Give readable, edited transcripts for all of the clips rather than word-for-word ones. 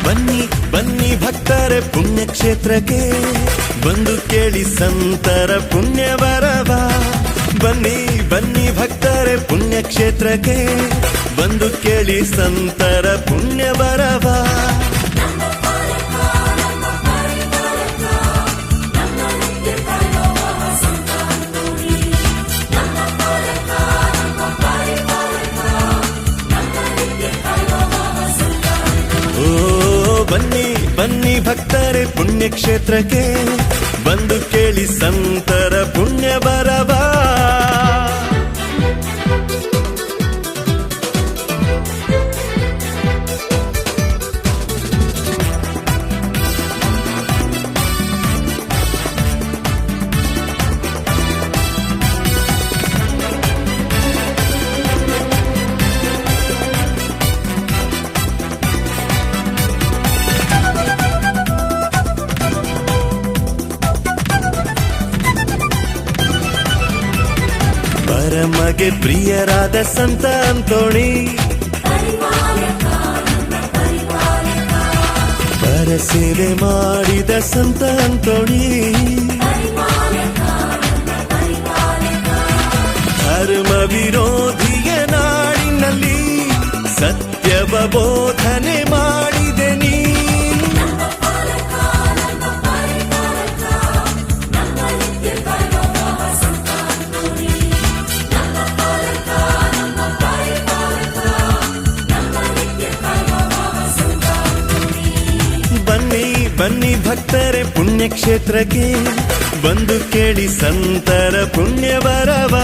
ಬನ್ನಿ ಬನ್ನಿ ಭಕ್ತರೆ ಪುಣ್ಯಕ್ಷೇತ್ರಕ್ಕೆ ಬಂದು ಕೇಳಿ ಸಂತರ ಪುಣ್ಯ ಬರವ. ಬನ್ನಿ ಬನ್ನಿ ಭಕ್ತರೆ ಪುಣ್ಯಕ್ಷೇತ್ರಕ್ಕೆ ಬಂದು ಕೇಳಿ ಸಂತರ ಪುಣ್ಯ ಬರವ. ಬನ್ನಿ ಬನ್ನಿ ಭಕ್ತರೆ ಪುಣ್ಯಕ್ಷೇತ್ರಕ್ಕೆ ಬಂದು ಕೇಳಿ ಸಂತರ ಪುಣ್ಯ ಬರವ. ಪರಮಗೆ ಪ್ರಿಯರಾದ ಸಂತ ಅಂತೋಣಿ, ಪರ ಸೇವೆ ಮಾಡಿದ ಸಂತ ಅಂತೋಣಿ, ಧರ್ಮ ವಿರೋಧಿಯ ನಾಡಿನಲ್ಲಿ ಸತ್ಯವ ಬೋಧನೆ ಮಾಡಿದೆ ನೀ. ಬನ್ನಿ ಭಕ್ತರೆ ಪುಣ್ಯಕ್ಷೇತ್ರಕ್ಕೆ ಬಂದು ಕೇಳಿ ಸಂತರ ಪುಣ್ಯ ಬರವ.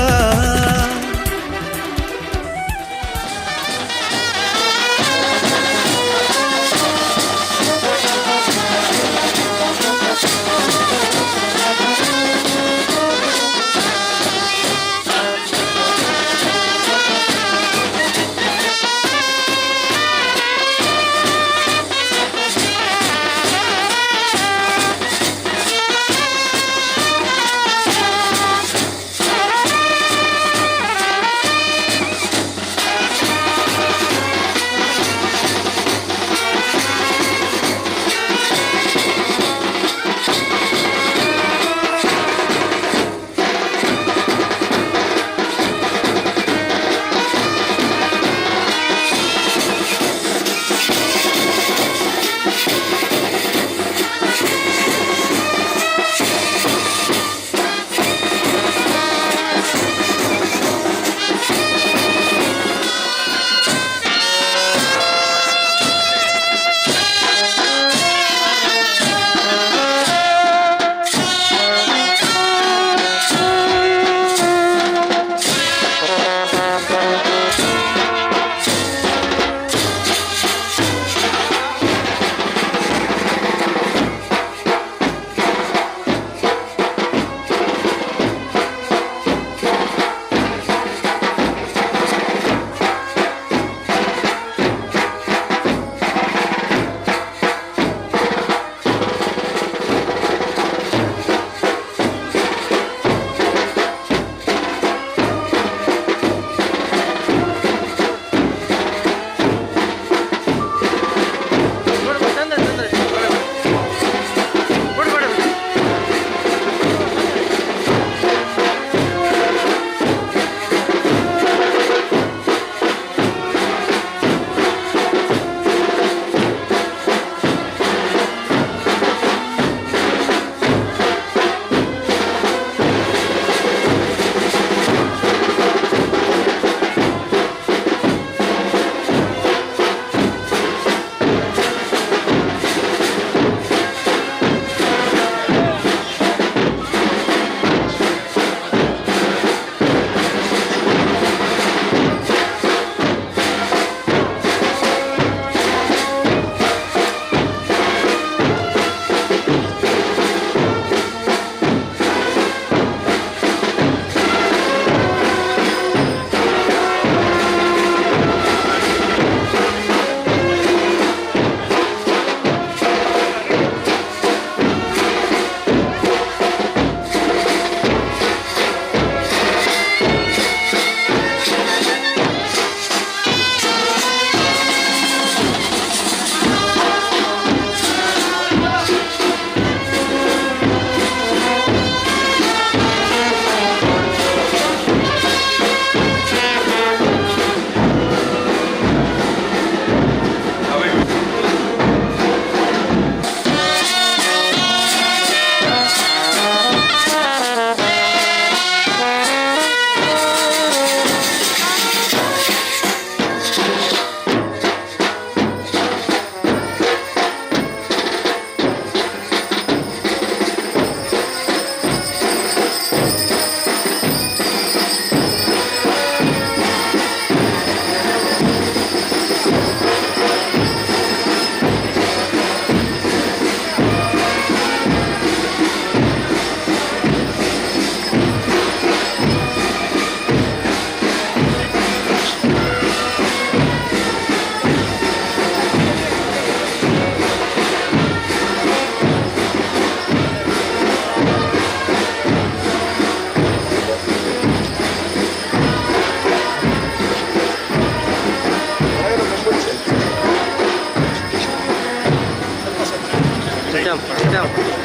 jump, jump.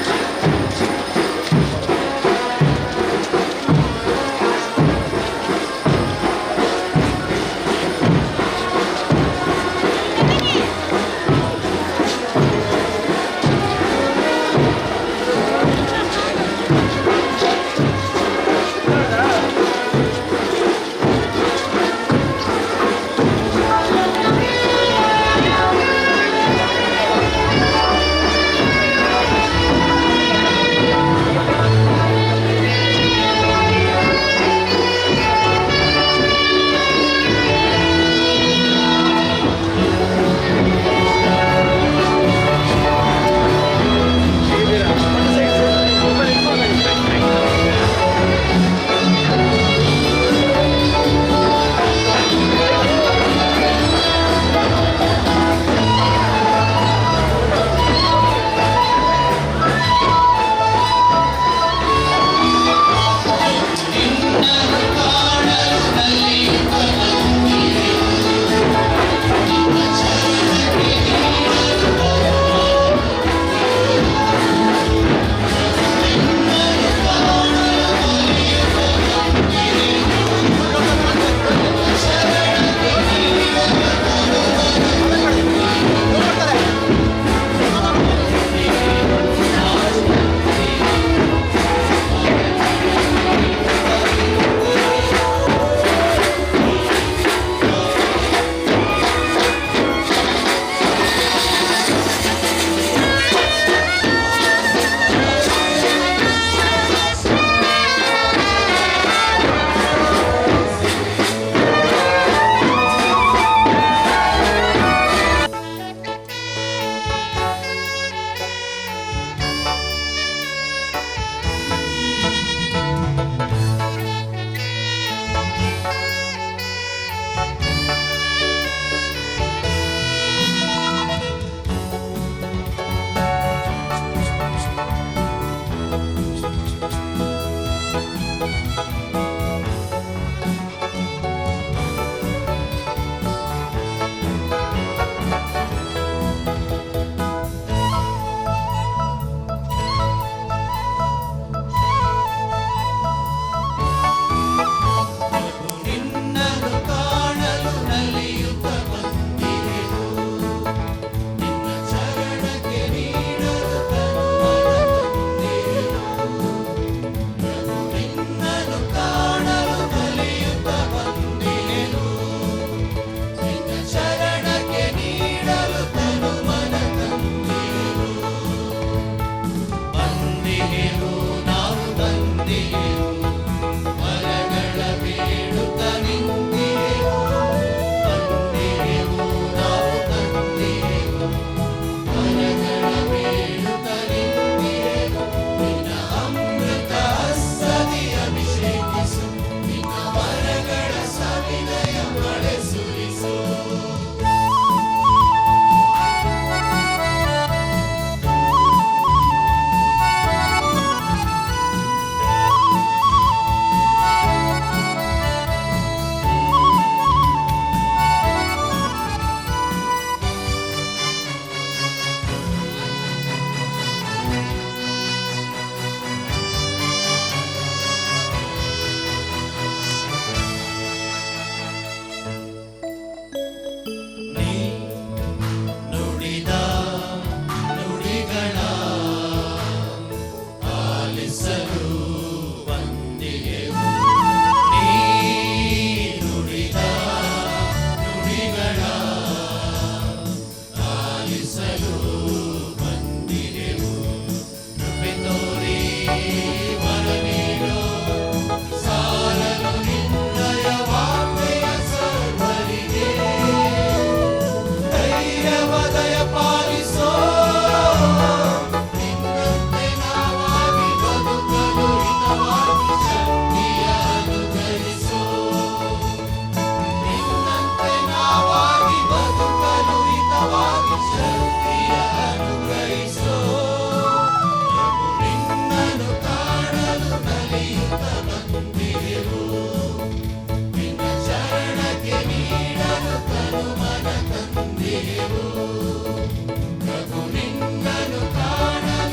ಪ್ರಭು ನಿನ್ನನ್ನು ಕಾಣಲು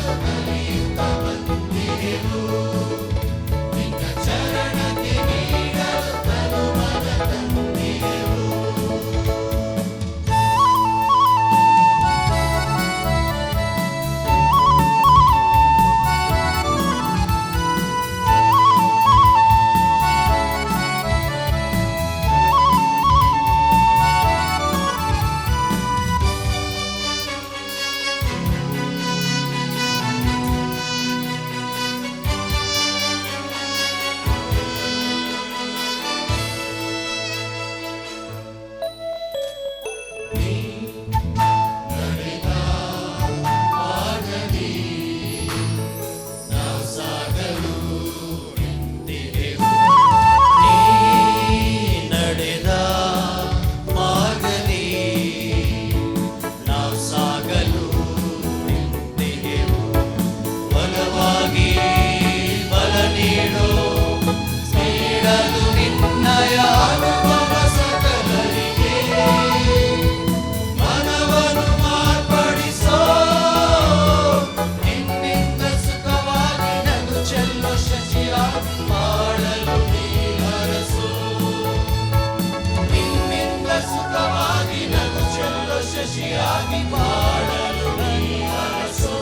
ಖುಷಿಯಾಗಿ ಬಾಳಲು ನೀ ಅರಸು.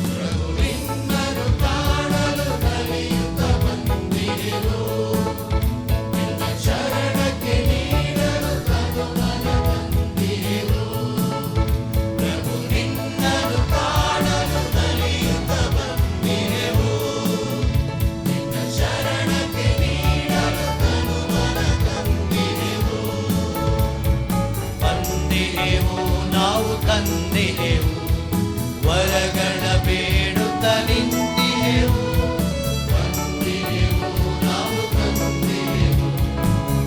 ಪ್ರಭು ನಿನ್ನನ್ನು ಕಾಣಲು ನಲಿಯುತ್ತ ಬಂದಿರು. ನಿನ್ನ ಶರಣಕ್ಕೆ ನೀಡಲು ತನು ಮನ ತಂದಿರು. ಪ್ರಭು ನಿನ್ನನ್ನು ಕಾಣಲು ನಲಿಯುತ್ತ ಬಂದಿರು. ನಿನ್ನ ಶರಣಕ್ಕೆ ನೀಡಲು ತನು ಮನ ತಂದಿರು. ಬಂದಿಹೆವು ನಾವು ತಂದಿಹೆವು, ವರಗಳ ಬೇಡುತ್ತ ನಿಂತಿಹೆವು. ಬಂದಿಹೆವು ನಾವು ತಂದಿಹೆವು,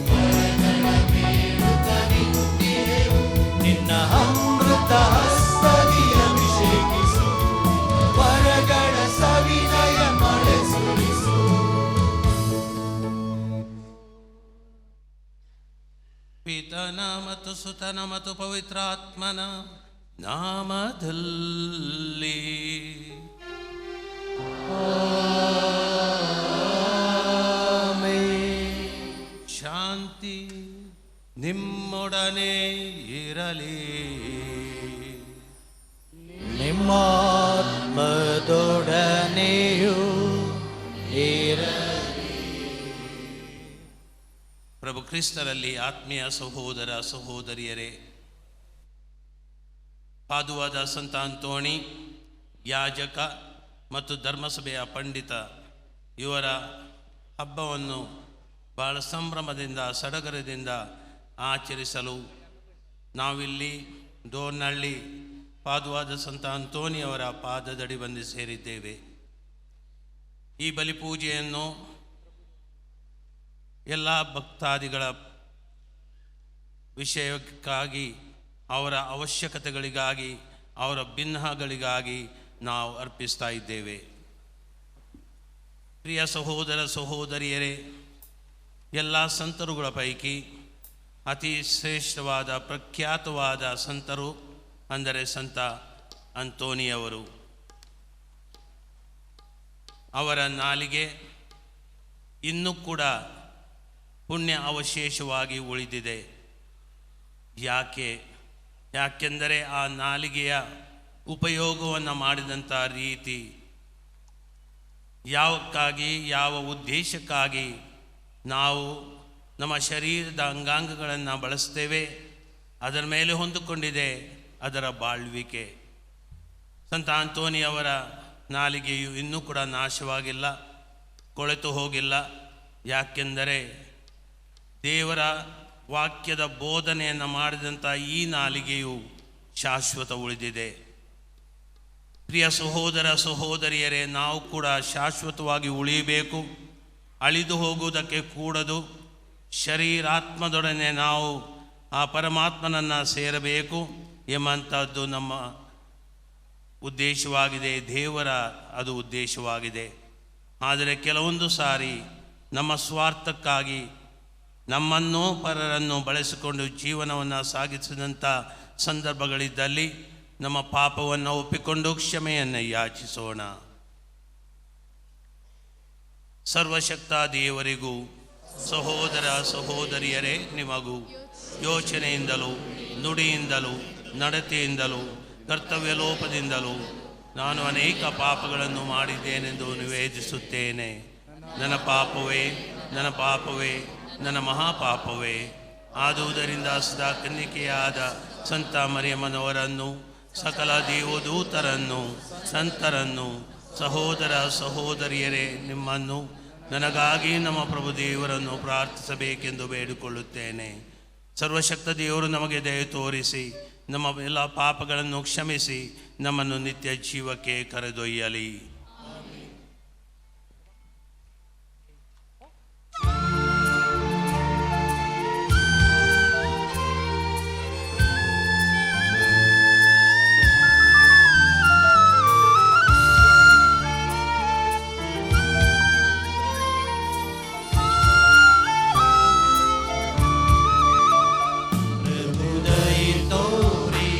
ವರಗಳ ಬೇಡುತ್ತ ನಿಂತಿಹೆವು. ನಿನ್ನ ಅಮೃತ ಹಸ್ತದಿ ಅಭಿಷೇಕಿಸು, ವರಗಳ ಸವಿನಯ ಮಳೆ ಸುರಿಸು. ಪಿತನ ಮತ್ತು ಸುತನ ಮತ್ತು ಪವಿತ್ರಾತ್ಮನ ನಾಮದಲ್ಲಿ ಶಾಂತಿ ನಿಮ್ಮೊಡನೆ ಇರಲಿ. ನಿಮ್ಮಾತ್ಮದೊಡನೆಯೂ ಇರಲಿ. ಪ್ರಭು ಕ್ರಿಸ್ತರಲ್ಲಿ ಆತ್ಮೀಯ ಸಹೋದರ ಸಹೋದರಿಯರೇ, ಪಾದುವಾದ ಸಂತ ಅಂತೋಣಿ ಯಾಜಕ ಮತ್ತು ಧರ್ಮಸಭೆಯ ಪಂಡಿತ ಇವರ ಹಬ್ಬವನ್ನು ಬಹಳ ಸಂಭ್ರಮದಿಂದ ಸಡಗರದಿಂದ ಆಚರಿಸಲು ನಾವಿಲ್ಲಿ ಡೋರ್ನಹಳ್ಳಿ ಪಾದುವಾದ ಸಂತ ಅಂತೋಣಿಯವರ ಪಾದದಡಿ ಬಂದು ಸೇರಿದ್ದೇವೆ. ಈ ಬಲಿಪೂಜೆಯನ್ನು ಎಲ್ಲ ಭಕ್ತಾದಿಗಳ ವಿಷಯಕ್ಕಾಗಿ, ಅವರ ಅವಶ್ಯಕತೆಗಳಿಗಾಗಿ, ಅವರ ಭಿನ್ನಗಳಿಗಾಗಿ ನಾವು ಅರ್ಪಿಸ್ತಾ ಇದ್ದೇವೆ. ಪ್ರಿಯ ಸಹೋದರ ಸಹೋದರಿಯರೇ, ಎಲ್ಲ ಸಂತರುಗಳ ಪೈಕಿ ಅತಿ ಶ್ರೇಷ್ಠವಾದ ಪ್ರಖ್ಯಾತವಾದ ಸಂತರು ಅಂದರೆ ಸಂತ ಅಂತೋಣಿಯವರು. ಅವರ ನಾಲಿಗೆ ಇನ್ನೂ ಕೂಡ ಪುಣ್ಯ ಅವಶೇಷವಾಗಿ ಉಳಿದಿದೆ. ಯಾಕೆಂದರೆ ಆ ನಾಲಿಗೆಯ ಉಪಯೋಗವನ್ನು ಮಾಡಿದಂಥ ರೀತಿ, ಯಾವಕ್ಕಾಗಿ, ಯಾವ ಉದ್ದೇಶಕ್ಕಾಗಿ ನಾವು ನಮ್ಮ ಶರೀರದ ಅಂಗಾಂಗಗಳನ್ನು ಬಳಸ್ತೇವೆ, ಅದರ ಮೇಲೆ ಹೊಂದಿಕೊಂಡಿದೆ ಅದರ ಬಾಳ್ವಿಕೆ. ಸಂತ ಅಂತೋಣಿಯವರ ನಾಲಿಗೆಯು ಇನ್ನೂ ಕೂಡ ನಾಶವಾಗಿಲ್ಲ, ಕೊಳೆತು ಹೋಗಿಲ್ಲ. ಯಾಕೆಂದರೆ ದೇವರ ವಾಕ್ಯದ ಬೋಧನೆಯನ್ನು ಮಾಡಿದಂಥ ಈ ನಾಲಿಗೆಯು ಶಾಶ್ವತ ಉಳಿದಿದೆ. ಪ್ರಿಯ ಸಹೋದರ ಸಹೋದರಿಯರೇ, ನಾವು ಕೂಡ ಶಾಶ್ವತವಾಗಿ ಉಳಿಯಬೇಕು, ಅಳಿದು ಹೋಗುವುದಕ್ಕೆ ಕೂಡದು. ಶರೀರಾತ್ಮದೊಡನೆ ನಾವು ಆ ಪರಮಾತ್ಮನನ್ನು ಸೇರಬೇಕು ಎಂಬಂಥದ್ದು ನಮ್ಮ ಉದ್ದೇಶವಾಗಿದೆ, ದೇವರ ಅದು ಉದ್ದೇಶವಾಗಿದೆ. ಆದರೆ ಕೆಲವೊಂದು ಸಾರಿ ನಮ್ಮ ಸ್ವಾರ್ಥಕ್ಕಾಗಿ ನಮ್ಮನ್ನು ಪರರನ್ನು ಬಳಸಿಕೊಂಡು ಜೀವನವನ್ನು ಸಾಗಿಸಿದಂಥ ಸಂದರ್ಭಗಳಿದ್ದಲ್ಲಿ ನಮ್ಮ ಪಾಪವನ್ನು ಒಪ್ಪಿಕೊಂಡು ಕ್ಷಮೆಯನ್ನು ಯಾಚಿಸೋಣ. ಸರ್ವಶಕ್ತ ದೇವರಿಗೂ ಸಹೋದರ ಸಹೋದರಿಯರೇ ನಿಮಗೂ ಯೋಚನೆಯಿಂದಲೂ ನುಡಿಯಿಂದಲೂ ನಡತೆಯಿಂದಲೂ ಕರ್ತವ್ಯ ಲೋಪದಿಂದಲೂ ನಾನು ಅನೇಕ ಪಾಪಗಳನ್ನು ಮಾಡಿದ್ದೇನೆಂದು ನಿವೇದಿಸುತ್ತೇನೆ. ನನ್ನ ಪಾಪವೇ, ನನ್ನ ಪಾಪವೇ, ನನ್ನ ಮಹಾಪಾಪವೇ. ಆದುದರಿಂದ ಸದಾ ಕನ್ನಿಕೆಯಾದ ಸಂತ ಮರಿಯಮ್ಮನವರನ್ನು, ಸಕಲ ದೇವದೂತರನ್ನು, ಸಂತರನ್ನು, ಸಹೋದರ ಸಹೋದರಿಯರೇ ನಿಮ್ಮನ್ನು, ನನಗಾಗಿ ನಮ್ಮ ಪ್ರಭು ದೇವರನ್ನು ಪ್ರಾರ್ಥಿಸಬೇಕೆಂದು ಬೇಡಿಕೊಳ್ಳುತ್ತೇನೆ. ಸರ್ವಶಕ್ತ ದೇವರು ನಮಗೆ ದಯೆ ತೋರಿಸಿ ನಮ್ಮ ಎಲ್ಲ ಪಾಪಗಳನ್ನು ಕ್ಷಮಿಸಿ ನಮ್ಮನ್ನು ನಿತ್ಯ ಜೀವಕ್ಕೆ ಕರೆದೊಯ್ಯಲಿ. ಪ್ರಭು ದಯೆ ತೋರಿ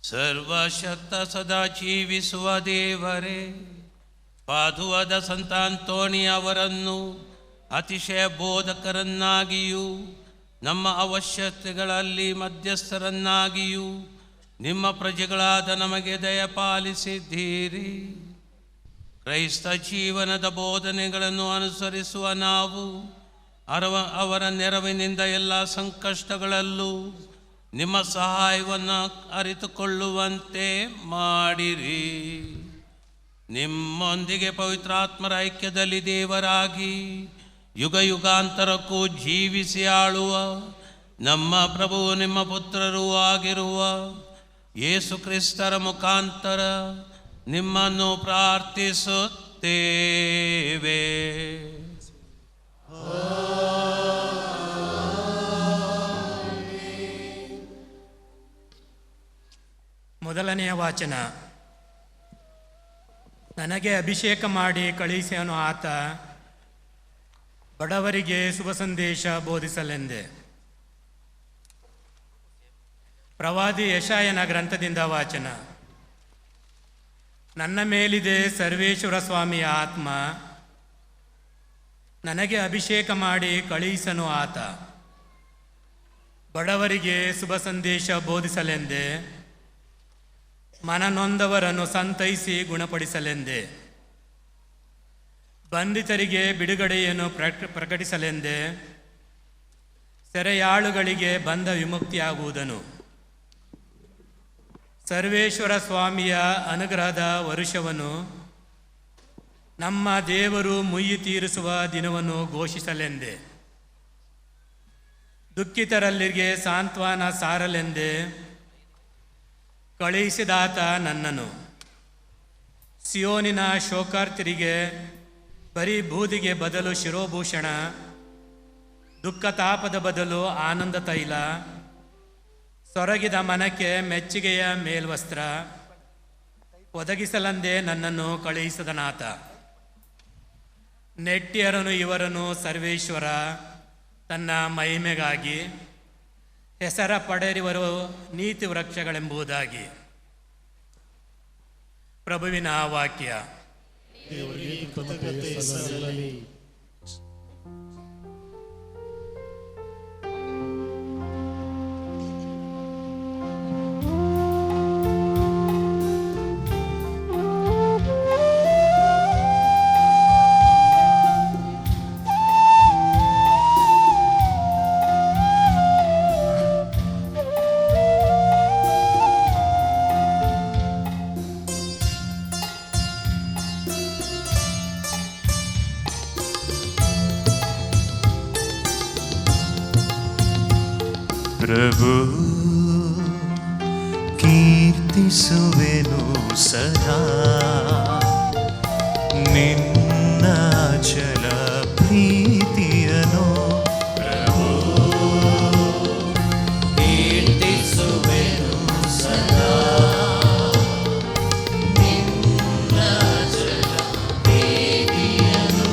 ಸರ್ವಶಕ್ತ ಸದಾ ಜೀವಿಸುವ ದೇವರೇ, ಪಾದುವಾದ ಸಂತ ಅಂತೋಣಿ ಅವರನ್ನು ಅತಿಶಯ ಬೋಧಕರನ್ನಾಗಿಯೂ ನಮ್ಮ ಅವಶ್ಯಕತೆಗಳಲ್ಲಿ ಮಧ್ಯಸ್ಥರನ್ನಾಗಿಯೂ ನಿಮ್ಮ ಪ್ರಜೆಗಳಾದ ನಮಗೆ ದಯಪಾಲಿಸಿದ್ದೀರಿ. ಕ್ರೈಸ್ತ ಜೀವನದ ಬೋಧನೆಗಳನ್ನು ಅನುಸರಿಸುವ ನಾವು ಅವರ ನೆರವಿನಿಂದ ಎಲ್ಲ ಸಂಕಷ್ಟಗಳಲ್ಲೂ ನಿಮ್ಮ ಸಹಾಯವನ್ನು ಅರಿತುಕೊಳ್ಳುವಂತೆ ಮಾಡಿರಿ. ನಿಮ್ಮೊಂದಿಗೆ ಪವಿತ್ರಾತ್ಮರ ಐಕ್ಯದಲ್ಲಿ ದೇವರಾಗಿ ಯುಗ ಯುಗಾಂತರಕ್ಕೂ ಜೀವಿಸಿ ಆಳುವ ನಮ್ಮ ಪ್ರಭು ನಿಮ್ಮ ಪುತ್ರರೂ ಆಗಿರುವ ಯೇಸು ಕ್ರಿಸ್ತರ ಮುಖಾಂತರ ನಿಮ್ಮನ್ನು ಪ್ರಾರ್ಥಿಸುತ್ತೇವೆ. ಮೊದಲನೆಯ ವಾಚನ. ನನಗೆ ಅಭಿಷೇಕ ಮಾಡಿ ಕಳುಹಿಸಿದನು ಆತ, ಬಡವರಿಗೆ ಶುಭ ಸಂದೇಶ ಬೋಧಿಸಲೆಂದೆ. ಪ್ರವಾದಿ ಯೆಶಾಯನ ಗ್ರಂಥದಿಂದ ವಾಚನ. ನನ್ನ ಮೇಲಿದೆ ಸರ್ವೇಶ್ವರ ಸ್ವಾಮಿಯ ಆತ್ಮ, ನನಗೆ ಅಭಿಷೇಕ ಮಾಡಿ ಕಳುಹಿಸನು ಆತ, ಬಡವರಿಗೆ ಶುಭ ಸಂದೇಶ ಬೋಧಿಸಲೆಂದೆ, ಮನನೊಂದವರನ್ನು ಸಂತೈಸಿ ಗುಣಪಡಿಸಲೆಂದೆ, ಬಂಧಿತರಿಗೆ ಬಿಡುಗಡೆಯನ್ನು ಪ್ರಕಟಿಸಲೆಂದೆ, ಸೆರೆಯಾಳುಗಳಿಗೆ ಬಂಧ ವಿಮುಕ್ತಿಯಾಗುವುದನು. ಸರ್ವೇಶ್ವರ ಸ್ವಾಮಿಯ ಅನುಗ್ರಹದ ವರುಷವನ್ನು, ನಮ್ಮ ದೇವರು ಮುಯ್ಯಿ ತೀರಿಸುವ ದಿನವನ್ನು ಘೋಷಿಸಲೆಂದೆ, ದುಃಖಿತರಲ್ಲಿಗೆ ಸಾಂತ್ವನ ಸಾರಲೆಂದೆ ಕಳುಹಿಸಿದಾತ ನನ್ನನ್ನು. ಸಿಯೋನಿನ ಶೋಕಾರ್ತಿರಿಗೆ ಬರೀ ಬೂದಿಗೆ ಬದಲು ಶಿರೋಭೂಷಣ, ದುಃಖ ತಾಪದ ಬದಲು ಆನಂದ ತೈಲ, ಸೊರಗಿದ ಮನಕ್ಕೆ ಮೆಚ್ಚುಗೆಯ ಮೇಲ್ವಸ್ತ್ರ ಒದಗಿಸಲೆಂದೇ ನನ್ನನ್ನು ಕಳುಹಿಸಿದನಾತ. ನೆಟ್ಟಿಯರನು ಇವರನ್ನು ಸರ್ವೇಶ್ವರ ತನ್ನ ಮಹಿಮೆಗಾಗಿ ಹೆಸರ ಪಡೆಯುವರು ನೀತಿ ವೃಕ್ಷಗಳೆಂಬುದಾಗಿ. ಪ್ರಭುವಿನ ವಾಕ್ಯ. ಪ್ರಭು ಕೀರ್ತಿಸುವೆನು ಸದಾ ನಿನ್ನ ಅಚಲ ಪ್ರೀತಿಯನು. ಪ್ರಭು ಕೀರ್ತಿಸುವೆನು ಸದಾ ನಿನ್ನ ಅಚಲ ಪ್ರೀತಿಯನು.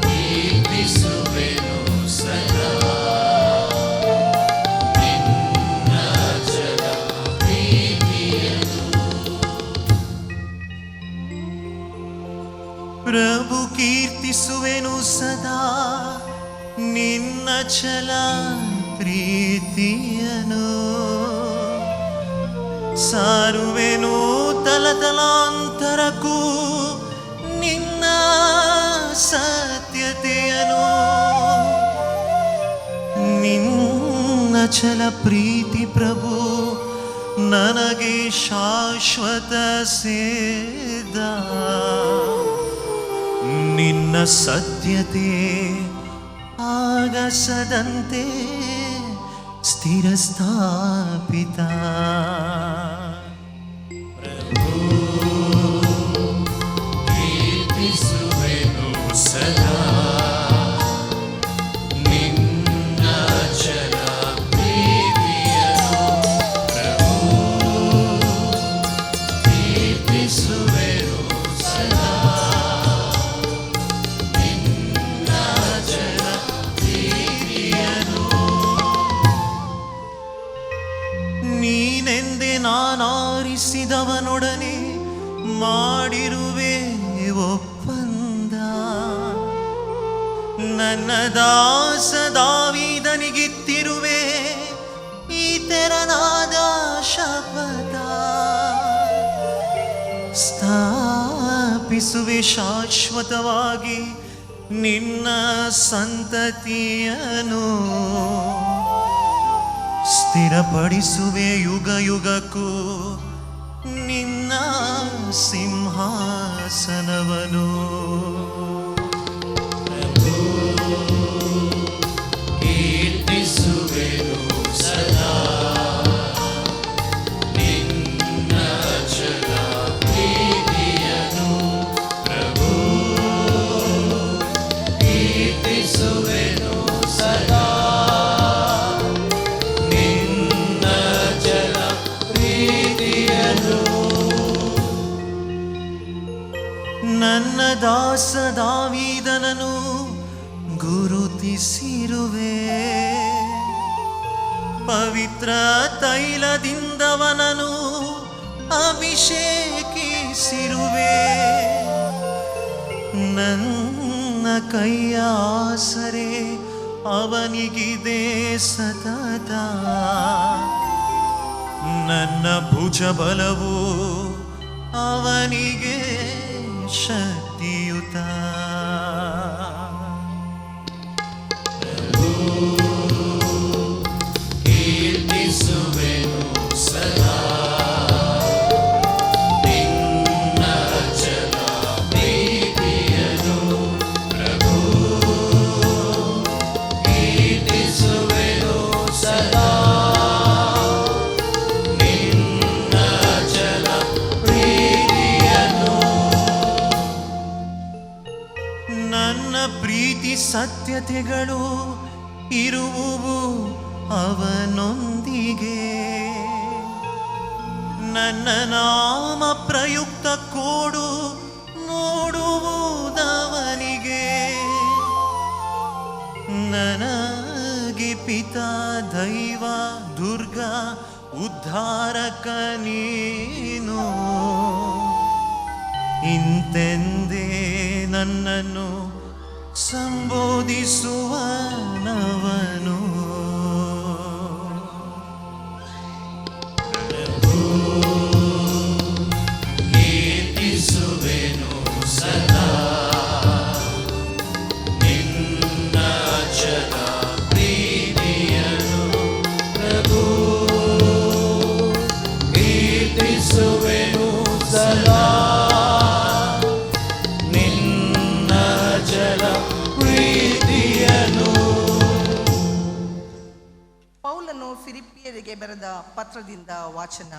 ಕೀರ್ತಿಸುವೆನು ಸದಾ ನಿನ್ನ ಅಚಲ ಪ್ರೀತಿಯನು. ಪ್ರಭು ಕೀರ್ತಿಸುವೆನು ಸದಾ ನಿನ್ನ ಛಲ ಪ್ರೀತಿಯನು. ಸಾರುವೆನು ತಲತಲಾಂತರಕ್ಕೂ ನಿನ್ನ ಸತ್ಯತೆಯನು. ನಿನ್ನ ಛಲ ಪ್ರೀತಿ ಪ್ರಭು ನನಗೆ ಶಾಶ್ವತ ಸೇದ. ನಿನ್ನ ಸತ್ಯತೆ ಆಗಸದಂತೆ ಸ್ಥಿರ ಸ್ಥಾಪಿತ. ಪ್ರಭು ಕೀರ್ತಿಸುವೆನು ಸದಾ ನಿನ್ನ ಅಚಲ ಪ್ರೀತಿಯನು. ಪ್ರಭು ಕೀರ್ತಿಸುವೆನು ಸದಾ ನಿನ್ನ ಅಚಲ ಮಾಡಿರುವೆ ಒಪ್ಪಂದ. ನನ್ನ ದಾಸ ದಾವೀದನಿಗಿತ್ತಿರುವೆ ಈ ತೆರನಾದ ಶಪಥ. ಸ್ಥಾಪಿಸುವೆ ಶಾಶ್ವತವಾಗಿ ನಿನ್ನ ಸಂತತಿಯನು. ಸ್ಥಿರಪಡಿಸುವೆ ಯುಗ ಯುಗಕ್ಕೂ ನಿನ್ನ ಸಿಂಹಾಸನವನು. ಕೀರ್ತಿಸುವೆನು ಸದಾ ನಿನ್ನ ಚಲ ಪ್ರೀತಿಯನು. ಪ್ರಭು ಕೀರ್ತಿಸುವೆನು ಸದಾ ನಿನ್ನ ಚಲ ಪ್ರೀತಿಯನು. ನನ್ನ ದಾಸ ದಾವೀದನನು ಗುರುತಿಸಿರುವೆ. ಪವಿತ್ರ ತೈಲದಿಂದವನನು ಅಭಿಷೇಕಿಸಿರುವೆ. ನನ್ನ ಕೈಯ ಆಸರೆ ಅವನಿಗಿದೆ ಸತತ. ನನ್ನ ಭುಜ ಬಲವು ಅವನಿಗೆ ಶಕ್ತಿಯುತ. ಕೀರ್ತಿಸುವೆನು ಸದಾ ನಿನ್ನ ಚಲ ಪ್ರೀತಿಯನು. ಪ್ರಭು ಕೀರ್ತಿಸುವೆನು ಸದಾ ನಿನ್ನ ಚಲ ಪ್ರೀತಿಯನು. ನನ್ನ ಪ್ರೀತಿ ಸತ್ಯತೆಗಳು ಇರುವುವು ಅವನೊಂದಿಗೆ. ನನ್ನ ನಾಮ ಪ್ರಯುಕ್ತ ಕೋಡು ನೋಡುವುದವನಿಗೆ. ನನಗೆ ಪಿತಾ ದೈವ ದುರ್ಗ ಉದ್ಧಾರಕ ನೀನು. ಇಂತೆಂದೇ ನನ್ನನ್ನು ಸಂಬೋಧಿಸುವನವನು. ಕೀರ್ತಿಸುವೆನು ಸದಾ ನಿನ್ನ ಚಲ ಪ್ರೀತಿಯನು. ಪ್ರಭು ಕೀರ್ತಿಸುವೆನು ಸದಾ ನಿನ್ನ ಚಲ ಪ್ರೀತಿಯನು. ಪೌಲನು ಫಿಲಿಪ್ಪಿಯರಿಗೆ ಬರೆದ ಪತ್ರದಿಂದ ವಾಚನ.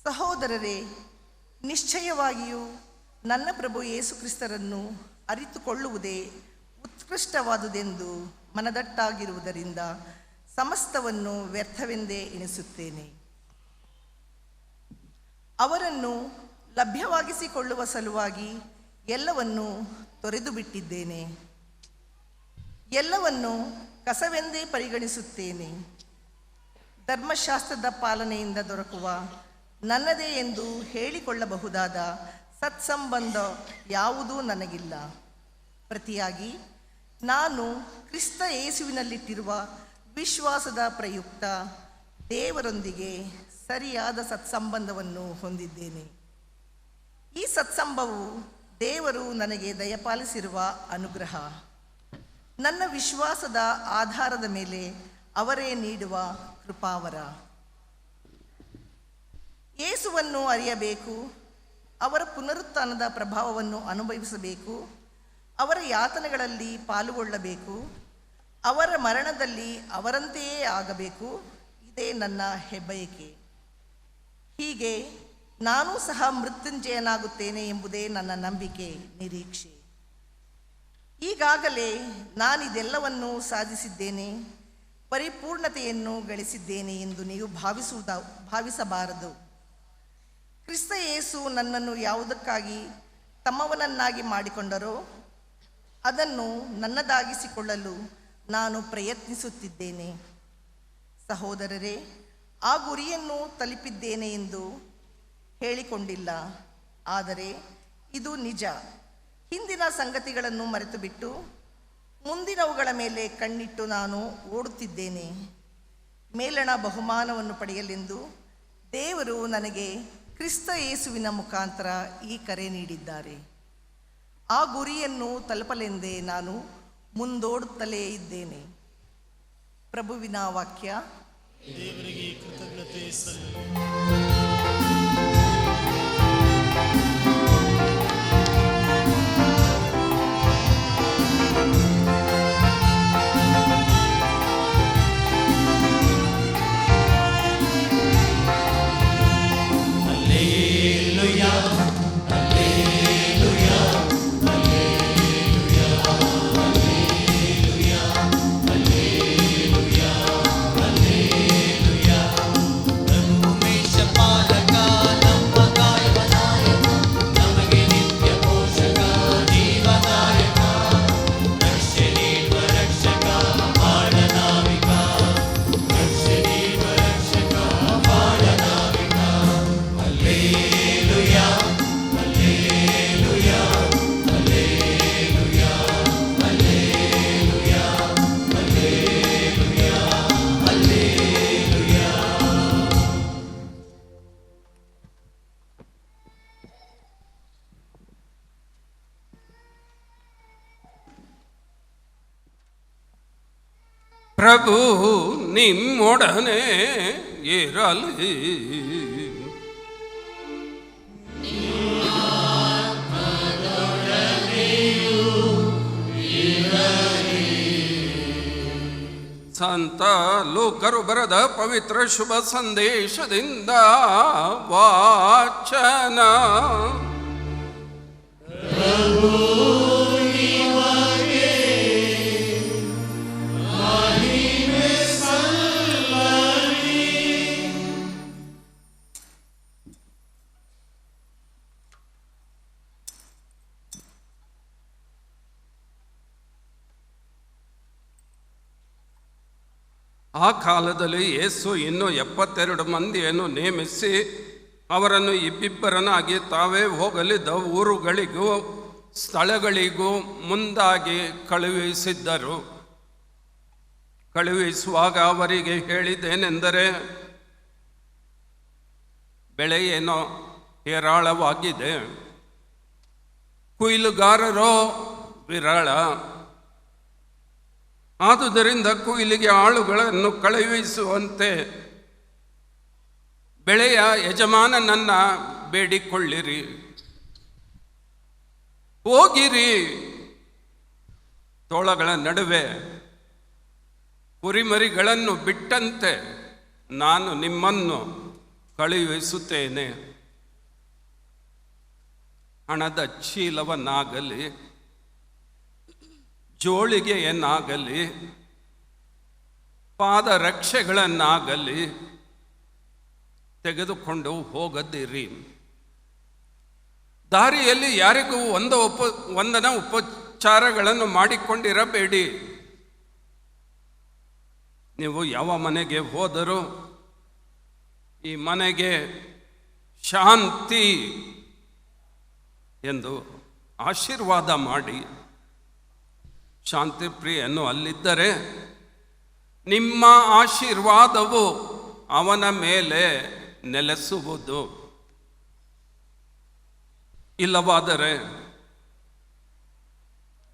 ಸಹೋದರರೇ, ನಿಶ್ಚಯವಾಗಿಯೂ ನನ್ನ ಪ್ರಭು ಯೇಸುಕ್ರಿಸ್ತರನ್ನು ಅರಿತುಕೊಳ್ಳುವುದೇ ಉತ್ಕೃಷ್ಟವಾದುದೆಂದು ಮನದಟ್ಟಾಗಿರುವುದರಿಂದ ಸಮಸ್ತವನ್ನು ವ್ಯರ್ಥವೆಂದೇ ಎಣಿಸುತ್ತೇನೆ. ಅವರನ್ನು ಲಭ್ಯವಾಗಿಸಿಕೊಳ್ಳುವ ಸಲುವಾಗಿ ಎಲ್ಲವನ್ನೂ ತೊರೆದು ಬಿಟ್ಟಿದ್ದೇನೆ. ಎಲ್ಲವನ್ನು ಕಸವೆಂದೇ ಪರಿಗಣಿಸುತ್ತೇನೆ. ಧರ್ಮಶಾಸ್ತ್ರದ ಪಾಲನೆಯಿಂದ ದೊರಕುವ ನನ್ನದೇ ಎಂದು ಹೇಳಿಕೊಳ್ಳಬಹುದಾದ ಸತ್ಸಂಬಂಧ ಯಾವುದೂ ನನಗಿಲ್ಲ. ಪ್ರತಿಯಾಗಿ ನಾನು ಕ್ರಿಸ್ತ ಯೇಸುವಿನಲ್ಲಿಟ್ಟಿರುವ ವಿಶ್ವಾಸದ ಪ್ರಯುಕ್ತ ದೇವರೊಂದಿಗೆ ಸರಿಯಾದ ಸತ್ಸಂಬಂಧವನ್ನು ಹೊಂದಿದ್ದೇನೆ. ಈ ಸತ್ಸಂಬಂಧವು ದೇವರು ನನಗೆ ದಯಪಾಲಿಸಿರುವ ಅನುಗ್ರಹ. ನನ್ನ ವಿಶ್ವಾಸದ ಆಧಾರದ ಮೇಲೆ ಅವರೇ ನೀಡುವ ಕೃಪಾವರ. ಯೇಸುವನ್ನು ಅರಿಯಬೇಕು, ಅವರ ಪುನರುತ್ಥಾನದ ಪ್ರಭಾವವನ್ನು ಅನುಭವಿಸಬೇಕು, ಅವರ ಯಾತನೆಗಳಲ್ಲಿ ಪಾಲುಗೊಳ್ಳಬೇಕು, ಅವರ ಮರಣದಲ್ಲಿ ಅವರಂತೆಯೇ ಆಗಬೇಕು. ಇದೇ ನನ್ನ ಹೆಬ್ಬಯಕೆ. ಹೀಗೆ ನಾನೂ ಸಹ ಮೃತ್ಯುಂಜಯನಾಗುತ್ತೇನೆ ಎಂಬುದೇ ನನ್ನ ನಂಬಿಕೆ, ನಿರೀಕ್ಷೆ. ಈಗಾಗಲೇ ನಾನಿದೆಲ್ಲವನ್ನೂ ಸಾಧಿಸಿದ್ದೇನೆ, ಪರಿಪೂರ್ಣತೆಯನ್ನು ಗಳಿಸಿದ್ದೇನೆ ಎಂದು ನೀವು ಭಾವಿಸಬಾರದು. ಕ್ರಿಸ್ತ ಯೇಸು ನನ್ನನ್ನು ಯಾವುದಕ್ಕಾಗಿ ತಮ್ಮವನನ್ನಾಗಿ ಮಾಡಿಕೊಂಡರೋ ಅದನ್ನು ನನ್ನದಾಗಿಸಿಕೊಳ್ಳಲು ನಾನು ಪ್ರಯತ್ನಿಸುತ್ತಿದ್ದೇನೆ. ಸಹೋದರರೇ, ಆ ಗುರಿಯನ್ನು ತಲುಪಿದ್ದೇನೆ ಎಂದು ಹೇಳಿಕೊಂಡಿಲ್ಲ. ಆದರೆ ಇದು ನಿಜ. ಹಿಂದಿನ ಸಂಗತಿಗಳನ್ನು ಮರೆತು ಬಿಟ್ಟು ಮುಂದಿನವುಗಳ ಮೇಲೆ ಕಣ್ಣಿಟ್ಟು ನಾನು ಓಡುತ್ತಿದ್ದೇನೆ. ಮೇಲಣ ಬಹುಮಾನವನ್ನು ಪಡೆಯಲೆಂದು ದೇವರು ನನಗೆ ಕ್ರಿಸ್ತ ಯೇಸುವಿನ ಮುಖಾಂತರ ಈ ಕರೆ ನೀಡಿದ್ದಾರೆ. ಆ ಗುರಿಯನ್ನು ತಲುಪಲೆಂದೇ ನಾನು ಮುಂದೋಡುತ್ತಲೇ ಇದ್ದೇನೆ. ಪ್ರಭುವಿನ ವಾಕ್ಯ. ದೇವರಿಗೆ ಕೃತಜ್ಞತೆ ಪ್ರಭು ನಿಮ್ಮೊಡನೆ ಇರಲಿ. ಸಂತ ಲೂಕರು ಬರೆದ ಪವಿತ್ರ ಶುಭ ಸಂದೇಶದಿಂದ ವಾಚನ. ಆ ಕಾಲದಲ್ಲಿ ಯೇಸು ಇನ್ನೂ 72 ಮಂದಿಯನ್ನು ನೇಮಿಸಿ ಅವರನ್ನು ಇಬ್ಬಿಬ್ಬರನ್ನಾಗಿ ತಾವೇ ಹೋಗಲಿದ್ದ ಊರುಗಳಿಗೂ ಸ್ಥಳಗಳಿಗೂ ಮುಂದಾಗಿ ಕಳುಹಿಸಿದ್ದರು. ಕಳುಹಿಸುವಾಗ ಅವರಿಗೆ ಹೇಳಿದ್ದೇನೆಂದರೆ, ಬೆಳೆ ಏನೋ ಹೇರಾಳವಾಗಿದೆ, ಕೊಯ್ಲುಗಾರರೋ ವಿರಳ. ಆದುದರಿಂದ ಕೊಯ್ಲಿಗೆ ಆಳುಗಳನ್ನು ಕಳುಹಿಸುವಂತೆ ಬೆಳೆಯ ಯಜಮಾನನನ್ನ ಬೇಡಿಕೊಳ್ಳಿರಿ. ಹೋಗಿರಿ, ತೋಳಗಳ ನಡುವೆ ಕುರಿಮರಿಗಳನ್ನು ಬಿಟ್ಟಂತೆ ನಾನು ನಿಮ್ಮನ್ನು ಕಳುಹಿಸುತ್ತೇನೆ. ಹಣದ ಚೀಲವನ್ನಾಗಲಿ ಜೋಳಿಗೆಯನ್ನಾಗಲಿ ಪಾದರಕ್ಷೆಗಳನ್ನಾಗಲಿ ತೆಗೆದುಕೊಂಡು ಹೋಗದಿರಿ. ದಾರಿಯಲ್ಲಿ ಯಾರಿಗೂ ವಂದನ ಉಪಚಾರಗಳನ್ನು ಮಾಡಿಕೊಂಡಿರಬೇಡಿ. ನೀವು ಯಾವ ಮನೆಗೆ ಹೋದರೂ ಈ ಮನೆಗೆ ಶಾಂತಿ ಎಂದು ಆಶೀರ್ವಾದ ಮಾಡಿ. ಶಾಂತಿ ಪ್ರಿಯನು ಅಲ್ಲಿದ್ದರೆ ನಿಮ್ಮ ಆಶೀರ್ವಾದವು ಅವನ ಮೇಲೆ ನೆಲೆಸುವುದು. ಇಲ್ಲವಾದರೆ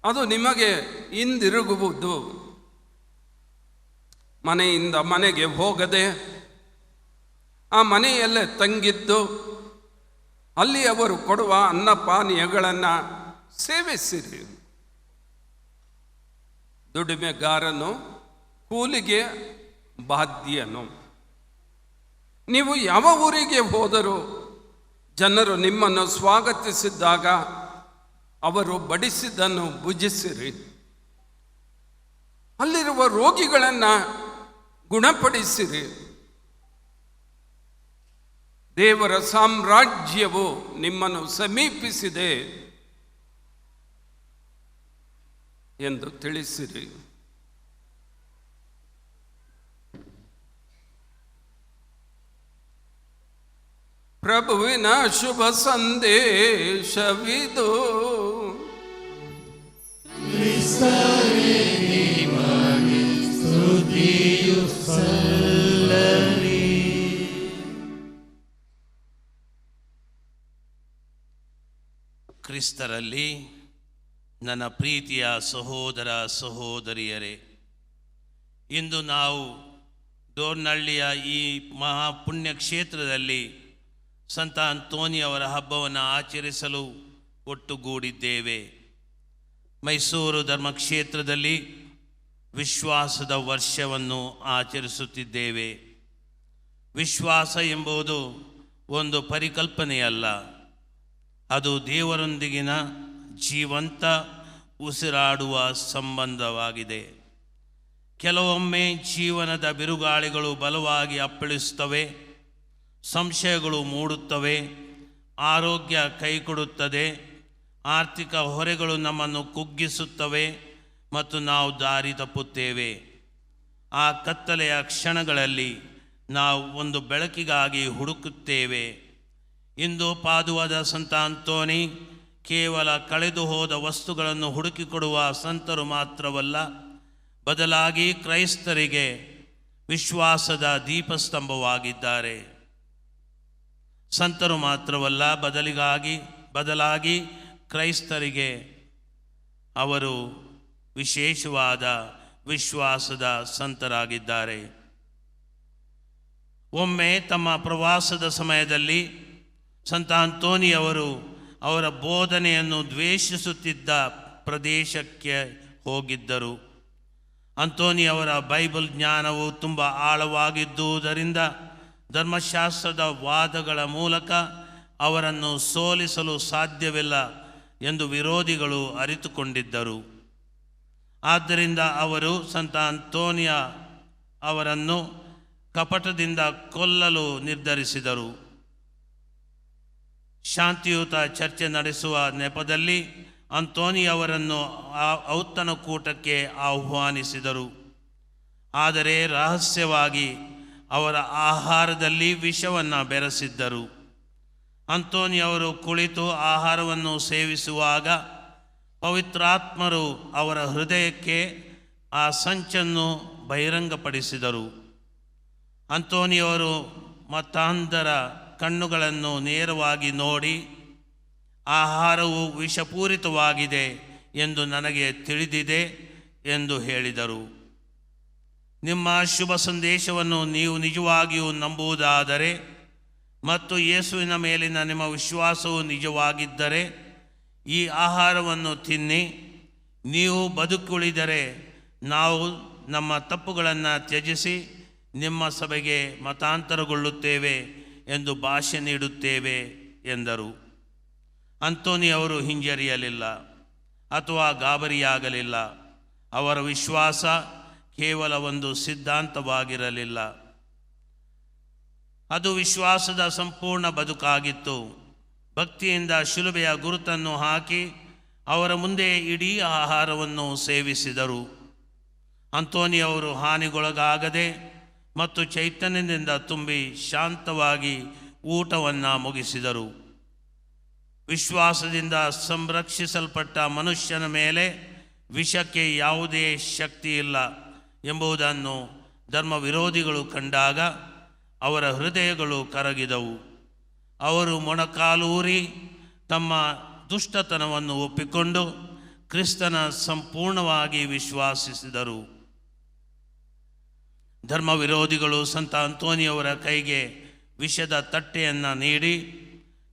ಅದು ನಿಮಗೆ ಹಿಂದಿರುಗುವುದು. ಮನೆಯಿಂದ ಮನೆಗೆ ಹೋಗದೆ ಆ ಮನೆಯಲ್ಲೇ ತಂಗಿದ್ದು ಅಲ್ಲಿ ಅವರು ಕೊಡುವ ಅನ್ನಪಾನೀಯಗಳನ್ನು ಸೇವಿಸಿರಿ. ದುಡಿಮೆಗಾರನು ಕೂಲಿಗೆ ಬಾಧ್ಯನು. ನೀವು ಯಾವ ಊರಿಗೆ ಹೋದರೂ ಜನರು ನಿಮ್ಮನ್ನು ಸ್ವಾಗತಿಸಿದ್ದಾಗ ಅವರು ಬಡಿಸಿದ್ದನ್ನು ಭುಜಿಸಿರಿ. ಅಲ್ಲಿರುವ ರೋಗಿಗಳನ್ನು ಗುಣಪಡಿಸಿರಿ. ದೇವರ ಸಾಮ್ರಾಜ್ಯವು ನಿಮ್ಮನ್ನು ಸಮೀಪಿಸಿದೆ ಎಂದು ತಿಳಿಸಿರಿ. ಪ್ರಭುವಿನ ಶುಭ ಸಂದೇಶವಿದು. ಕ್ರಿಸ್ತರಲ್ಲಿ ನನ್ನ ಪ್ರೀತಿಯ ಸಹೋದರ ಸಹೋದರಿಯರೇ, ಇಂದು ನಾವು ಡೋರ್ನಹಳ್ಳಿಯ ಈ ಮಹಾಪುಣ್ಯ ಕ್ಷೇತ್ರದಲ್ಲಿ ಸಂತ ಅಂತೋನಿಯವರ ಹಬ್ಬವನ್ನು ಆಚರಿಸಲು ಒಟ್ಟುಗೂಡಿದ್ದೇವೆ. ಮೈಸೂರು ಧರ್ಮಕ್ಷೇತ್ರದಲ್ಲಿ ವಿಶ್ವಾಸದ ವರ್ಷವನ್ನು ಆಚರಿಸುತ್ತಿದ್ದೇವೆ. ವಿಶ್ವಾಸ ಎಂಬುದು ಒಂದು ಪರಿಕಲ್ಪನೆಯಲ್ಲ, ಅದು ದೇವರೊಂದಿಗಿನ ಜೀವಂತ ಉಸಿರಾಡುವ ಸಂಬಂಧವಾಗಿದೆ. ಕೆಲವೊಮ್ಮೆ ಜೀವನದ ಬಿರುಗಾಳಿಗಳು ಬಲವಾಗಿ ಅಪ್ಪಳಿಸುತ್ತವೆ, ಸಂಶಯಗಳು ಮೂಡುತ್ತವೆ, ಆರೋಗ್ಯ ಕೈಕೊಡುತ್ತದೆ, ಆರ್ಥಿಕ ಹೊರೆಗಳು ನಮ್ಮನ್ನು ಕುಗ್ಗಿಸುತ್ತವೆ ಮತ್ತು ನಾವು ದಾರಿ ತಪ್ಪುತ್ತೇವೆ. ಆ ಕತ್ತಲೆಯ ಕ್ಷಣಗಳಲ್ಲಿ ನಾವು ಒಂದು ಬೆಳಕಿಗಾಗಿ ಹುಡುಕುತ್ತೇವೆ. ಇಂದು ಪಾದುವಾದ ಸಂತ ಅಂತೋನಿ ಕೇವಲ ಕಳೆದು ಹೋದ ವಸ್ತುಗಳನ್ನು ಹುಡುಕಿಕೊಡುವ ಸಂತರು ಮಾತ್ರವಲ್ಲ, ಬದಲಾಗಿ ಕ್ರೈಸ್ತರಿಗೆ ವಿಶ್ವಾಸದ ದೀಪಸ್ತಂಭವಾಗಿದ್ದಾರೆ. ಸಂತರು ಮಾತ್ರವಲ್ಲ, ಬದಲಾಗಿ ಕ್ರೈಸ್ತರಿಗೆ ಅವರು ವಿಶೇಷವಾದ ವಿಶ್ವಾಸದ ಸಂತರಾಗಿದ್ದಾರೆ. ಒಮ್ಮೆ ತಮ್ಮ ಪ್ರವಾಸದ ಸಮಯದಲ್ಲಿ ಸಂತ ಅಂತೋನಿಯವರು ಅವರ ಬೋಧನೆಯನ್ನು ದ್ವೇಷಿಸುತ್ತಿದ್ದ ಪ್ರದೇಶಕ್ಕೆ ಹೋಗಿದ್ದರು. ಅಂತೋನಿಯವರ ಬೈಬಲ್ ಜ್ಞಾನವು ತುಂಬ ಆಳವಾಗಿದ್ದುದರಿಂದ ಧರ್ಮಶಾಸ್ತ್ರದ ವಾದಗಳ ಮೂಲಕ ಅವರನ್ನು ಸೋಲಿಸಲು ಸಾಧ್ಯವಿಲ್ಲ ಎಂದು ವಿರೋಧಿಗಳು ಅರಿತುಕೊಂಡಿದ್ದರು. ಆದ್ದರಿಂದ ಅವರು ಸಂತ ಅಂತೋನಿಯ ಅವರನ್ನು ಕಪಟದಿಂದ ಕೊಲ್ಲಲು ನಿರ್ಧರಿಸಿದರು. ಶಾಂತಿಯುತ ಚರ್ಚೆ ನಡೆಸುವ ನೆಪದಲ್ಲಿ ಅಂತೋನಿಯವರನ್ನು ಔತಣಕೂಟಕ್ಕೆ ಆಹ್ವಾನಿಸಿದರು. ಆದರೆ ರಹಸ್ಯವಾಗಿ ಅವರ ಆಹಾರದಲ್ಲಿ ವಿಷವನ್ನು ಬೆರೆಸಿದ್ದರು. ಅಂತೋನಿಯವರು ಕುಳಿತು ಆಹಾರವನ್ನು ಸೇವಿಸುವಾಗ ಪವಿತ್ರಾತ್ಮರು ಅವರ ಹೃದಯಕ್ಕೆ ಆ ಸಂಚನ್ನು ಬಹಿರಂಗಪಡಿಸಿದರು. ಅಂತೋನಿಯವರು ಮತಾಂಧರ ಕಣ್ಣುಗಳನ್ನು ನೇರವಾಗಿ ನೋಡಿ, ಆಹಾರವು ವಿಷಪೂರಿತವಾಗಿದೆ ಎಂದು ನನಗೆ ತಿಳಿದಿದೆ ಎಂದು ಹೇಳಿದರು. ನಿಮ್ಮ ಶುಭ ಸಂದೇಶವನ್ನು ನೀವು ನಿಜವಾಗಿಯೂ ನಂಬುವುದಾದರೆ ಮತ್ತು ಯೇಸುವಿನ ಮೇಲಿನ ನಿಮ್ಮ ವಿಶ್ವಾಸವು ನಿಜವಾಗಿದ್ದರೆ ಈ ಆಹಾರವನ್ನು ತಿನ್ನಿ. ನೀವು ಬದುಕುಳಿದರೆ ನಾವು ನಮ್ಮ ತಪ್ಪುಗಳನ್ನು ತ್ಯಜಿಸಿ ನಿಮ್ಮ ಸಭೆಗೆ ಮತಾಂತರಗೊಳ್ಳುತ್ತೇವೆ ಎಂದು ಭಾಷ್ಯ ನೀಡುತ್ತೇವೆ ಎಂದರು. ಅಂತೋನಿಯವರು ಹಿಂಜರಿಯಲಿಲ್ಲ ಅಥವಾ ಗಾಬರಿಯಾಗಲಿಲ್ಲ. ಅವರ ವಿಶ್ವಾಸ ಕೇವಲ ಒಂದು ಸಿದ್ಧಾಂತವಾಗಿರಲಿಲ್ಲ, ಅದು ವಿಶ್ವಾಸದ ಸಂಪೂರ್ಣ ಬದುಕಾಗಿತ್ತು. ಭಕ್ತಿಯಿಂದ ಶಿಲುಬೆಯ ಗುರುತನ್ನು ಹಾಕಿ ಅವರ ಮುಂದೆ ಇಡೀ ಆಹಾರವನ್ನು ಸೇವಿಸಿದರು. ಅಂತೋನಿಯವರು ಹಾನಿಗೊಳಗಾಗದೆ ಮತ್ತು ಚೈತನ್ಯದಿಂದ ತುಂಬಿ ಶಾಂತವಾಗಿ ಊಟವನ್ನು ಮುಗಿಸಿದರು. ವಿಶ್ವಾಸದಿಂದ ಸಂರಕ್ಷಿಸಲ್ಪಟ್ಟ ಮನುಷ್ಯನ ಮೇಲೆ ವಿಷಕ್ಕೆ ಯಾವುದೇ ಶಕ್ತಿ ಇಲ್ಲ ಎಂಬುದನ್ನು ಧರ್ಮ ವಿರೋಧಿಗಳು ಕಂಡಾಗ ಅವರ ಹೃದಯಗಳು ಕರಗಿದವು. ಅವರು ಮೊಣಕಾಲೂರಿ ತಮ್ಮ ದುಷ್ಟತನವನ್ನು ಒಪ್ಪಿಕೊಂಡು ಕ್ರಿಸ್ತನ ಸಂಪೂರ್ಣವಾಗಿ ವಿಶ್ವಾಸಿಸಿದರು. ಧರ್ಮ ವಿರೋಧಿಗಳು ಸಂತ ಅಂತೋನಿಯವರ ಕೈಗೆ ವಿಷದ ತಟ್ಟೆಯನ್ನು ನೀಡಿ,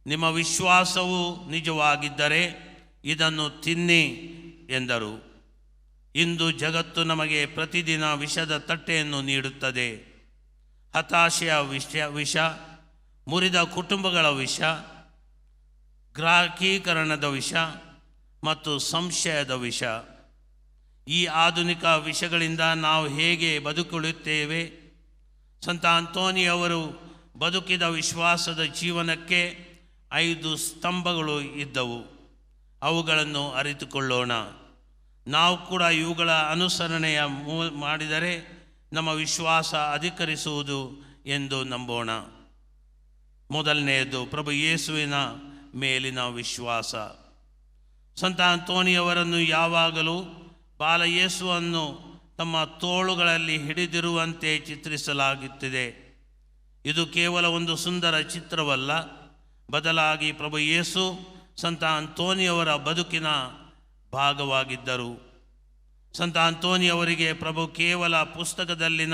ನಿಮ್ಮ ವಿಶ್ವಾಸವು ನಿಜವಾಗಿದ್ದರೆ ಇದನ್ನು ತಿನ್ನಿ ಎಂದರು. ಇಂದು ಜಗತ್ತು ನಮಗೆ ಪ್ರತಿದಿನ ವಿಷದ ತಟ್ಟೆಯನ್ನು ನೀಡುತ್ತದೆ. ಹತಾಶೆಯ ವಿಷ, ಮುರಿದ ಕುಟುಂಬಗಳ ವಿಷ, ಗ್ರಾಹಕೀಕರಣದ ವಿಷ ಮತ್ತು ಸಂಶಯದ ವಿಷ. ಈ ಆಧುನಿಕ ವಿಷಯಗಳಿಂದ ನಾವು ಹೇಗೆ ಬದುಕುಳಿಯುತ್ತೇವೆ? ಸಂತ ಅಂತೋನಿಯವರು ಬದುಕಿದ ವಿಶ್ವಾಸದ ಜೀವನಕ್ಕೆ 5 ಸ್ತಂಭಗಳು ಇದ್ದವು. ಅವುಗಳನ್ನು ಅರಿತುಕೊಳ್ಳೋಣ. ನಾವು ಕೂಡ ಇವುಗಳ ಅನುಸರಣೆಯ ಮಾಡಿದರೆ ನಮ್ಮ ವಿಶ್ವಾಸ ಅಧಿಕರಿಸುವುದು ಎಂದು ನಂಬೋಣ. ಮೊದಲನೆಯದು ಪ್ರಭು ಯೇಸುವಿನ ಮೇಲಿನ ವಿಶ್ವಾಸ. ಸಂತ ಅಂತೋನಿಯವರನ್ನು ಯಾವಾಗಲೂ ಬಾಲ ಯೇಸುವನ್ನು ತಮ್ಮ ತೋಳುಗಳಲ್ಲಿ ಹಿಡಿದಿರುವಂತೆ ಚಿತ್ರಿಸಲಾಗುತ್ತಿದೆ. ಇದು ಕೇವಲ ಒಂದು ಸುಂದರ ಚಿತ್ರವಲ್ಲ, ಬದಲಾಗಿ ಪ್ರಭು ಯೇಸು ಸಂತ ಅಂತೋನಿಯವರ ಬದುಕಿನ ಭಾಗವಾಗಿದ್ದರು. ಸಂತ ಅಂತೋನಿಯವರಿಗೆ ಪ್ರಭು ಕೇವಲ ಪುಸ್ತಕದಲ್ಲಿನ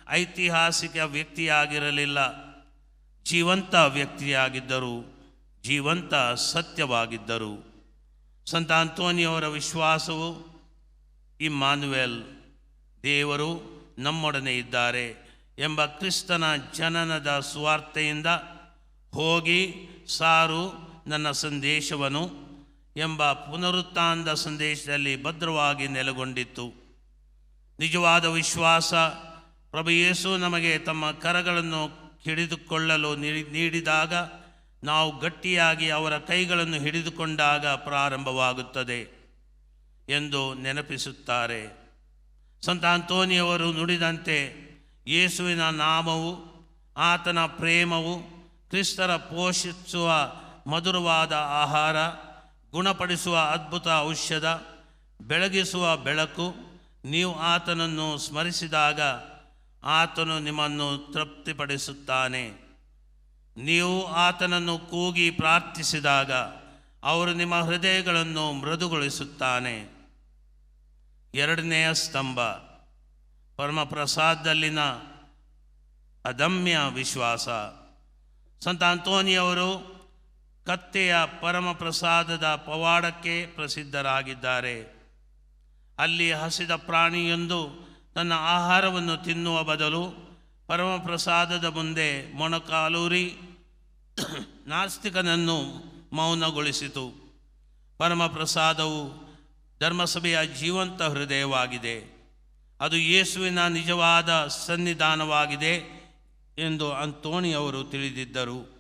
ಐತಿಹಾಸಿಕ ವ್ಯಕ್ತಿಯಾಗಿರಲಿಲ್ಲ, ಜೀವಂತ ವ್ಯಕ್ತಿಯಾಗಿದ್ದರು, ಜೀವಂತ ಸತ್ಯವಾಗಿದ್ದರು. ಸಂತ ಅಂತೋನಿಯವರ ವಿಶ್ವಾಸವು ಇಮ್ಮಾನುವೇಲ್, ದೇವರು ನಮ್ಮೊಡನೆ ಇದ್ದಾರೆ ಎಂಬ ಕ್ರಿಸ್ತನ ಜನನದ ಸುವಾರ್ತೆಯಿಂದ ಹೋಗಿ ಸಾರು ನನ್ನ ಸಂದೇಶವನ್ನು ಎಂಬ ಪುನರುತ್ಥಾನದ ಸಂದೇಶದಲ್ಲಿ ಭದ್ರವಾಗಿ ನೆಲೆಗೊಂಡಿತ್ತು. ನಿಜವಾದ ವಿಶ್ವಾಸ ಪ್ರಭು ಯೇಸು ನಮಗೆ ತಮ್ಮ ಕರಗಳನ್ನು ಹಿಡಿದುಕೊಳ್ಳಲು ನೀಡಿದಾಗ ನಾವು ಗಟ್ಟಿಯಾಗಿ ಅವರ ಕೈಗಳನ್ನು ಹಿಡಿದುಕೊಂಡಾಗ ಪ್ರಾರಂಭವಾಗುತ್ತದೆ ಎಂದು ನೆನಪಿಸುತ್ತಾರೆ. ಸಂತ ಅಂತೋನಿಯವರು ನುಡಿದಂತೆ ಯೇಸುವಿನ ನಾಮವು, ಆತನ ಪ್ರೇಮವು ಕ್ರಿಸ್ತರ ಪೋಷಿಸುವ ಮಧುರವಾದ ಆಹಾರ, ಗುಣಪಡಿಸುವ ಅದ್ಭುತ ಔಷಧ, ಬೆಳಗಿಸುವ ಬೆಳಕು. ನೀವು ಆತನನ್ನು ಸ್ಮರಿಸಿದಾಗ ಆತನು ನಿಮ್ಮನ್ನು ತೃಪ್ತಿಪಡಿಸುತ್ತಾನೆ. ನೀವು ಆತನನ್ನು ಕೂಗಿ ಪ್ರಾರ್ಥಿಸಿದಾಗ ಅವರು ನಿಮ್ಮ ಹೃದಯಗಳನ್ನು ಮೃದುಗೊಳಿಸುತ್ತಾನೆ. ಎರಡನೆಯ ಸ್ತಂಭ ಪರಮಪ್ರಸಾದದಲ್ಲಿನ ಅದಮ್ಯ ವಿಶ್ವಾಸ. ಸಂತ ಅಂತೋನಿಯವರು ಕತ್ತೆಯ ಪರಮಪ್ರಸಾದದ ಪವಾಡಕ್ಕೆ ಪ್ರಸಿದ್ಧರಾಗಿದ್ದಾರೆ. ಅಲ್ಲಿ ಹಸಿದ ಪ್ರಾಣಿಯೊಂದು ತನ್ನ ಆಹಾರವನ್ನು ತಿನ್ನುವ ಬದಲು ಪರಮಪ್ರಸಾದದ ಮುಂದೆ ಮೊಣಕಾಲೂರಿ ನಾಸ್ತಿಕನನ್ನು ಮೌನಗೊಳಿಸಿತು. ಪರಮಪ್ರಸಾದವು ಧರ್ಮಸಭೆಯ ಜೀವಂತ ಹೃದಯವಾಗಿದೆ. ಅದು ಯೇಸುವಿನ ನಿಜವಾದ ಸನ್ನಿಧಾನವಾಗಿದೆ ಎಂದು ಅಂತೋಣಿಯವರು ತಿಳಿದಿದ್ದರು.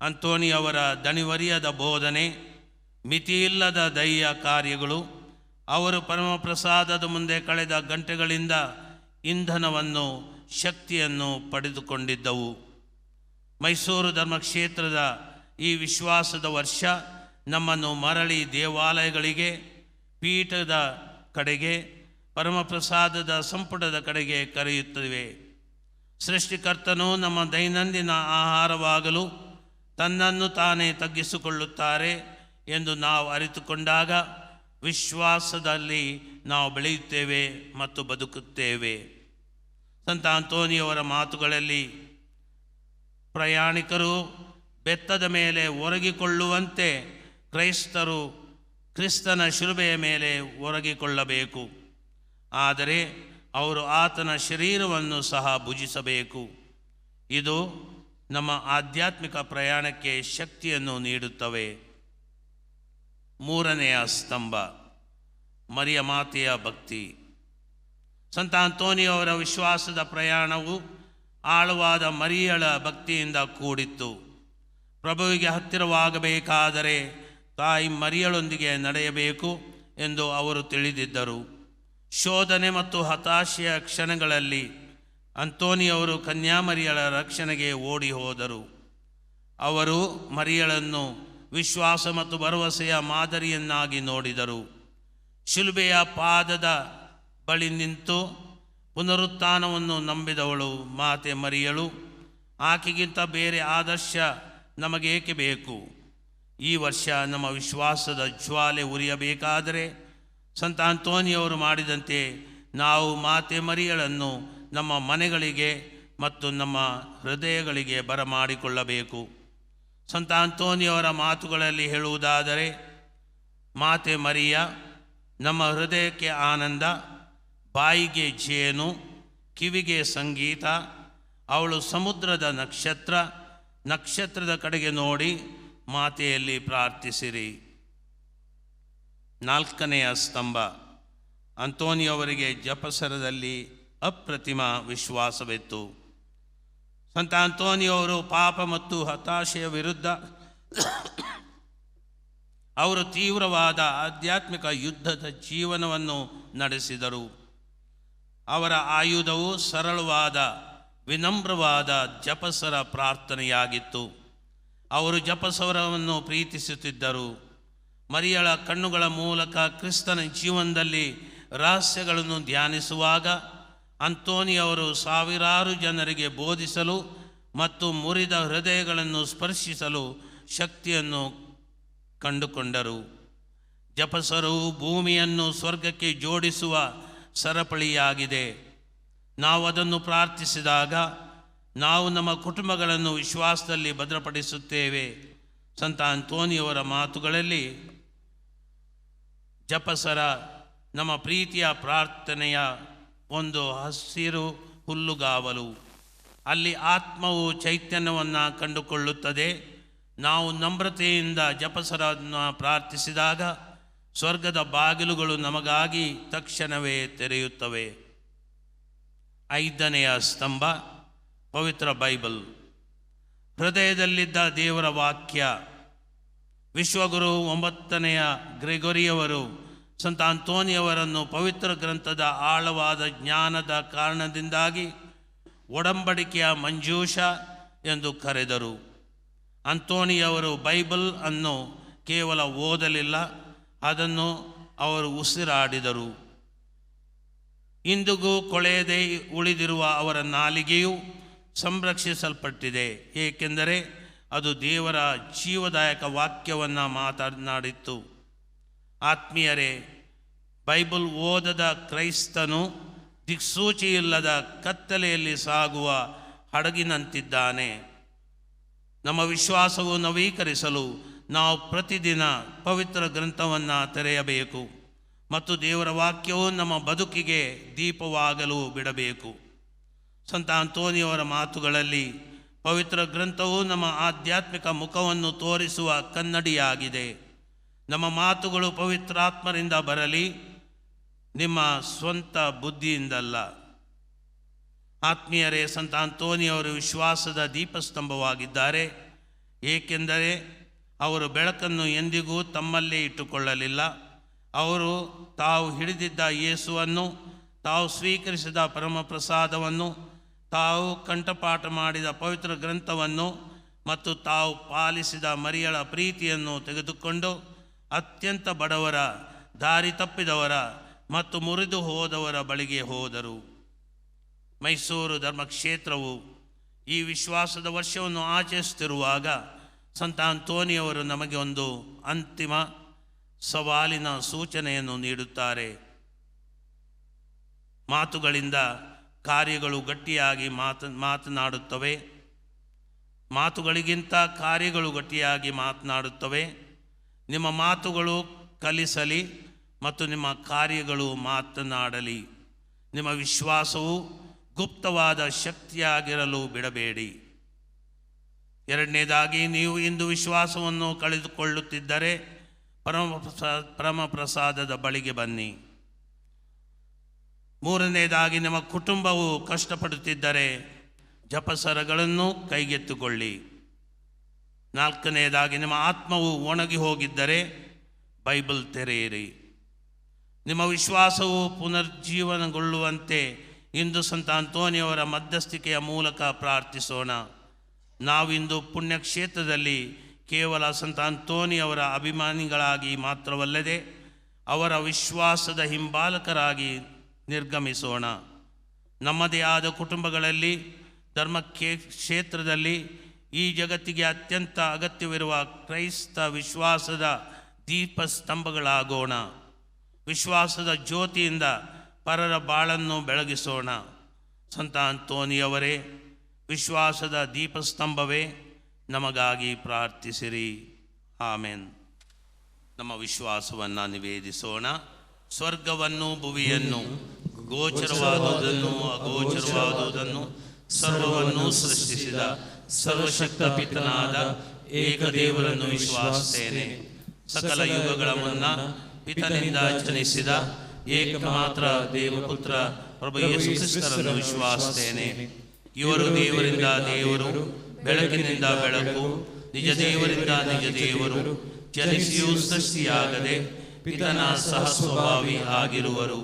ಅಂತೋಣಿಯವರ ದಣಿವರಿಯದ ಬೋಧನೆ, ಮಿತಿಯಿಲ್ಲದ ದೈಯ ಕಾರ್ಯಗಳು ಅವರು ಪರಮಪ್ರಸಾದದ ಮುಂದೆ ಕಳೆದ ಗಂಟೆಗಳಿಂದ ಇಂಧನವನ್ನು, ಶಕ್ತಿಯನ್ನು ಪಡೆದುಕೊಂಡಿದ್ದವು. ಮೈಸೂರು ಧರ್ಮಕ್ಷೇತ್ರದ ಈ ವಿಶ್ವಾಸದ ವರ್ಷ ನಮ್ಮನ್ನು ಮರಳಿ ದೇವಾಲಯಗಳಿಗೆ, ಪೀಠದ ಕಡೆಗೆ, ಪರಮಪ್ರಸಾದದ ಸಂಪುಟದ ಕಡೆಗೆ ಕರೆಯುತ್ತವೆ. ಸೃಷ್ಟಿಕರ್ತನು ನಮ್ಮ ದೈನಂದಿನ ಆಹಾರವಾಗಲು ತನ್ನನ್ನು ತಾನೇ ತಗ್ಗಿಸಿಕೊಳ್ಳುತ್ತಾರೆ ಎಂದು ನಾವು ಅರಿತುಕೊಂಡಾಗ ವಿಶ್ವಾಸದಲ್ಲಿ ನಾವು ಬೆಳೆಯುತ್ತೇವೆ ಮತ್ತು ಬದುಕುತ್ತೇವೆ. ಸಂತ ಅಂತೋನಿಯವರ ಮಾತುಗಳಲ್ಲಿ ಪ್ರಯಾಣಿಕರು ಬೆತ್ತದ ಮೇಲೆ ಒರಗಿಕೊಳ್ಳುವಂತೆ ಕ್ರೈಸ್ತರು ಕ್ರಿಸ್ತನ ಶಿಲುಬೆಯ ಮೇಲೆ ಒರಗಿಕೊಳ್ಳಬೇಕು. ಆದರೆ ಅವರು ಆತನ ಶರೀರವನ್ನು ಸಹ ಭುಜಿಸಬೇಕು. ಇದು ನಮ್ಮ ಆಧ್ಯಾತ್ಮಿಕ ಪ್ರಯಾಣಕ್ಕೆ ಶಕ್ತಿಯನ್ನು ನೀಡುತ್ತವೆ. ಮೂರನೆಯ ಸ್ತಂಭ ಮರಿಯ ಮಾತೆಯ ಭಕ್ತಿ. ಸಂತ ಅಂತೋನಿಯವರ ವಿಶ್ವಾಸದ ಪ್ರಯಾಣವು ಆಳವಾದ ಮರಿಯಳ ಭಕ್ತಿಯಿಂದ ಕೂಡಿತ್ತು. ಪ್ರಭುವಿಗೆ ಹತ್ತಿರವಾಗಬೇಕಾದರೆ ತಾಯಿ ಮರಿಯಳೊಂದಿಗೆ ನಡೆಯಬೇಕು ಎಂದು ಅವರು ತಿಳಿದಿದ್ದರು. ಶೋಧನೆ ಮತ್ತು ಹತಾಶೆಯ ಕ್ಷಣಗಳಲ್ಲಿ ಅಂತೋನಿಯವರು ಕನ್ಯಾಮರಿಯಳ ರಕ್ಷಣೆಗೆ ಓಡಿ ಹೋದರು. ಅವರು ಮರಿಯಳನ್ನು ವಿಶ್ವಾಸ ಮತ್ತು ಭರವಸೆಯ ಮಾದರಿಯನ್ನಾಗಿ ನೋಡಿದರು. ಶಿಲುಬೆಯ ಪಾದದ ಬಳಿ ನಿಂತು ಪುನರುತ್ಥಾನವನ್ನು ನಂಬಿದವಳು ಮಾತೆ ಮರಿಯಳು. ಆಕೆಗಿಂತ ಬೇರೆ ಆದರ್ಶ ನಮಗೇಕೆ ಬೇಕು? ಈ ವರ್ಷ ನಮ್ಮ ವಿಶ್ವಾಸದ ಜ್ವಾಲೆ ಉರಿಯಬೇಕಾದರೆ ಸಂತ ಅಂತೋನಿಯವರು ಮಾಡಿದಂತೆ ನಾವು ಮಾತೆ ಮರಿಯಳನ್ನು ನಮ್ಮ ಮನೆಗಳಿಗೆ ಮತ್ತು ನಮ್ಮ ಹೃದಯಗಳಿಗೆ ಬರಮಾಡಿಕೊಳ್ಳಬೇಕು. ಸಂತ ಅಂತೋನಿಯವರ ಮಾತುಗಳಲ್ಲಿ ಹೇಳುವುದಾದರೆ, ಮಾತೆ ಮರಿಯ ನಮ್ಮ ಹೃದಯಕ್ಕೆ ಆನಂದ, ಬಾಯಿಗೆ ಜೇನು, ಕಿವಿಗೆ ಸಂಗೀತ. ಅವಳು ಸಮುದ್ರದ ನಕ್ಷತ್ರ, ನಕ್ಷತ್ರದ ಕಡೆಗೆ ನೋಡಿ ಮಾತೆಯಲ್ಲಿ ಪ್ರಾರ್ಥಿಸಿರಿ. ನಾಲ್ಕನೆಯ ಸ್ತಂಭ ಅಂತೋನಿಯವರಿಗೆ ಜಪಸರದಲ್ಲಿ ಅಪ್ರತಿಮ ವಿಶ್ವಾಸವಿತ್ತು. ಸಂತ ಅಂತೋನಿಯವರು ಪಾಪ ಮತ್ತು ಹತಾಶೆಯ ವಿರುದ್ಧ ಅವರು ತೀವ್ರವಾದ ಆಧ್ಯಾತ್ಮಿಕ ಯುದ್ಧದ ಜೀವನವನ್ನು ನಡೆಸಿದರು. ಅವರ ಆಯುಧವು ಸರಳವಾದ ವಿನಮ್ರವಾದ ಜಪಸರ ಪ್ರಾರ್ಥನೆಯಾಗಿತ್ತು. ಅವರು ಜಪಸವರವನ್ನು ಪ್ರೀತಿಸುತ್ತಿದ್ದರು. ಮರಿಯಳ ಕಣ್ಣುಗಳ ಮೂಲಕ ಕ್ರಿಸ್ತನ ಜೀವನದಲ್ಲಿ ರಹಸ್ಯಗಳನ್ನು ಧ್ಯಾನಿಸುವಾಗ ಅಂತೋನಿಯವರು ಸಾವಿರಾರು ಜನರಿಗೆ ಬೋಧಿಸಲು ಮತ್ತು ಮುರಿದ ಹೃದಯಗಳನ್ನು ಸ್ಪರ್ಶಿಸಲು ಶಕ್ತಿಯನ್ನು ಕಂಡುಕೊಂಡರು. ಜಪಸರವು ಭೂಮಿಯನ್ನು ಸ್ವರ್ಗಕ್ಕೆ ಜೋಡಿಸುವ ಸರಪಳಿಯಾಗಿದೆ. ನಾವು ಅದನ್ನು ಪ್ರಾರ್ಥಿಸಿದಾಗ ನಾವು ನಮ್ಮ ಕುಟುಂಬಗಳನ್ನು ವಿಶ್ವಾಸದಲ್ಲಿ ಭದ್ರಪಡಿಸುತ್ತೇವೆ. ಸಂತ ಅಂತೋನಿಯವರ ಮಾತುಗಳಲ್ಲಿ ಜಪಸರ ನಮ್ಮ ಪ್ರೀತಿಯ ಪ್ರಾರ್ಥನೆಯ ಒಂದು ಹಸಿರು ಹುಲ್ಲುಗಾವಲು. ಅಲ್ಲಿ ಆತ್ಮವು ಚೈತನ್ಯವನ್ನು ಕಂಡುಕೊಳ್ಳುತ್ತದೆ. ನಾವು ನಮ್ರತೆಯಿಂದ ಜಪಸರನ್ನು ಪ್ರಾರ್ಥಿಸಿದಾಗ ಸ್ವರ್ಗದ ಬಾಗಿಲುಗಳು ನಮಗಾಗಿ ತಕ್ಷಣವೇ ತೆರೆಯುತ್ತವೆ. 5ನೆಯ ಸ್ತಂಭ ಪವಿತ್ರ ಬೈಬಲ್. ಹೃದಯದಲ್ಲಿದ್ದ ದೇವರ ವಾಕ್ಯ. ವಿಶ್ವಗುರು 9ನೆಯ ಗ್ರೆಗೋರಿಯವರು ಸಂತ ಅಂತೋನಿಯವರನ್ನು ಪವಿತ್ರ ಗ್ರಂಥದ ಆಳವಾದ ಜ್ಞಾನದ ಕಾರಣದಿಂದಾಗಿ ಒಡಂಬಡಿಕೆಯ ಮಂಜೂಷ ಎಂದು ಕರೆದರು. ಅಂತೋನಿಯವರು ಬೈಬಲ್ ಅನ್ನು ಕೇವಲ ಓದಲಿಲ್ಲ, ಅದನ್ನು ಅವರು ಉಸಿರಾಡಿದರು. ಇಂದಿಗೂ ಕೊಳೆಯದೇ ಉಳಿದಿರುವ ಅವರ ನಾಲಿಗೆಯು ಸಂರಕ್ಷಿಸಲ್ಪಟ್ಟಿದೆ, ಏಕೆಂದರೆ ಅದು ದೇವರ ಜೀವದಾಯಕ ವಾಕ್ಯವನ್ನು ಮಾತನಾಡಿತ್ತು. ಆತ್ಮೀಯರೇ, ಬೈಬಲ್ ಓದದ ಕ್ರೈಸ್ತನು ದಿಕ್ಸೂಚಿಯಿಲ್ಲದ ಕತ್ತಲೆಯಲ್ಲಿ ಸಾಗುವ ಹಡಗಿನಂತಿದ್ದಾನೆ. ನಮ್ಮ ವಿಶ್ವಾಸವು ನವೀಕರಿಸಲು ನಾವು ಪ್ರತಿದಿನ ಪವಿತ್ರ ಗ್ರಂಥವನ್ನು ತೆರೆಯಬೇಕು ಮತ್ತು ದೇವರ ವಾಕ್ಯವು ನಮ್ಮ ಬದುಕಿಗೆ ದೀಪವಾಗಲು ಬಿಡಬೇಕು. ಸಂತ ಅಂತೋನಿಯವರ ಮಾತುಗಳಲ್ಲಿ ಪವಿತ್ರ ಗ್ರಂಥವು ನಮ್ಮ ಆಧ್ಯಾತ್ಮಿಕ ಮುಖವನ್ನು ತೋರಿಸುವ ಕನ್ನಡಿಯಾಗಿದೆ. ನಮ್ಮ ಮಾತುಗಳು ಪವಿತ್ರಾತ್ಮರಿಂದ ಬರಲಿ, ನಿಮ್ಮ ಸ್ವಂತ ಬುದ್ಧಿಯಿಂದಲ್ಲ. ಆತ್ಮೀಯರೇ, ಸಂತ ಅಂತೋನಿಯವರು ವಿಶ್ವಾಸದ ದೀಪಸ್ತಂಭವಾಗಿದ್ದಾರೆ, ಏಕೆಂದರೆ ಅವರು ಬೆಳಕನ್ನು ಎಂದಿಗೂ ತಮ್ಮಲ್ಲೇ ಇಟ್ಟುಕೊಳ್ಳಲಿಲ್ಲ. ಅವರು ತಾವು ಹಿಡಿದಿದ್ದ ಯೇಸುವನ್ನು, ತಾವು ಸ್ವೀಕರಿಸಿದ ಪರಮಪ್ರಸಾದವನ್ನು, ತಾವು ಕಂಠಪಾಠ ಮಾಡಿದ ಪವಿತ್ರ ಗ್ರಂಥವನ್ನು ಮತ್ತು ತಾವು ಪಾಲಿಸಿದ ಮರಿಯಳ ಪ್ರೀತಿಯನ್ನು ತೆಗೆದುಕೊಂಡು ಅತ್ಯಂತ ಬಡವರ, ದಾರಿ ತಪ್ಪಿದವರ ಮತ್ತು ಮುರಿದು ಹೋದವರ ಬಳಿಗೆ ಹೋದರು. ಮೈಸೂರು ಧರ್ಮಕ್ಷೇತ್ರವು ಈ ವಿಶ್ವಾಸದ ವರ್ಷವನ್ನು ಆಚರಿಸುತ್ತಿರುವಾಗ ಸಂತ ಅಂತೋನಿಯವರು ನಮಗೆ ಒಂದು ಅಂತಿಮ ಸವಾಲಿನ ಸೂಚನೆಯನ್ನು ನೀಡುತ್ತಾರೆ. ಮಾತುಗಳಿಂದ ಕಾರ್ಯಗಳು ಗಟ್ಟಿಯಾಗಿ ಮಾತನಾಡುತ್ತವೆ. ಮಾತುಗಳಿಗಿಂತ ಕಾರ್ಯಗಳು ಗಟ್ಟಿಯಾಗಿ ಮಾತನಾಡುತ್ತವೆ. ನಿಮ್ಮ ಮಾತುಗಳು ಕಲಿಸಲಿ ಮತ್ತು ನಿಮ್ಮ ಕಾರ್ಯಗಳು ಮಾತನಾಡಲಿ. ನಿಮ್ಮ ವಿಶ್ವಾಸವು ಗುಪ್ತವಾದ ಶಕ್ತಿಯಾಗಿರಲು ಬಿಡಬೇಡಿ. ಎರಡನೇದಾಗಿ, ನೀವು ಇಂದು ವಿಶ್ವಾಸವನ್ನು ಕಳೆದುಕೊಳ್ಳುತ್ತಿದ್ದರೆ ಪರಮಪ್ರಸಾದದ ಬಳಿಗೆ ಬನ್ನಿ. ಮೂರನೇದಾಗಿ, ನಿಮ್ಮ ಕುಟುಂಬವು ಕಷ್ಟಪಡುತ್ತಿದ್ದರೆ ಜಪಸರಗಳನ್ನು ಕೈಗೆತ್ತಿಕೊಳ್ಳಿ. ನಾಲ್ಕನೆಯದಾಗಿ, ನಿಮ್ಮ ಆತ್ಮವು ಒಣಗಿ ಹೋಗಿದ್ದರೆ ಬೈಬಲ್ ತೆರೆಯಿರಿ. ನಿಮ್ಮ ವಿಶ್ವಾಸವು ಪುನರ್ಜೀವನಗೊಳ್ಳುವಂತೆ ಇಂದು ಸಂತ ಅಂತೋನಿಯವರ ಮಧ್ಯಸ್ಥಿಕೆಯ ಮೂಲಕ ಪ್ರಾರ್ಥಿಸೋಣ. ನಾವಿಂದು ಪುಣ್ಯಕ್ಷೇತ್ರದಲ್ಲಿ ಕೇವಲ ಸಂತ ಅಂತೋನಿಯವರ ಅಭಿಮಾನಿಗಳಾಗಿ ಮಾತ್ರವಲ್ಲದೆ ಅವರ ವಿಶ್ವಾಸದ ಹಿಂಬಾಲಕರಾಗಿ ನಿರ್ಗಮಿಸೋಣ. ನಮ್ಮದೇ ಆದ ಕುಟುಂಬಗಳಲ್ಲಿ, ಕ್ಷೇತ್ರದಲ್ಲಿ, ಈ ಜಗತ್ತಿಗೆ ಅತ್ಯಂತ ಅಗತ್ಯವಿರುವ ಕ್ರೈಸ್ತ ವಿಶ್ವಾಸದ ದೀಪಸ್ತಂಭಗಳಾಗೋಣ. ವಿಶ್ವಾಸದ ಜ್ಯೋತಿಯಿಂದ ಪರರ ಬಾಳನ್ನು ಬೆಳಗಿಸೋಣ. ಸಂತ ಅಂತೋನಿಯವರೇ, ವಿಶ್ವಾಸದ ದೀಪಸ್ತಂಭವೇ, ನಮಗಾಗಿ ಪ್ರಾರ್ಥಿಸಿರಿ. ಆಮೆನ್. ನಮ್ಮ ವಿಶ್ವಾಸವನ್ನು ನಿವೇದಿಸೋಣ. ಸ್ವರ್ಗವನ್ನು ಭುವಿಯನ್ನು, ಗೋಚರವಾದುದನ್ನು ಅಗೋಚರವಾದುದನ್ನು ಸರ್ವವನ್ನು ಸೃಷ್ಟಿಸಿದ ಸರ್ವಶಕ್ತ ಪಿತನಾದ ಏಕದೇವರನ್ನು ವಿಶ್ವಾಸಿಸುತ್ತೇನೆ. ಸಕಲ ಯುಗಗಳ ಮುನ್ನ ಪಿತನಿಂದ ಜನಿಸಿದ ಏಕಮಾತ್ರ ದೇವಪುತ್ರ ಪ್ರಭು ಯೇಸು ಕ್ರಿಸ್ತರನ್ನು ವಿಶ್ವಾಸಿಸುತ್ತೇನೆ. ಇವರು ದೇವರಿಂದ ದೇವರು, ಬೆಳಕಿನಿಂದ ಬೆಳಕು, ನಿಜ ದೇವರಿಂದ ನಿಜ ದೇವರು, ಜನಿಸಿಯೂ ಸೃಷ್ಟಿಯಾಗದೆ ಪಿತನ ಸಹಸ್ವಭಾವಿ ಆಗಿರುವರು.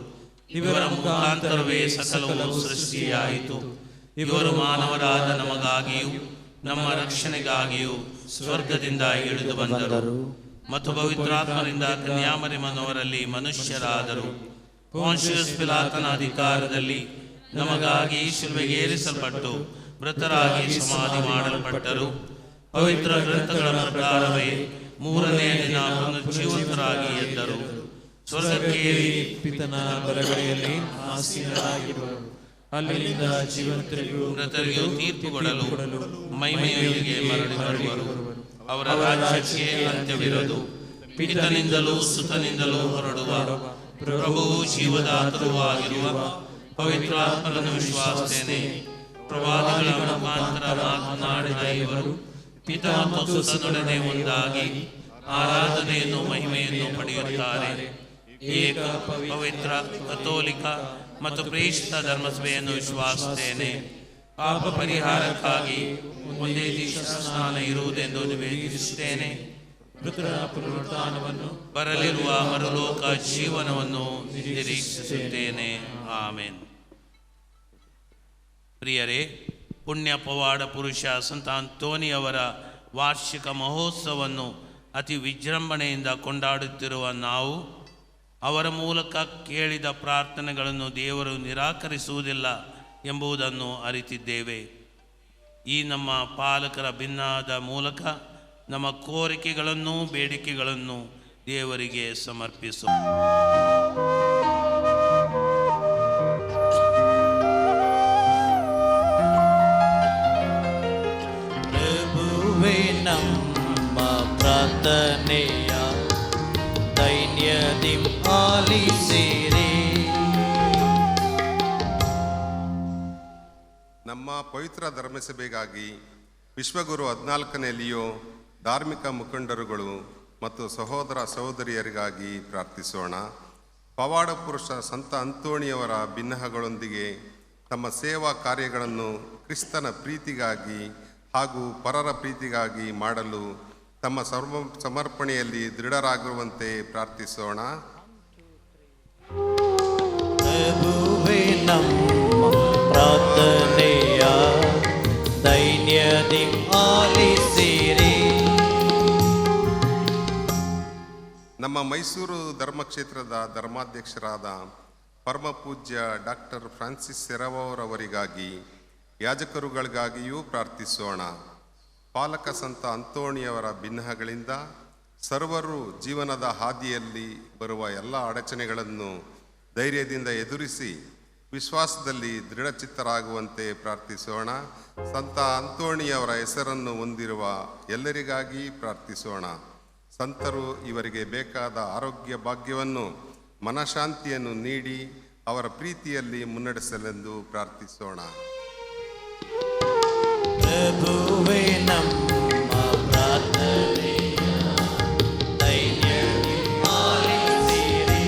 ಇವರ ಮುಖಾಂತರವೇ ಸಕಲವು ಸೃಷ್ಟಿಯಾಯಿತು. ಇವರು ಮಾನವರಾದ ನಮಗಾಗಿಯೂ ನಮ್ಮ ರಕ್ಷಣೆಗಾಗಿಯೂ ಸ್ವರ್ಗದಿಂದ ಇಳಿದು ಬಂದರು ಮತ್ತು ಪವಿತ್ರಾತ್ಮರಿಂದ ಕನ್ಯಾಮರಿಯಮ್ಮನವರಲ್ಲಿ ಮನುಷ್ಯರಾದರು. ಪೊನ್ಷಿಯಸ್ ಪಿಲಾತನ ಅಧಿಕಾರದಲ್ಲಿ ನಮಗಾಗಿ ಶಿಲುಬೆಗೇರಿಸಲ್ಪಟ್ಟು ಮೃತರಾಗಿ ಸಮಾಧಿ ಮಾಡಲ್ಪಟ್ಟರು. ಪವಿತ್ರ ಗ್ರಂಥಗಳ ಪ್ರಕಾರವೇ ಮೂರನೇ ದಿನ ಪುನರುಜ್ಜೀವಿತರಾಗಿ ಎದ್ದರು. ಸ್ವರ್ಗಕ್ಕೇರಿ ಪಿತನ ಬಲಗಡೆಯಲ್ಲಿ ಆಸೀನರಾಗಿರುವರು. ಅಲ್ಲಿಂದ ಜೀವಂತರಿಗೂ ಮೃತರಿಗೂ ತೀರ್ಪು ಕೊಡಲು ಮಹಿಮೆಯೊಂದಿಗೆ ಮರಳಿ ಬರುವರು. ಅವರ ರಾಜ್ಯಕ್ಕೆ ಅಂತ್ಯವಿರದು. ಪಿತನಿಂದಲೂ ಸುತನಿಂದಲೂ ಹೊರಡುವ ಪ್ರಭುವು ಜೀವದಾತರೂ ಆಗಿರುವ ಪವಿತ್ರಾತ್ಮರನ್ನು ವಿಶ್ವಾಸಿಸುತ್ತೇನೆ. ಪ್ರವಾದಿಗಳ ಮುಖಾಂತರ ಮಾತನಾಡಿದ ಇವರು ಪಿತ ಮತ್ತು ಸುತನೊಡನೆ ಒಂದಾಗಿ ಆರಾಧನೆಯನ್ನು ಮಹಿಮೆಯನ್ನು ಪಡೆಯುತ್ತಾರೆ. ಏಕ ಪವಿತ್ರ ಕಥೋಲಿಕ ಮತ್ತು ಪ್ರೇಷಿತ ಧರ್ಮಸಭೆಯನ್ನು ವಿಶ್ವಾಸಿಸುತ್ತೇನೆ. ಪಾಪ ಪರಿಹಾರಕ್ಕಾಗಿ ಒಂದೇ ದೀಕ್ಷಾ ಸ್ನಾನ ಇರುವುದೆಂದು ನಿವೇದಿಸುತ್ತೇನೆ. ಮೃತರ ಪುನರುತ್ಥಾನವನ್ನು ಬರಲಿರುವ ಮರುಲೋಕ ಜೀವನವನ್ನು ನಿರೀಕ್ಷಿಸುತ್ತೇನೆ. ಆಮೇನ್. ಪ್ರಿಯರೇ, ಪುಣ್ಯ ಪವಾಡ ಪುರುಷ ಸಂತ ಅಂತೋನಿಯವರ ವಾರ್ಷಿಕ ಮಹೋತ್ಸವವನ್ನು ಅತಿ ವಿಜೃಂಭಣೆಯಿಂದ ಕೊಂಡಾಡುತ್ತಿರುವ ನಾವು ಅವರ ಮೂಲಕ ಕೇಳಿದ ಪ್ರಾರ್ಥನೆಗಳನ್ನು ದೇವರು ನಿರಾಕರಿಸುವುದಿಲ್ಲ ಎಂಬುದನ್ನು ಅರಿತಿದ್ದೇವೆ. ಈ ನಮ್ಮ ಪಾಲಕರ ಭಿನ್ನಾದ ಮೂಲಕ ನಮ್ಮ ಕೋರಿಕೆಗಳನ್ನು ಬೇಡಿಕೆಗಳನ್ನು ದೇವರಿಗೆ ಸಮರ್ಪಿಸು. ಪ್ರಭುವೇ ನಮ್ಮ ಪ್ರಾರ್ಥನೆಯ ದೈನ್ಯದಿ ಆಲಿಸಿರಿ. ನಮ್ಮ ಪವಿತ್ರ ಧರ್ಮಸಭೆಗಾಗಿ ವಿಶ್ವಗುರು 14ನೇ ಲಿಯೋ, ಧಾರ್ಮಿಕ ಮುಖಂಡರುಗಳು ಮತ್ತು ಸಹೋದರ ಸಹೋದರಿಯರಿಗಾಗಿ ಪ್ರಾರ್ಥಿಸೋಣ. ಪವಾಡ ಪುರುಷ ಸಂತ ಅಂತೋಣಿಯವರ ಭಿನ್ನಹಗಳೊಂದಿಗೆ ತಮ್ಮ ಸೇವಾ ಕಾರ್ಯಗಳನ್ನು ಕ್ರಿಸ್ತನ ಪ್ರೀತಿಗಾಗಿ ಹಾಗೂ ಪರರ ಪ್ರೀತಿಗಾಗಿ ಮಾಡಲು ತಮ್ಮ ಸಮರ್ಪಣೆಯಲ್ಲಿ ದೃಢರಾಗಿರುವಂತೆ ಪ್ರಾರ್ಥಿಸೋಣ. ಪ್ರಭುವೇ ನಮ್ಮ ಪ್ರಾರ್ಥನೆಯ ದೈನ್ಯದಿ ಆಲಿಸಿರಿ. ನಮ್ಮ ಮೈಸೂರು ಧರ್ಮಕ್ಷೇತ್ರದ ಧರ್ಮಾಧ್ಯಕ್ಷರಾದ ಪರಮ ಪೂಜ್ಯ ಡಾಕ್ಟರ್ ಫ್ರಾನ್ಸಿಸ್ ಸೆರವರವರಿಗಾಗಿ ಯಾಜಕರುಗಳಿಗಾಗಿಯೂ ಪ್ರಾರ್ಥಿಸೋಣ. ಪಾಲಕ ಸಂತ ಅಂತೋಣಿಯವರ ಭಿನ್ನಹಗಳಿಂದ ಸರ್ವರು ಜೀವನದ ಹಾದಿಯಲ್ಲಿ ಬರುವ ಎಲ್ಲ ಅಡಚಣೆಗಳನ್ನು ಧೈರ್ಯದಿಂದ ಎದುರಿಸಿ ವಿಶ್ವಾಸದಲ್ಲಿ ದೃಢಚಿತ್ತರಾಗುವಂತೆ ಪ್ರಾರ್ಥಿಸೋಣ. ಸಂತ ಅಂತೋಣಿಯವರ ಹೆಸರನ್ನು ಹೊಂದಿರುವ ಎಲ್ಲರಿಗಾಗಿ ಪ್ರಾರ್ಥಿಸೋಣ. ಸಂತರು ಇವರಿಗೆ ಬೇಕಾದ ಆರೋಗ್ಯ ಭಾಗ್ಯವನ್ನು ಮನಃಶಾಂತಿಯನ್ನು ನೀಡಿ ಅವರ ಪ್ರೀತಿಯಲ್ಲಿ ಮುನ್ನಡೆಸಲೆಂದು ಪ್ರಾರ್ಥಿಸೋಣ. ಪ್ರಭುವೇ ನಮ್ಮ ಪ್ರಾರ್ಥನೆಯ ದೈನ್ಯದಿ ಆಲಿಸಿರಿ.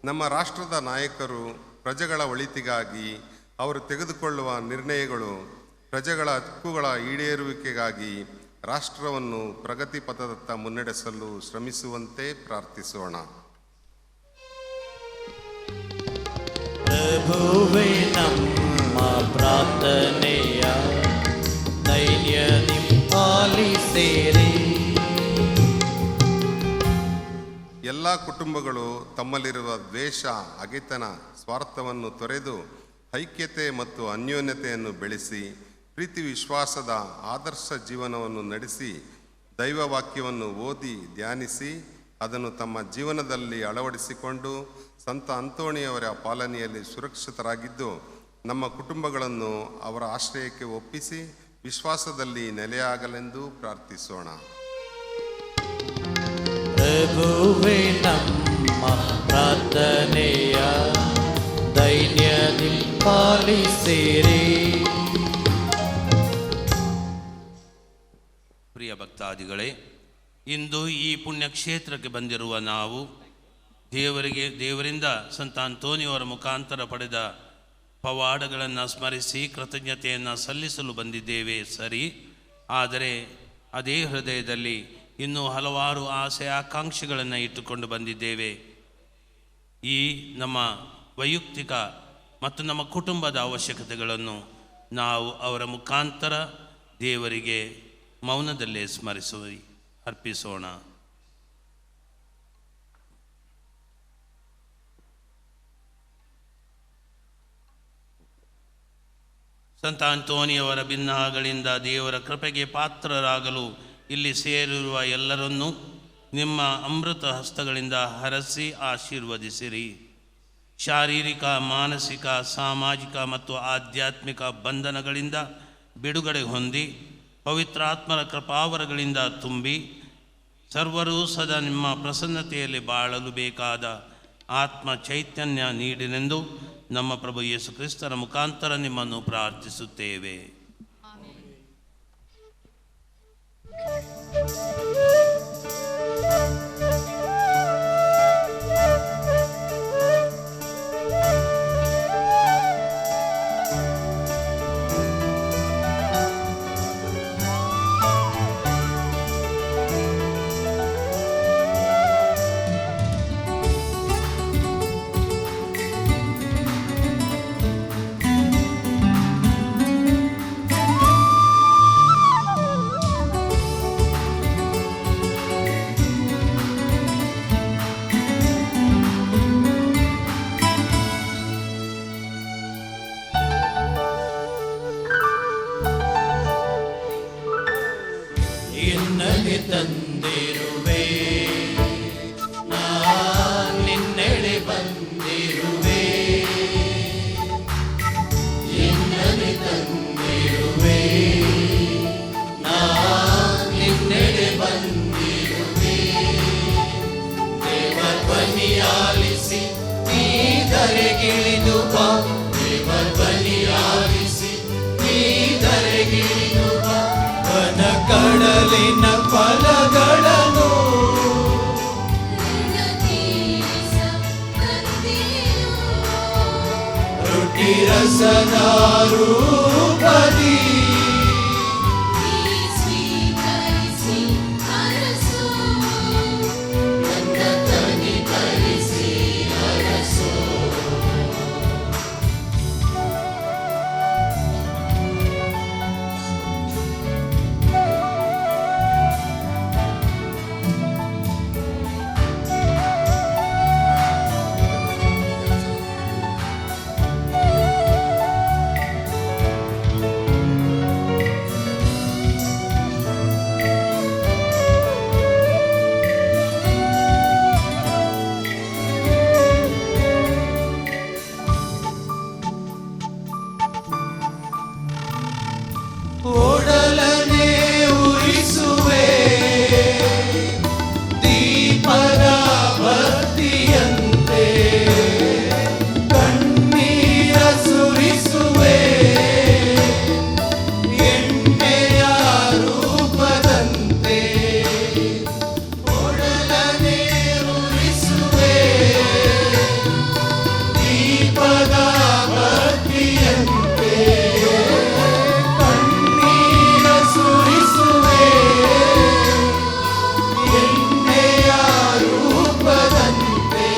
ನಮ್ಮ ರಾಷ್ಟ್ರದ ನಾಯಕರು ಪ್ರಜೆಗಳ ಒಳಿತಿಗಾಗಿ ಅವರು ತೆಗೆದುಕೊಳ್ಳುವ ನಿರ್ಣಯಗಳು ಪ್ರಜೆಗಳ ಹಕ್ಕುಗಳ ಈಡೇರುವಿಕೆಗಾಗಿ ರಾಷ್ಟ್ರವನ್ನು ಪ್ರಗತಿ ಪಥದತ್ತ ಮುನ್ನಡೆಸಲು ಶ್ರಮಿಸುವಂತೆ ಪ್ರಾರ್ಥಿಸೋಣ. ಪ್ರಭುವೇ ನಮ್ಮ ಪ್ರಾರ್ಥನೆಯ ದೈನ್ಯದಿ ಆಲಿಸಿರಿ. ಎಲ್ಲ ಕುಟುಂಬಗಳು ತಮ್ಮಲ್ಲಿರುವ ದ್ವೇಷ, ಹಗೆತನ, ಸ್ವಾರ್ಥವನ್ನು ತೊರೆದು ಐಕ್ಯತೆ ಮತ್ತು ಅನ್ಯೋನ್ಯತೆಯನ್ನು ಬೆಳೆಸಿ ಪ್ರೀತಿ ವಿಶ್ವಾಸದ ಆದರ್ಶ ಜೀವನವನ್ನು ನಡೆಸಿ ದೈವವಾಕ್ಯವನ್ನು ಓದಿ ಧ್ಯಾನಿಸಿ ಅದನ್ನು ತಮ್ಮ ಜೀವನದಲ್ಲಿ ಅಳವಡಿಸಿಕೊಂಡು ಸಂತ ಅಂತೋಣಿಯವರ ಪಾಲನೆಯಲ್ಲಿ ಸುರಕ್ಷಿತರಾಗಿದ್ದು ನಮ್ಮ ಕುಟುಂಬಗಳನ್ನು ಅವರ ಆಶ್ರಯಕ್ಕೆ ಒಪ್ಪಿಸಿ ವಿಶ್ವಾಸದಲ್ಲಿ ನೆಲೆಯಾಗಲೆಂದು ಪ್ರಾರ್ಥಿಸೋಣ. ಪ್ರಭುವೇ ನಮ್ಮ ಪ್ರಾರ್ಥನೆಯ ದೈನ್ಯದಿ ಆಲಿಸಿರಿ. ಪ್ರಿಯ ಭಕ್ತಾದಿಗಳೇ, ಇಂದು ಈ ಪುಣ್ಯಕ್ಷೇತ್ರಕ್ಕೆ ಬಂದಿರುವ ನಾವು ದೇವರಿಂದ ಸಂತ ಅಂತೋನಿಯವರ ಮುಖಾಂತರ ಪಡೆದ ಪವಾಡಗಳನ್ನು ಸ್ಮರಿಸಿ ಕೃತಜ್ಞತೆಯನ್ನು ಸಲ್ಲಿಸಲು ಬಂದಿದ್ದೇವೆ ಸರಿ. ಆದರೆ ಅದೇ ಹೃದಯದಲ್ಲಿ ಇನ್ನೂ ಹಲವಾರು ಆಸೆ ಆಕಾಂಕ್ಷೆಗಳನ್ನು ಇಟ್ಟುಕೊಂಡು ಬಂದಿದ್ದೇವೆ. ಈ ನಮ್ಮ ವೈಯಕ್ತಿಕ ಮತ್ತು ನಮ್ಮ ಕುಟುಂಬದ ಅವಶ್ಯಕತೆಗಳನ್ನು ನಾವು ಅವರ ಮುಖಾಂತರ ದೇವರಿಗೆ ಮೌನದಲ್ಲೇ ಅರ್ಪಿಸೋಣ. ಸಂತ ಅಂತೋನಿಯವರ ಭಿನ್ನಗಳಿಂದ ದೇವರ ಕೃಪೆಗೆ ಪಾತ್ರರಾಗಲು ಇಲ್ಲಿ ಸೇರಿರುವ ಎಲ್ಲರನ್ನೂ ನಿಮ್ಮ ಅಮೃತ ಹಸ್ತಗಳಿಂದ ಹರಸಿ ಆಶೀರ್ವದಿಸಿರಿ. ಶಾರೀರಿಕ, ಮಾನಸಿಕ, ಸಾಮಾಜಿಕ ಮತ್ತು ಆಧ್ಯಾತ್ಮಿಕ ಬಂಧನಗಳಿಂದ ಬಿಡುಗಡೆ ಹೊಂದಿ ಪವಿತ್ರಾತ್ಮರ ಕೃಪಾವರಗಳಿಂದ ತುಂಬಿ ಸರ್ವರೂ ಸದಾ ನಿಮ್ಮ ಪ್ರಸನ್ನತೆಯಲ್ಲಿ ಬಾಳಲು ಬೇಕಾದ ಆತ್ಮ ಚೈತನ್ಯ ನೀಡಿನೆಂದು ನಮ್ಮ ಪ್ರಭು ಯೇಸು ಕ್ರಿಸ್ತರ ಮುಖಾಂತರ ನಿಮ್ಮನ್ನು ಪ್ರಾರ್ಥಿಸುತ್ತೇವೆ. ನಿನ್ನಗೆ ತಂದಿರುವೆ, ನಾ ನಿನ್ನೆಡೆ ಬಂದಿರುವೆ. ನಿನ್ನಗೆ ತಂದಿರುವೆ, ನಾ ನಿನ್ನೆಡೆ ಬಂದಿರುವೆ. ದೇವ ಧ್ವನಿಯಾಲಿಸಿ ನೀ ಧರೆಗಿಳಿದು ಬಾ, ದೇವ ಧ್ವನಿಯಾಲಿಸಿ ನೀ ಧರೆಗಿಳಿದು ಬಾ. ವನ ಕಡಲಿನ ಫಲಗಳನ್ನು ರೊಟ್ಟಿ ರಸದ ರೂಪದಿ ಓಡಲನೆ ಉರಿಸುವೆ ದೀಪದ ಭಕ್ತಿಯಂತೆ, ಕಣ್ಣೀರ ಸುರಿಸುವೆ ಎಣ್ಣೆಯ ರೂಪದಂತೆ. ಓಡಲನೆ ಉರಿಸುವೆ ದೀಪದ ಭಕ್ತಿಯಂತೆ, ಸುರಿಸುವೆ ಎಣ್ಣೆಯ ರೂಪದಂತೆ.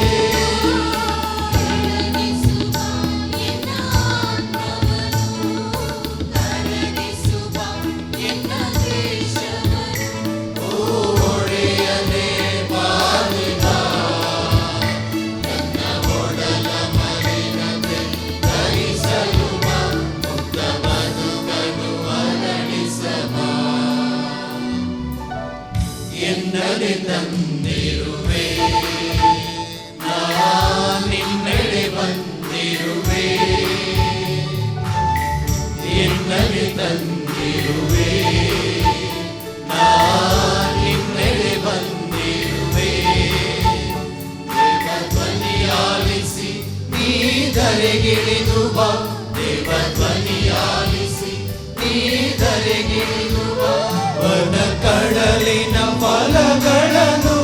ಓಡೆಯನೆ ಬಾಲಿನ ನನ್ನ ಒಡಲ ಮಲಿನತೆ ಧರಿಸಲು ಬಾ, ಮುಕ್ತ ಬದುಕನ್ನು ಅರಳಿಸಬಾ. ಎನ್ನಡೆ ತಂದಿರುವೆ, ನಾ ನಿನ್ನೆಡೆ ಬಂದಿರುವೆ. ಎನ್ನಡೆ ತಂದಿರುವೆ, ನಾ ನಿನ್ನೆಡೆ ಬಂದಿರುವೆ. ದೇವ ಧ್ವನಿಯಾಲಿಸಿ ನೀ ಧರೆಗಿಳಿದು ಬಾ, ದೇವ ಧ್ವನಿಯಾಲಿಸಿ ನೀ ಧರೆಗಿಳಿದು ಬಾ. ವನ ಕಡಲಿನ ಫಲಗಳನ್ನು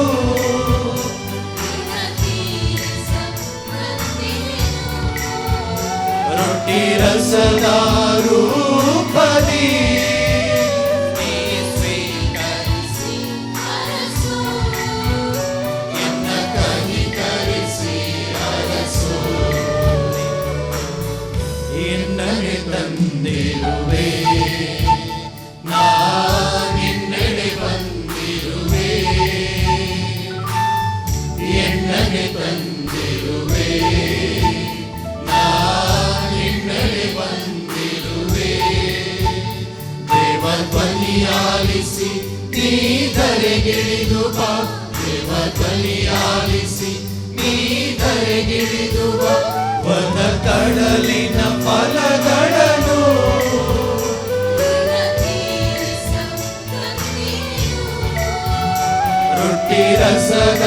ರೊಟ್ಟಿ ರಸದ ರೂಪದಿ ನೀ ಸ್ವೀಕರಿಸಿ ಎನ್ನ ಕನಿಕರಿಸಿ ಅರಸು. ಎನ್ನಗೆ ತಂದಿರು ಧರೆಗಿಳಿದು ಬಾ ದೇವ ಧ್ವನಿಯಾಲಿಸಿ ನೀ ಧರೆಗಿಳಿದು ಬಾ ವನ ಕಡಲಿನ ಫಲಗಳನ್ನು ರೊಟ್ಟಿ ರಸದ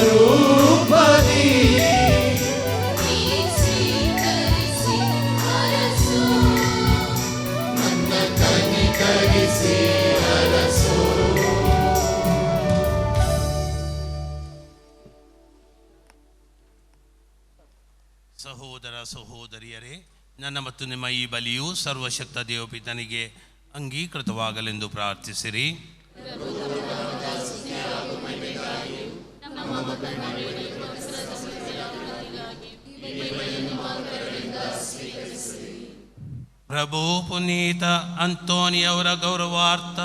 ರೂಪದಿ ನನ್ನ ಕನಿಕರಿಸಿ ಅರಸು. ಸಹೋದರ ಸಹೋದರಿಯರೇ, ನನ್ನ ಮತ್ತು ನಿಮ್ಮ ಈ ಬಲಿಯು ಸರ್ವಶಕ್ತ ದೇವಪಿತನಿಗೆ ಅಂಗೀಕೃತವಾಗಲೆಂದು ಪ್ರಾರ್ಥಿಸಿರಿ. ಪ್ರಭು ಪುನೀತ ಅಂತೋನಿಯವರ ಗೌರವಾರ್ಥ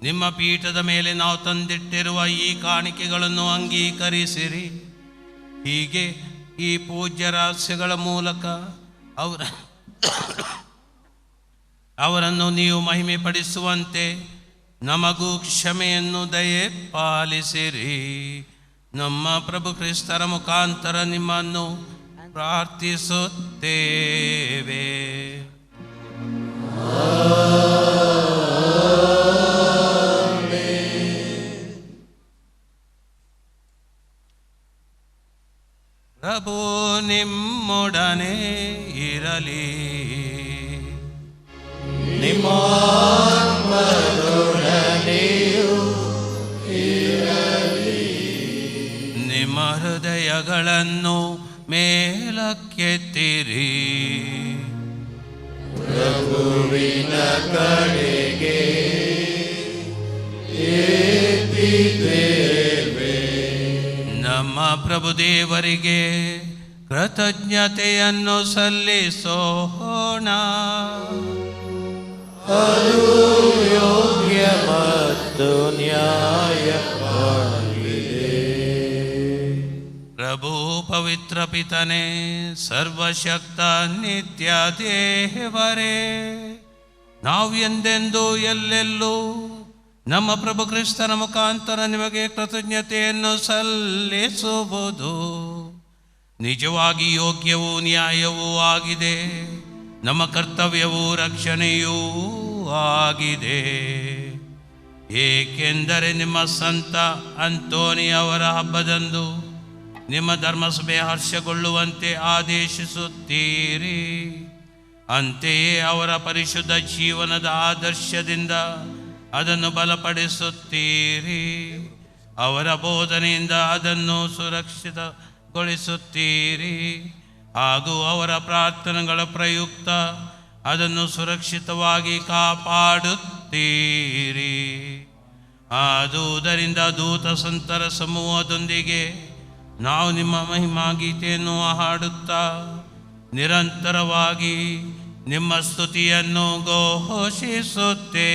ನಿಮ್ಮ ಪೀಠದ ಮೇಲೆ ನಾವು ತಂದಿಟ್ಟಿರುವ ಈ ಕಾಣಿಕೆಗಳನ್ನು ಅಂಗೀಕರಿಸಿರಿ. ಹೀಗೆ ಈ ಪೂಜ್ಯ ರಹಸ್ಯಗಳ ಮೂಲಕ ಅವರನ್ನು ನೀವು ಮಹಿಮೆ ಪಡಿಸುವಂತೆ ನಮಗೂ ಕ್ಷಮೆಯನ್ನು ದಯೆ ಪಾಲಿಸಿರಿ. ನಮ್ಮ ಪ್ರಭು ಕ್ರಿಸ್ತರ ಮುಖಾಂತರ ನಿಮ್ಮನ್ನು ಪ್ರಾರ್ಥಿಸುತ್ತೇವೆ. ಪ್ರಭು ನಿಮ್ಮೊಡನೆ ಇರಲಿ. ನಿಮ್ಮಾತ್ಮದೊಡನೆಯೂ ಇರಲಿ. ನಿಮ್ಮ ಹೃದಯಗಳನ್ನು ಮೇಲಕ್ಕೆತ್ತಿರಿ. ಪ್ರಭುವಿನ ಕಡೆಗೆ ಎತ್ತಿದ್ದೇವೆ. ನಮ್ಮ ಪ್ರಭು ದೇವರಿಗೆ ಕೃತಜ್ಞತೆಯನ್ನು ಸಲ್ಲಿಸೋಣ. ಅದು ಯೋಗ್ಯ ಮತ್ತು ನ್ಯಾಯವಾಗಿದೆ. ಪ್ರಭು ಪವಿತ್ರ ಪಿತನೇ, ಸರ್ವಶಕ್ತ ನಿತ್ಯ ದೇವರೇ, ನಾವು ಎಂದೆಂದೂ ಎಲ್ಲೆಲ್ಲೂ ನಮ್ಮ ಪ್ರಭು ಕ್ರಿಸ್ತನ ಮುಖಾಂತರ ನಿಮಗೆ ಕೃತಜ್ಞತೆಯನ್ನು ಸಲ್ಲಿಸುವುದು ನಿಜವಾಗಿ ಯೋಗ್ಯವೂ ನ್ಯಾಯವೂ ಆಗಿದೆ. ನಮ್ಮ ಕರ್ತವ್ಯವೂ ರಕ್ಷಣೆಯೂ ಆಗಿದೆ. ಏಕೆಂದರೆ ನಿಮ್ಮ ಸಂತ ಅಂತೋನಿ ಅವರ ಹಬ್ಬದಂದು ನಿಮ್ಮ ಧರ್ಮಸಭೆ ಹರ್ಷಗೊಳ್ಳುವಂತೆ ಆದೇಶಿಸುತ್ತೀರಿ. ಅಂತೆಯೇ ಅವರ ಪರಿಶುದ್ಧ ಜೀವನದ ಆದರ್ಶದಿಂದ ಅದನ್ನು ಬಲಪಡಿಸುತ್ತೀರಿ. ಅವರ ಬೋಧನೆಯಿಂದ ಅದನ್ನು ಸುರಕ್ಷಿತಗೊಳಿಸುತ್ತೀರಿ ಹಾಗೂ ಅವರ ಪ್ರಾರ್ಥನೆಗಳ ಪ್ರಯುಕ್ತ ಅದನ್ನು ಸುರಕ್ಷಿತವಾಗಿ ಕಾಪಾಡುತ್ತೀರಿ. ಆದುದರಿಂದ ದೂತ ಸಂತರ ಸಮೂಹದೊಂದಿಗೆ ನಾವು ನಿಮ್ಮ ಮಹಿಮಾ ಗೀತೆಯನ್ನು ಹಾಡುತ್ತಾ ನಿರಂತರವಾಗಿ ನಿಮ್ಮ ಸ್ತುತಿಯನ್ನು ಘೋಷಿಸುತ್ತೇವೆ.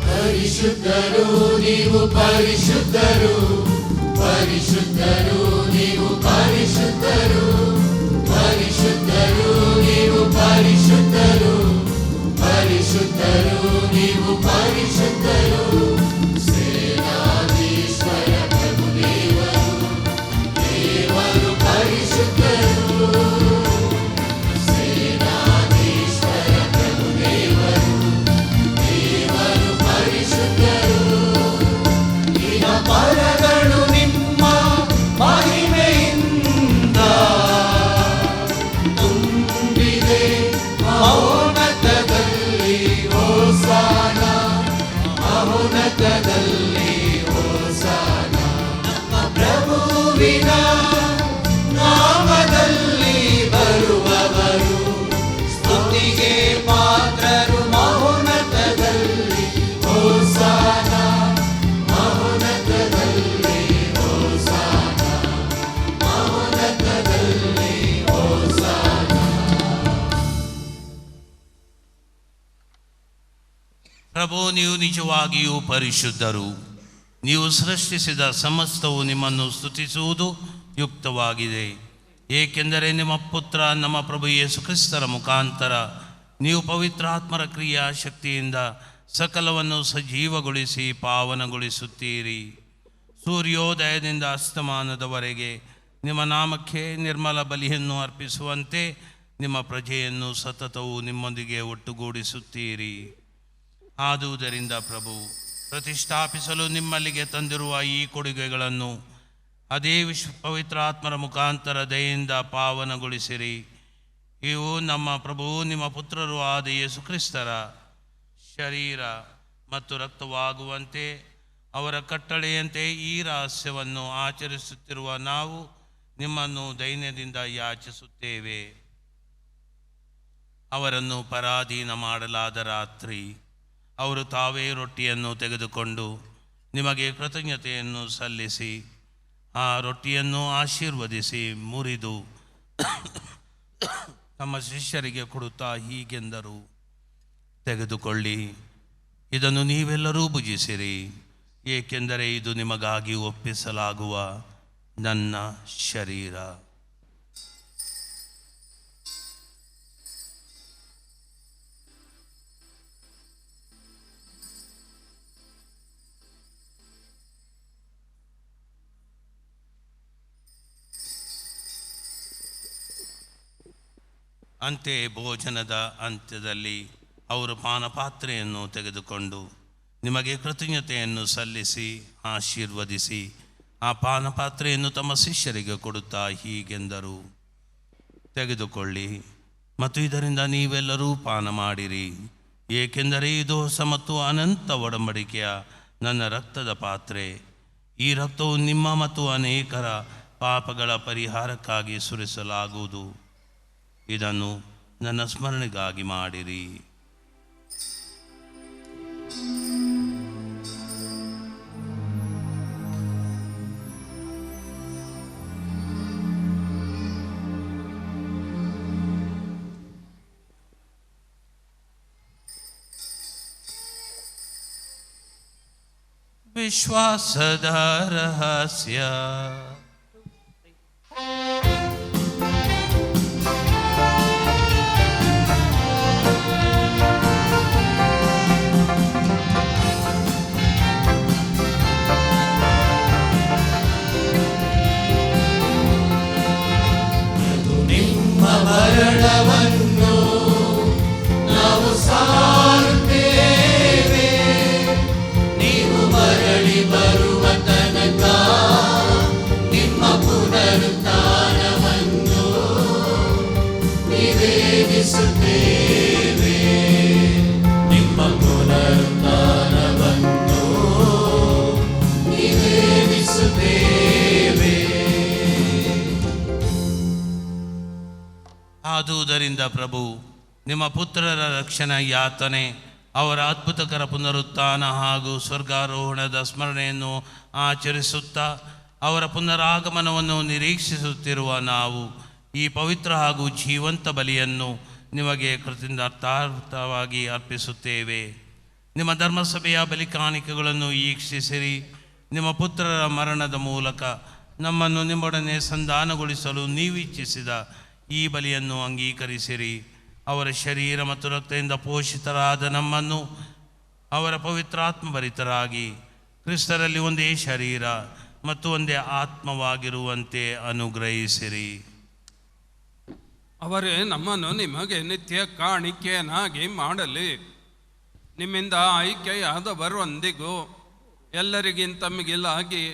ಪರಿಶುದ್ಧರು ನೀವು ಪರಿಶುದ್ಧರು, ಪರಿಶುದ್ಧರು ನೀವು ಪರಿಶುದ್ಧರು, ಪರಿಶುದ್ಧರು ನೀವು ಪರಿಶುದ್ಧರು, ಪರಿಶುದ್ಧರು ನೀವು ಪರಿಶುದ್ಧರು. ಸೇನಾಧೀಶ್ವರ ಪ್ರಭು ದೇವರು, ದೇವರು ಪರಿಶುದ್ಧರು. ಸೇನಾಧೀಶ್ವರ ಪ್ರಭು ದೇವರು, ದೇವರು ಪರಿಶುದ್ಧರು. ನಿನ್ನ ಪರಗಳು ನಿಮ್ಮ ಮಹಿಮೆಯಿಂದ ತುಂಬಿದೆ. ಮಹೋನ್ನತದಲ್ಲಿ ಹೋಸಾನ, ಮಹೋನ್ನತ ಪ್ರಭು, ನೀವು ನಿಜವಾಗಿಯೂ ಪರಿಶುದ್ಧರು. ನೀವು ಸೃಷ್ಟಿಸಿದ ಸಮಸ್ತವು ನಿಮ್ಮನ್ನು ಸ್ತುತಿಸುವುದು ಯುಕ್ತವಾಗಿದೆ. ಏಕೆಂದರೆ ನಿಮ್ಮ ಪುತ್ರ ನಮ್ಮ ಪ್ರಭು ಯೇಸು ಕ್ರಿಸ್ತರ ಮುಖಾಂತರ ನೀವು ಪವಿತ್ರಾತ್ಮರ ಕ್ರಿಯಾ ಶಕ್ತಿಯಿಂದ ಸಕಲವನ್ನು ಸಜೀವಗೊಳಿಸಿ ಪಾವನಗೊಳಿಸುತ್ತೀರಿ. ಸೂರ್ಯೋದಯದಿಂದ ಅಸ್ತಮಾನದವರೆಗೆ ನಿಮ್ಮ ನಾಮಕ್ಕೆ ನಿರ್ಮಲ ಬಲಿಯನ್ನು ಅರ್ಪಿಸುವಂತೆ ನಿಮ್ಮ ಪ್ರಜೆಯನ್ನು ಸತತವು ನಿಮ್ಮೊಂದಿಗೆ ಒಟ್ಟುಗೂಡಿಸುತ್ತೀರಿ. ಆದುದರಿಂದ ಪ್ರಭು, ಪ್ರತಿಷ್ಠಾಪಿಸಲು ನಿಮ್ಮಲ್ಲಿಗೆ ತಂದಿರುವ ಈ ಕೊಡುಗೆಗಳನ್ನು ಅದೇ ಪವಿತ್ರಾತ್ಮರ ಮುಖಾಂತರ ದಯೆಯಿಂದ ಪಾವನಗೊಳಿಸಿರಿ. ಇವು ನಮ್ಮ ಪ್ರಭು ನಿಮ್ಮ ಪುತ್ರರು ಆದ ಯೇಸು ಕ್ರಿಸ್ತರ ಶರೀರ ಮತ್ತು ರಕ್ತವಾಗುವಂತೆ ಅವರ ಕಟ್ಟಳೆಯಂತೆ ಈ ರಹಸ್ಯವನ್ನು ಆಚರಿಸುತ್ತಿರುವ ನಾವು ನಿಮ್ಮನ್ನು ದೈನ್ಯದಿಂದ ಯಾಚಿಸುತ್ತೇವೆ. ಅವರನ್ನು ಪರಾಧೀನ ಮಾಡಲಾದ ರಾತ್ರಿ ಅವರು ತಾವೇ ರೊಟ್ಟಿಯನ್ನು ತೆಗೆದುಕೊಂಡು ನಿಮಗೆ ಕೃತಜ್ಞತೆಯನ್ನು ಸಲ್ಲಿಸಿ ಆ ರೊಟ್ಟಿಯನ್ನು ಆಶೀರ್ವದಿಸಿ ಮುರಿದು ತಮ್ಮ ಶಿಷ್ಯರಿಗೆ ಕೊಡುತ್ತಾ ಹೀಗೆಂದರು, ತೆಗೆದುಕೊಳ್ಳಿ, ಇದನ್ನು ನೀವೆಲ್ಲರೂ ಭುಜಿಸಿರಿ, ಏಕೆಂದರೆ ಇದು ನಿಮಗಾಗಿ ಒಪ್ಪಿಸಲಾಗುವ ನನ್ನ ಶರೀರ. ಅಂತೆಯೇ ಭೋಜನದ ಅಂತ್ಯದಲ್ಲಿ ಅವರು ಪಾನಪಾತ್ರೆಯನ್ನು ತೆಗೆದುಕೊಂಡು ನಿಮಗೆ ಕೃತಜ್ಞತೆಯನ್ನು ಸಲ್ಲಿಸಿ ಆಶೀರ್ವದಿಸಿ ಆ ಪಾನಪಾತ್ರೆಯನ್ನು ತಮ್ಮ ಶಿಷ್ಯರಿಗೆ ಕೊಡುತ್ತಾ ಹೀಗೆಂದರು, ತೆಗೆದುಕೊಳ್ಳಿ ಮತ್ತು ಇದರಿಂದ ನೀವೆಲ್ಲರೂ ಪಾನ ಮಾಡಿರಿ, ಏಕೆಂದರೆ ಇದು ಹೊಸ ಮತ್ತು ಅನಂತ ಒಡಂಬಡಿಕೆಯ ನನ್ನ ರಕ್ತದ ಪಾತ್ರೆ. ಈ ರಕ್ತವು ನಿಮ್ಮ ಮತ್ತು ಅನೇಕರ ಪಾಪಗಳ ಪರಿಹಾರಕ್ಕಾಗಿ ಸುರಿಸಲಾಗುವುದು. ಇದನ್ನು ನನ್ನ ಸ್ಮರಣೆಗಾಗಿ ಮಾಡಿರಿ. ವಿಶ್ವಾಸದ ರಹಸ್ಯ. ಮರಣವನ್ನು ನಾವು ಸಾರುತ್ತೇವೆ, ನೀವು ಮರಳಿ ಬರುವ ತನಕ ನಿಮ್ಮ ಪುನರುತ್ಥಾನವನ್ನು ನಿವೇದಿಸುತ್ತೇವೆ, ನಿಮ್ಮ ಪುನರುತ್ಥಾನವನ್ನು ನಿವೇದಿಸುತ್ತೇವೆ. ಆದುದರಿಂದ ಪ್ರಭು, ನಿಮ್ಮ ಪುತ್ರರ ರಕ್ಷಣಾ ಯಾತನೆ, ಅವರ ಅದ್ಭುತಕರ ಪುನರುತ್ಥಾನ ಹಾಗೂ ಸ್ವರ್ಗಾರೋಹಣದ ಸ್ಮರಣೆಯನ್ನು ಆಚರಿಸುತ್ತಾ ಅವರ ಪುನರಾಗಮನವನ್ನು ನಿರೀಕ್ಷಿಸುತ್ತಿರುವ ನಾವು ಈ ಪವಿತ್ರ ಹಾಗೂ ಜೀವಂತ ಬಲಿಯನ್ನು ನಿಮಗೆ ಕೃತಜ್ಞತಾರ್ಥವಾಗಿ ಅರ್ಪಿಸುತ್ತೇವೆ. ನಿಮ್ಮ ಧರ್ಮಸಭೆಯ ಬಲಿಕಾಣಿಕೆಗಳನ್ನು ಈಕ್ಷಿಸಿರಿ. ನಿಮ್ಮ ಪುತ್ರರ ಮರಣದ ಮೂಲಕ ನಮ್ಮನ್ನು ನಿಮ್ಮೊಡನೆ ಸಂಧಾನಗೊಳಿಸಲು ನೀವಿಚ್ಛಿಸಿದ ಈ ಬಲಿಯನ್ನು ಅಂಗೀಕರಿಸಿರಿ. ಅವರ ಶರೀರ ಮತ್ತು ರಕ್ತದಿಂದ ಪೋಷಿತರಾದ ನಮ್ಮನ್ನು ಅವರ ಪವಿತ್ರಾತ್ಮಭರಿತರಾಗಿ ಕ್ರಿಸ್ತರಲ್ಲಿ ಒಂದೇ ಶರೀರ ಮತ್ತು ಒಂದೇ ಆತ್ಮವಾಗಿರುವಂತೆ ಅನುಗ್ರಹಿಸಿರಿ. ಅವರೇ ನಮ್ಮನ್ನು ನಿಮಗೆ ನಿತ್ಯ ಕಾಣಿಕೆಯನ್ನಾಗಿ ಮಾಡಲಿ. ನಿಮ್ಮಿಂದ ಆಯ್ಕೆಯಾದವರೊಂದಿಗೂ ಎಲ್ಲರಿಗಿಂತ ಮಿಗಿಲಾಗಿ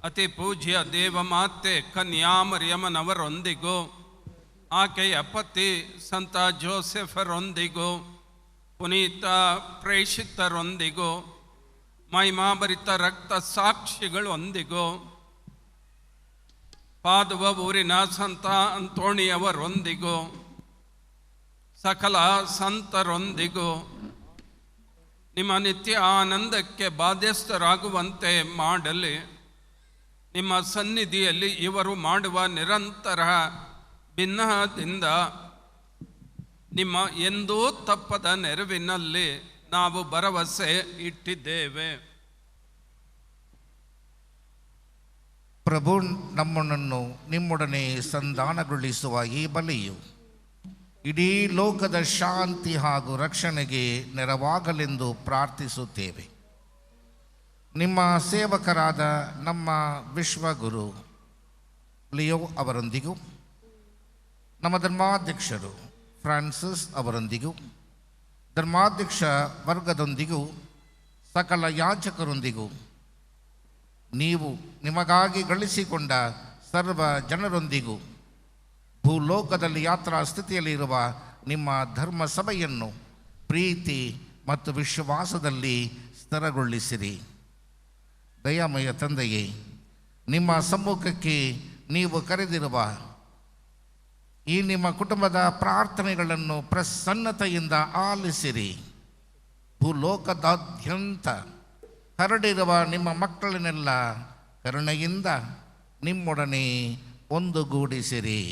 ಅತಿ ಪೂಜ್ಯ ದೇವಮಾತೆ ಕನ್ಯಾಮರಿಯಮ್ಮನವರೊಂದಿಗೂ ಆಕೆಯ ಪತಿ ಸಂತ ಜೋಸೆಫರೊಂದಿಗೂ ಪುನೀತ ಪ್ರೇಷಿತರೊಂದಿಗೂ ಮಹಿಮಾಭರಿತ ರಕ್ತ ಸಾಕ್ಷಿಗಳೊಂದಿಗೂ ಪಾದುವ ಊರಿನ ಸಂತ ಅಂತೋಣಿಯವರೊಂದಿಗೂ ಸಕಲ ಸಂತರೊಂದಿಗೂ ನಿಮ್ಮ ನಿತ್ಯ ಆನಂದಕ್ಕೆ ಬಾಧ್ಯಸ್ಥರಾಗುವಂತೆ ಮಾಡಲಿ. ನಿಮ್ಮ ಸನ್ನಿಧಿಯಲ್ಲಿ ಇವರು ಮಾಡುವ ನಿರಂತರ ಭಿನ್ನದಿಂದ ನಿಮ್ಮ ಎಂದೂ ತಪ್ಪದ ನೆರವಿನಲ್ಲಿ ನಾವು ಭರವಸೆ ಇಟ್ಟಿದ್ದೇವೆ. ಪ್ರಭು ನಮ್ಮನ್ನು ನಿಮ್ಮೊಡನೆ ಸಂಧಾನಗೊಳಿಸುವ ಈ ಬಲಿಯು ಇಡೀ ಲೋಕದ ಶಾಂತಿ ಹಾಗೂ ರಕ್ಷಣೆಗೆ ನೆರವಾಗಲೆಂದು ಪ್ರಾರ್ಥಿಸುತ್ತೇವೆ. ನಿಮ್ಮ ಸೇವಕರಾದ ನಮ್ಮ ವಿಶ್ವಗುರು ಲಿಯೋ ಅವರೊಂದಿಗೂ, ನಮ್ಮ ಧರ್ಮಾಧ್ಯಕ್ಷರು ಫ್ರಾನ್ಸಿಸ್ ಅವರೊಂದಿಗೂ, ಧರ್ಮಾಧ್ಯಕ್ಷ ವರ್ಗದೊಂದಿಗೂ, ಸಕಲ ಯಾಜಕರೊಂದಿಗೂ, ನೀವು ನಿಮಗಾಗಿ ಗಳಿಸಿಕೊಂಡ ಸರ್ವ ಜನರೊಂದಿಗೂ, ಭೂಲೋಕದಲ್ಲಿ ಯಾತ್ರಾ ಸ್ಥಿತಿಯಲ್ಲಿರುವ ನಿಮ್ಮ ಧರ್ಮ ಸಭೆಯನ್ನು ಪ್ರೀತಿ ಮತ್ತು ವಿಶ್ವಾಸದಲ್ಲಿ ಸ್ಥಿರಗೊಳಿಸಿರಿ. ದಯಾಮಯ ತಂದೆಯೇ, ನಿಮ್ಮ ಸಮ್ಮುಖಕ್ಕೆ ನೀವು ಕರೆದಿರುವ ಈ ನಿಮ್ಮ ಕುಟುಂಬದ ಪ್ರಾರ್ಥನೆಗಳನ್ನು ಪ್ರಸನ್ನತೆಯಿಂದ ಆಲಿಸಿರಿ. ಭೂಲೋಕದಾದ್ಯಂತ ಹರಡಿರುವ ನಿಮ್ಮ ಮಕ್ಕಳನ್ನೆಲ್ಲ ಕರುಣೆಯಿಂದ ನಿಮ್ಮೊಡನೆ ಒಂದುಗೂಡಿಸಿರಿ.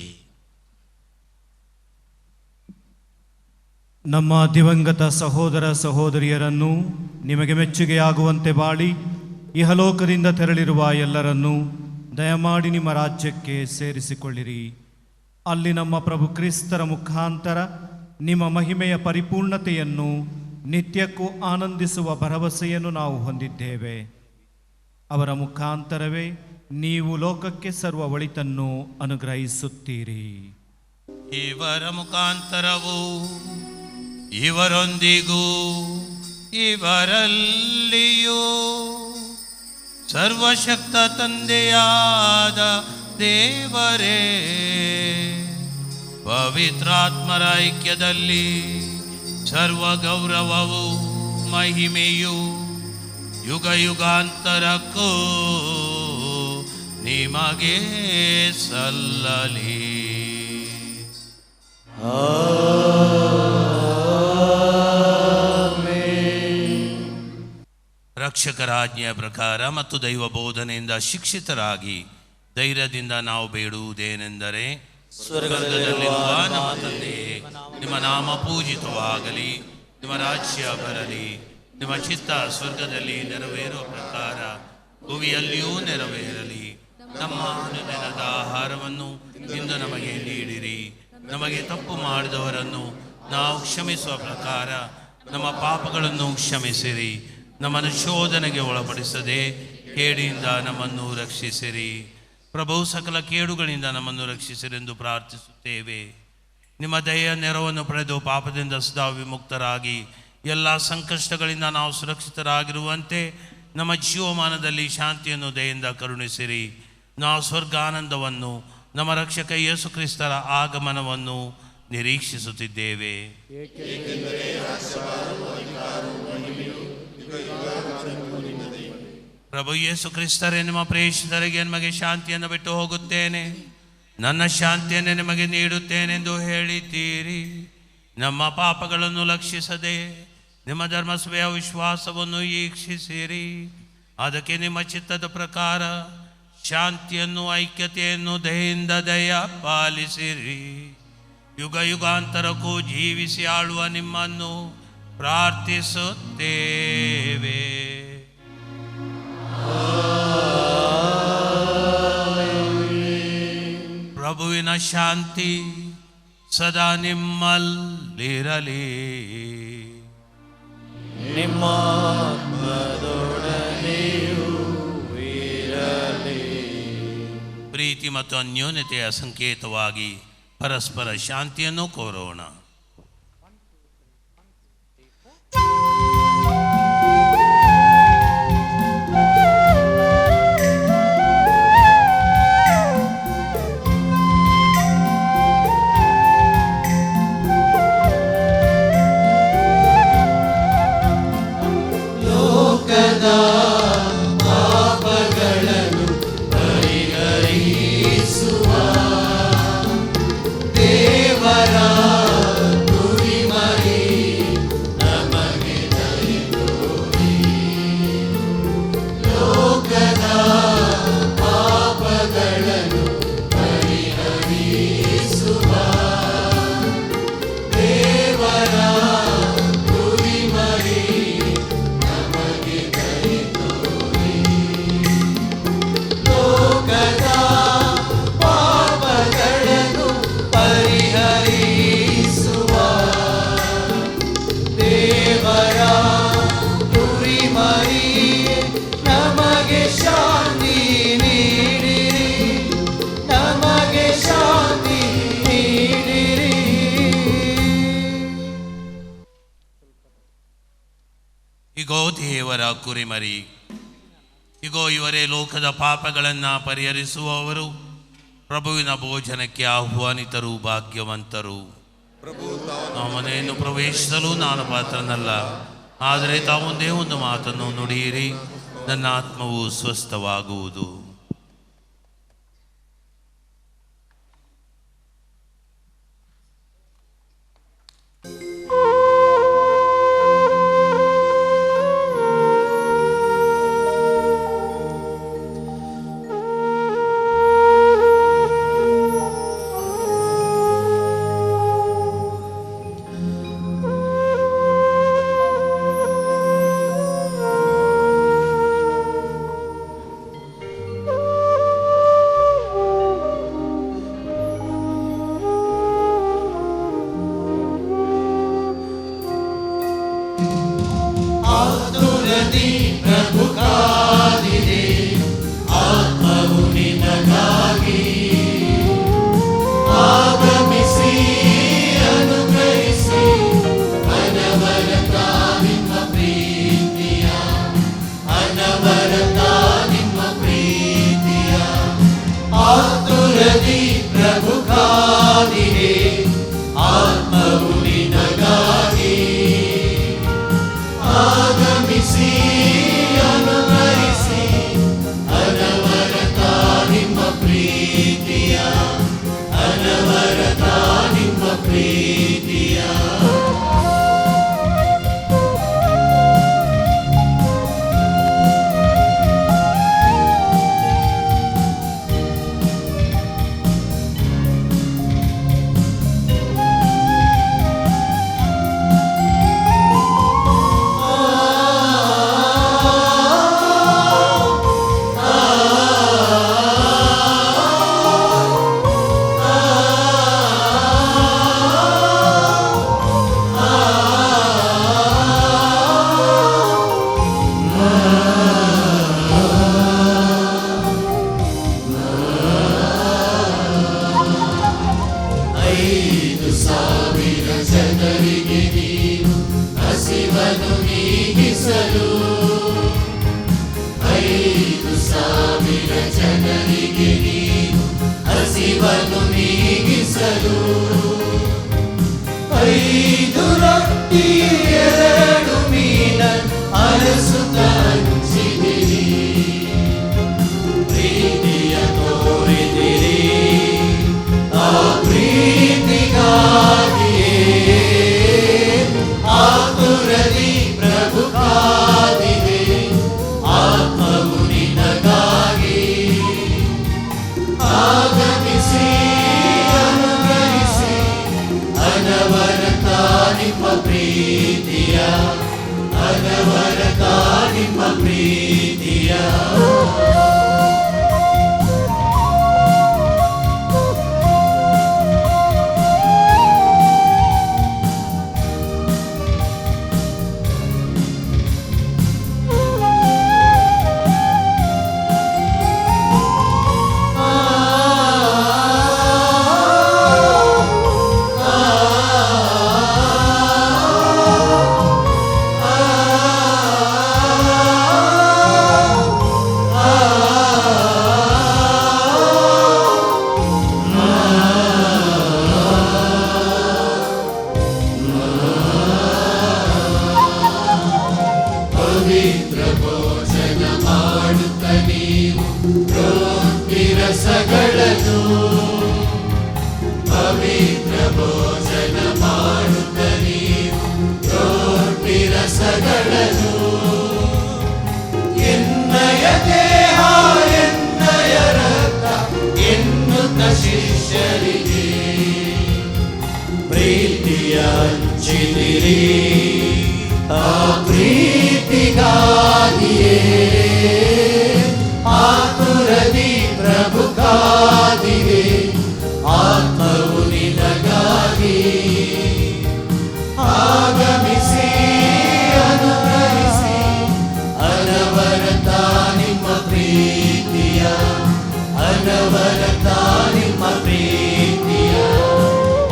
ನಮ್ಮ ದಿವಂಗತ ಸಹೋದರ ಸಹೋದರಿಯರನ್ನು ನಿಮಗೆ ಮೆಚ್ಚುಗೆಯಾಗುವಂತೆ ಬಾಳಿ ಇಹಲೋಕದಿಂದ ತೆರಳಿರುವ ಎಲ್ಲರನ್ನೂ ದಯಮಾಡಿ ನಿಮ್ಮ ರಾಜ್ಯಕ್ಕೆ ಸೇರಿಸಿಕೊಳ್ಳಿರಿ. ಅಲ್ಲಿ ನಮ್ಮ ಪ್ರಭು ಕ್ರಿಸ್ತರ ಮುಖಾಂತರ ನಿಮ್ಮ ಮಹಿಮೆಯ ಪರಿಪೂರ್ಣತೆಯನ್ನು ನಿತ್ಯಕ್ಕೂ ಆನಂದಿಸುವ ಭರವಸೆಯನ್ನು ನಾವು ಹೊಂದಿದ್ದೇವೆ. ಅವರ ಮುಖಾಂತರವೇ ನೀವು ಲೋಕಕ್ಕೆ ಸರ್ವ ಒಳಿತನ್ನು ಅನುಗ್ರಹಿಸುತ್ತೀರಿ. ಇವರ ಮುಖಾಂತರವೂ ಇವರೊಂದಿಗೂ ಇವರಲ್ಲಿಯೂ ಸರ್ವಶಕ್ತ ತಂದೆಯಾದ ದೇವರೇ, ಪವಿತ್ರಾತ್ಮರ ಐಕ್ಯದಲ್ಲಿ ಸರ್ವ ಗೌರವವು ಮಹಿಮೆಯು ಯುಗ ಯುಗಾಂತರಕ್ಕೂ ನಿಮಗೆ ಸಲ್ಲಲಿ. ರಕ್ಷಕರ ಆಜ್ಞೆಯ ಪ್ರಕಾರ ಮತ್ತು ದೈವ ಬೋಧನೆಯಿಂದ ಶಿಕ್ಷಿತರಾಗಿ ಧೈರ್ಯದಿಂದ ನಾವು ಬೇಡುವುದೇನೆಂದರೆ, ಸ್ವರ್ಗದಲ್ಲಿರುವ ನಮ್ಮ ತಂದೆಯೇ, ನಿಮ್ಮ ನಾಮ ಪೂಜಿತವಾಗಲಿ, ನಿಮ್ಮ ರಾಜ್ಯ ಬರಲಿ, ನಿಮ್ಮ ಚಿತ್ತ ಸ್ವರ್ಗದಲ್ಲಿ ನೆರವೇರುವ ಪ್ರಕಾರ ಭುವಿಯಲ್ಲಿಯೂ ನೆರವೇರಲಿ. ನಮ್ಮ ಅನುದಿನದ ಆಹಾರವನ್ನು ಇಂದು ನಮಗೆ ನೀಡಿರಿ. ನಮಗೆ ತಪ್ಪು ಮಾಡಿದವರನ್ನು ನಾವು ಕ್ಷಮಿಸುವ ಪ್ರಕಾರ ನಮ್ಮ ಪಾಪಗಳನ್ನು ಕ್ಷಮಿಸಿರಿ. ನಮ್ಮನ್ನು ಶೋಧನೆಗೆ ಒಳಪಡಿಸದೆ ಕೇಡಿಯಿಂದ ನಮ್ಮನ್ನು ರಕ್ಷಿಸಿರಿ. ಪ್ರಭು, ಸಕಲ ಕೇಡುಗಳಿಂದ ನಮ್ಮನ್ನು ರಕ್ಷಿಸಿರೆಂದು ಪ್ರಾರ್ಥಿಸುತ್ತೇವೆ. ನಿಮ್ಮ ದಯೆಯ ನೆರವನ್ನು ಪಡೆದು ಪಾಪದಿಂದ ಸದಾ ವಿಮುಕ್ತರಾಗಿ ಎಲ್ಲ ಸಂಕಷ್ಟಗಳಿಂದ ನಾವು ಸುರಕ್ಷಿತರಾಗಿರುವಂತೆ ನಮ್ಮ ಜೀವಮಾನದಲ್ಲಿ ಶಾಂತಿಯನ್ನು ದಯೆಯಿಂದ ಕರುಣಿಸಿರಿ. ನಾವು ಸ್ವರ್ಗಾನಂದವನ್ನು, ನಮ್ಮ ರಕ್ಷಕ ಯೇಸು ಕ್ರಿಸ್ತರ ಆಗಮನವನ್ನು ನಿರೀಕ್ಷಿಸುತ್ತಿದ್ದೇವೆ. ಪ್ರಭು ಯೇಸು ಕ್ರಿಸ್ತರೇ, ನಿಮ್ಮ ಪ್ರೇಷಿತರಿಗೆ ನಿಮಗೆ ಶಾಂತಿಯನ್ನು ಬಿಟ್ಟು ಹೋಗುತ್ತೇನೆ, ನನ್ನ ಶಾಂತಿಯನ್ನೇ ನಿಮಗೆ ನೀಡುತ್ತೇನೆಂದು ಹೇಳಿದ್ದೀರಿ. ನಮ್ಮ ಪಾಪಗಳನ್ನು ಲಕ್ಷಿಸದೆ ನಿಮ್ಮ ಧರ್ಮಸಭೆಯ ವಿಶ್ವಾಸವನ್ನು ಈಕ್ಷಿಸಿರಿ. ಅದಕ್ಕೆ ನಿಮ್ಮ ಚಿತ್ತದ ಪ್ರಕಾರ ಶಾಂತಿಯನ್ನು, ಐಕ್ಯತೆಯನ್ನು ದಯೆಯಿಂದ ದಯ ಪಾಲಿಸಿರಿ. ಯುಗ ಯುಗಾಂತರಕ್ಕೂ ಜೀವಿಸಿ ಆಳುವ ನಿಮ್ಮನ್ನು ಪ್ರಾರ್ಥಿಸುತ್ತೇವೆ. ಪ್ರಭುವಿನ ಶಾಂತಿ ಸದಾ ನಿಮ್ಮಲ್ಲಿರಲಿ. ನಿಮ್ಮ ಆತ್ಮದೊಡನೆಯೂ ಇರಲಿ. ಪ್ರೀತಿ ಮತ್ತು ಅನ್ಯೋನ್ಯತೆಯ ಸಂಕೇತವಾಗಿ ಪರಸ್ಪರ ಶಾಂತಿಯನ್ನು ಕೋರೋಣ. ಲೋಕದ ಪಾಪಗಳನ್ನು ಪರಿಹರಿಸುವ ದೇವರ ಇಗೋ ದೇವರ ಕುರಿಮರಿ, ಇಗೋ ಇವರೇ ಲೋಕದ ಪಾಪಗಳನ್ನು ಪರಿಹರಿಸುವವರು. ಪ್ರಭುವಿನ ಭೋಜನಕ್ಕೆ ಆಹ್ವಾನಿತರು ಭಾಗ್ಯವಂತರು. ಆ ಮನೆಯನ್ನು ಪ್ರವೇಶಿಸಲು ನಾನು ಪಾತ್ರನಲ್ಲ, ಆದರೆ ತಾವೊಂದೇ ಒಂದು ಮಾತನ್ನು ನುಡಿಯಿರಿ, ನನ್ನ ಆತ್ಮವು ಸ್ವಸ್ಥವಾಗುವುದು.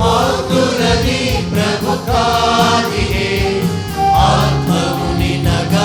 ಆತುರದಿ ಪ್ರಭು ಕಾದಿದೆ, ಆತ್ಮವು ನಿನಗ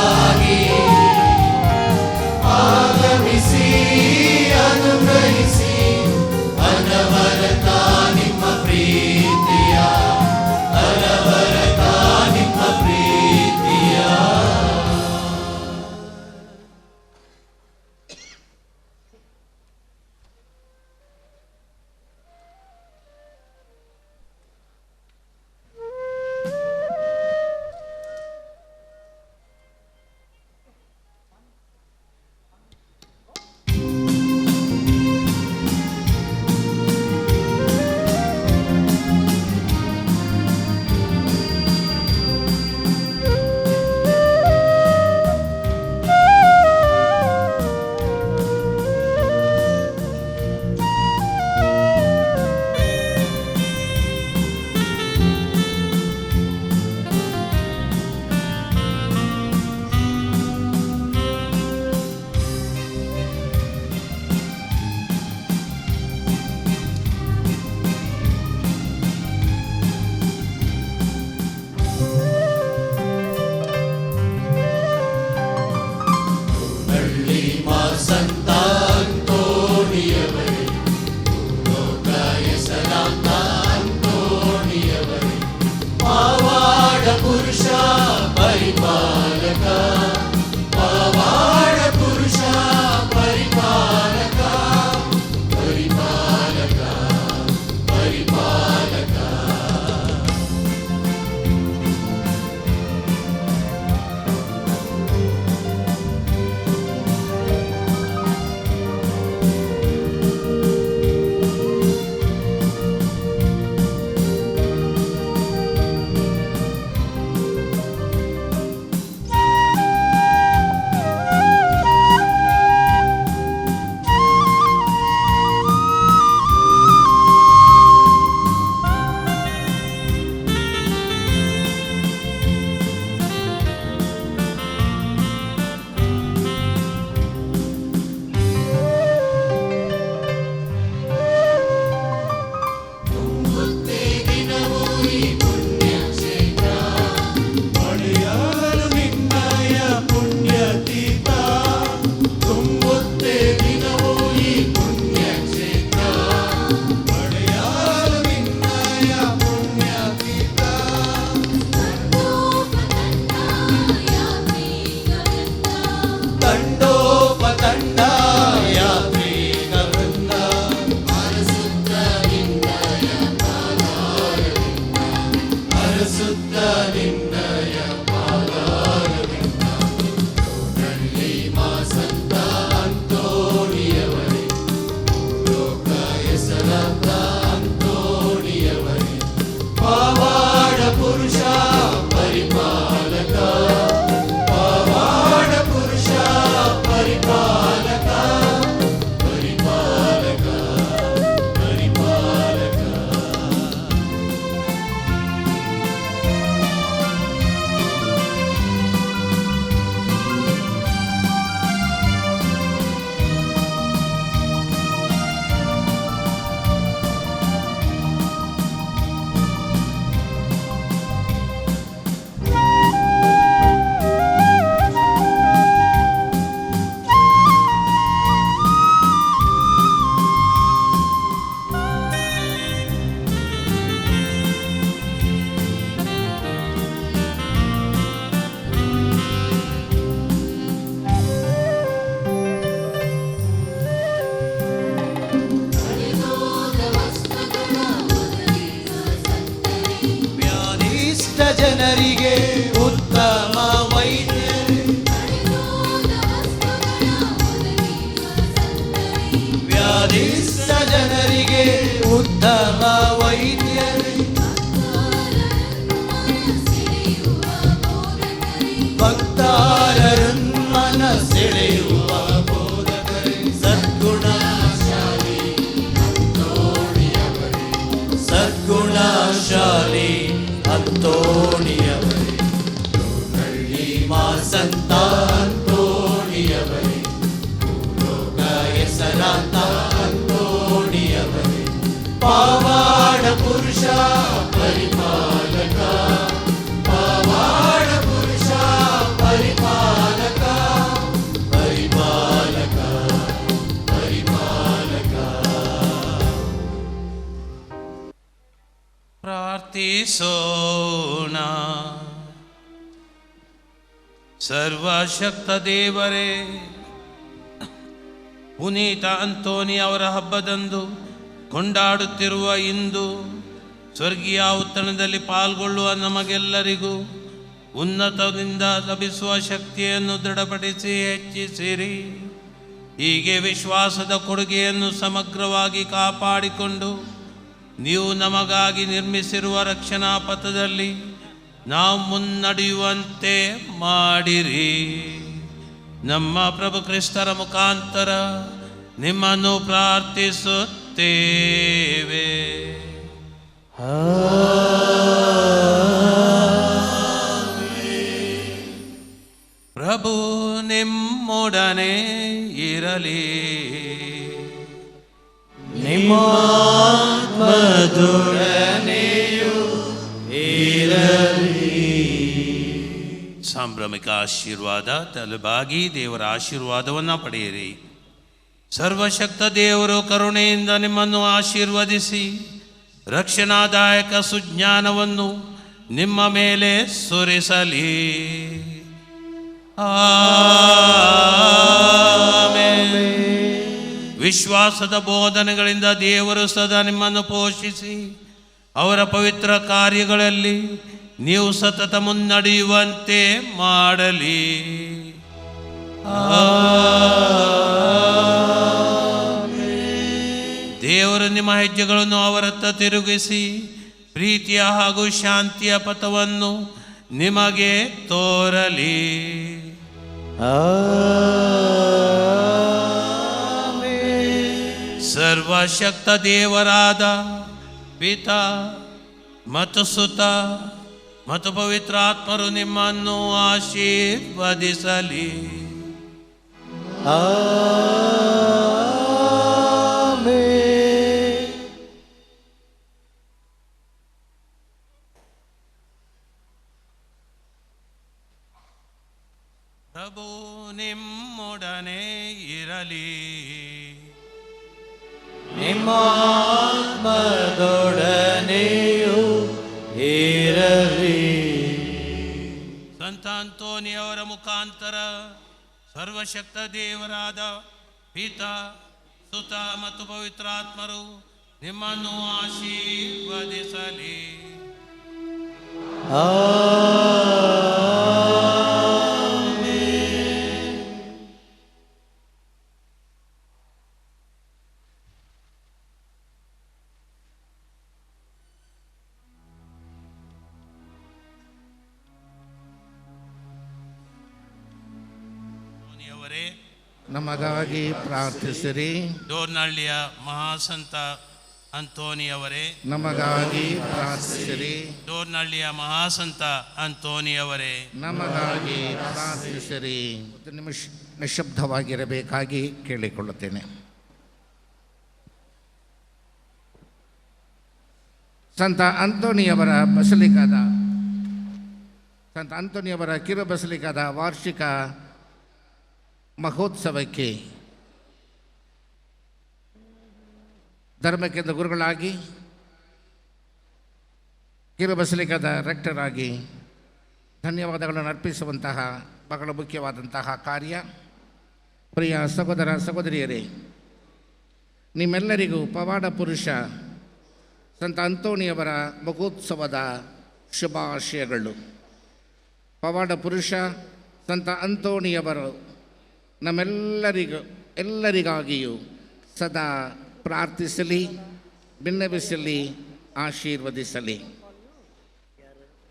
ಭಕ್ತಾರರನ್ನ ಸೆಳೆಯುವ ಬೋಧಕರೇ, ಸದ್ಗುಣಶಾಲಿ ಅಂತೋಣಿಯವರೇ, ಸದ್ಗುಣಶಾಲಿ ಅಂತೋಣಿಯವರೇ, ಹಳ್ಳಿ ಮಾಸಂತ ಅಂತೋಣಿಯವರೇ, ಲೋಕ ಹೆಸರಾಂತ ಅಂತೋಣಿಯವರೇ, ಪಾವಾಡ ಪುರುಷ ಪರಿಪಾಲಕ, ಪಾವಾಡ ಪುರುಷ ಪರಿಪಾಲಕ, ಪರಿಪಾಲಕ, ಪರಿಪಾಲಕ. ಪ್ರಾರ್ಥಿಸೋಣ. ಸರ್ವಶಕ್ತ ದೇವರೇ, ಪುನೀತ ಅಂತೋನಿ ಅವರ ಹಬ್ಬದಂದು ಕೊಂಡಾಡುತ್ತಿರುವ ಇಂದು ಸ್ವರ್ಗೀಯ ಔತಣದಲ್ಲಿ ಪಾಲ್ಗೊಳ್ಳುವ ನಮಗೆಲ್ಲರಿಗೂ ಉನ್ನತದಿಂದ ಲಭಿಸುವ ಶಕ್ತಿಯನ್ನು ದೃಢಪಡಿಸಿ ಹೆಚ್ಚಿಸಿರಿ. ಹೀಗೆ ವಿಶ್ವಾಸದ ಕೊಡುಗೆಯನ್ನು ಸಮಗ್ರವಾಗಿ ಕಾಪಾಡಿಕೊಂಡು ನೀವು ನಮಗಾಗಿ ನಿರ್ಮಿಸಿರುವ ರಕ್ಷಣಾ ಪಥದಲ್ಲಿ ನಾವು ಮುನ್ನಡೆಯುವಂತೆ ಮಾಡಿರಿ. ನಮ್ಮ ಪ್ರಭು ಕ್ರಿಸ್ತರ ಮುಖಾಂತರ ನಿಮ್ಮನ್ನು ಪ್ರಾರ್ಥಿಸುತ್ತೇವೆ. ಪ್ರಭು ನಿಮ್ಮೊಡನೆ ಇರಲಿ. ನಿಮ್ಮಾತ್ಮದೊಡನೆಯೂ ಇರಲಿ. ಸಾಂಭ್ರಮಿಕ ಆಶೀರ್ವಾದ. ತಲೆಬಾಗಿ ದೇವರ ಆಶೀರ್ವಾದವನ್ನು ಪಡೆಯಿರಿ. ಸರ್ವಶಕ್ತ ದೇವರು ಕರುಣೆಯಿಂದ ನಿಮ್ಮನ್ನು ಆಶೀರ್ವದಿಸಿ ರಕ್ಷಣಾದಾಯಕ ಸುಜ್ಞಾನವನ್ನು ನಿಮ್ಮ ಮೇಲೆ ಸುರಿಸಲಿ. ಆಮೆನ್. ವಿಶ್ವಾಸದ ಬೋಧನೆಗಳಿಂದ ದೇವರು ಸದಾ ನಿಮ್ಮನ್ನು ಪೋಷಿಸಿ ಅವರ ಪವಿತ್ರ ಕಾರ್ಯಗಳಲ್ಲಿ ನೀವು ಸತತ ಮುನ್ನಡೆಯುವಂತೆ ಮಾಡಲಿ. ದೇವರು ನಿಮ್ಮ ಹೆಜ್ಜೆಗಳನ್ನು ಅವರತ್ತ ತಿರುಗಿಸಿ ಪ್ರೀತಿಯ ಹಾಗೂ ಶಾಂತಿಯ ಪಥವನ್ನು ನಿಮಗೆ ತೋರಲಿ. ಸರ್ವಶಕ್ತ ದೇವರಾದ ಪಿತಾ ಮತ್ತು ಸುತ ಮತ್ತು ಪವಿತ್ರಾತ್ಮರು ನಿಮ್ಮನ್ನು ಆಶೀರ್ವದಿಸಲಿ. ಪ್ರಭು ನಿಮ್ಮೊಡನೆ ಇರಲಿ. ನಿಮ್ಮಾತ್ಮದೊಡನೆಯೂ ಇರಲಿ. ಸಂತ ಅಂತೋನಿಯವರ ಮುಖಾಂತರ ಸರ್ವಶಕ್ತ ದೇವರಾದ ಪಿತಾ ಸುತ ಮತ್ತು ಪವಿತ್ರಾತ್ಮರು ನಿಮ್ಮನ್ನು ಆಶೀರ್ವದಿಸಲಿ. ನಮಗಾಗಿ ಪ್ರಾರ್ಥಿಸಿರಿ. ಡೋರ್ನಹಳ್ಳಿಯ ಮಹಾಸಂತ ಅಂತೋನಿಯವರೇ, ನಮಗಾಗಿ ಪ್ರಾರ್ಥಿಸಿರಿ. ಡೋರ್ನಹಳ್ಳಿಯ ಮಹಾಸಂತ ಅಂತೋನಿಯವರೇ, ನಮಗಾಗಿ ಪ್ರಾರ್ಥಿಸಿರಿ. ಒಂದು ನಿಮಿಷ ನಿಶಬ್ದವಾಗಿರಬೇಕಾಗಿ ಕೇಳಿಕೊಳ್ಳುತ್ತೇನೆ. ಸಂತ ಅಂತೋನಿಯವರ ಕಿರು ಬಸಲಿಕಾದ ವಾರ್ಷಿಕ ಮಹೋತ್ಸವಕ್ಕೆ ಧರ್ಮಕೇಂದ್ರ ಗುರುಗಳಾಗಿ ಕಿರು ಬಸಲಿಕಾದ ರೆಕ್ಟರ್ ಆಗಿ ಧನ್ಯವಾದಗಳನ್ನು ಅರ್ಪಿಸುವಂತಹ ಬಹಳ ಮುಖ್ಯವಾದಂತಹ ಕಾರ್ಯ. ಪ್ರಿಯ ಸಹೋದರ ಸಹೋದರಿಯರೇ, ನಿಮ್ಮೆಲ್ಲರಿಗೂ ಪವಾಡ ಪುರುಷ ಸಂತ ಅಂತೋಣಿಯವರ ಮಹೋತ್ಸವದ ಶುಭಾಶಯಗಳು. ಪವಾಡ ಪುರುಷ ಸಂತ ಅಂತೋಣಿಯವರು ಎಲ್ಲರಿಗಾಗಿಯೂ ಸದಾ ಪ್ರಾರ್ಥಿಸಲಿ, ಭಿನ್ನವಿಸಲಿ, ಆಶೀರ್ವದಿಸಲಿ.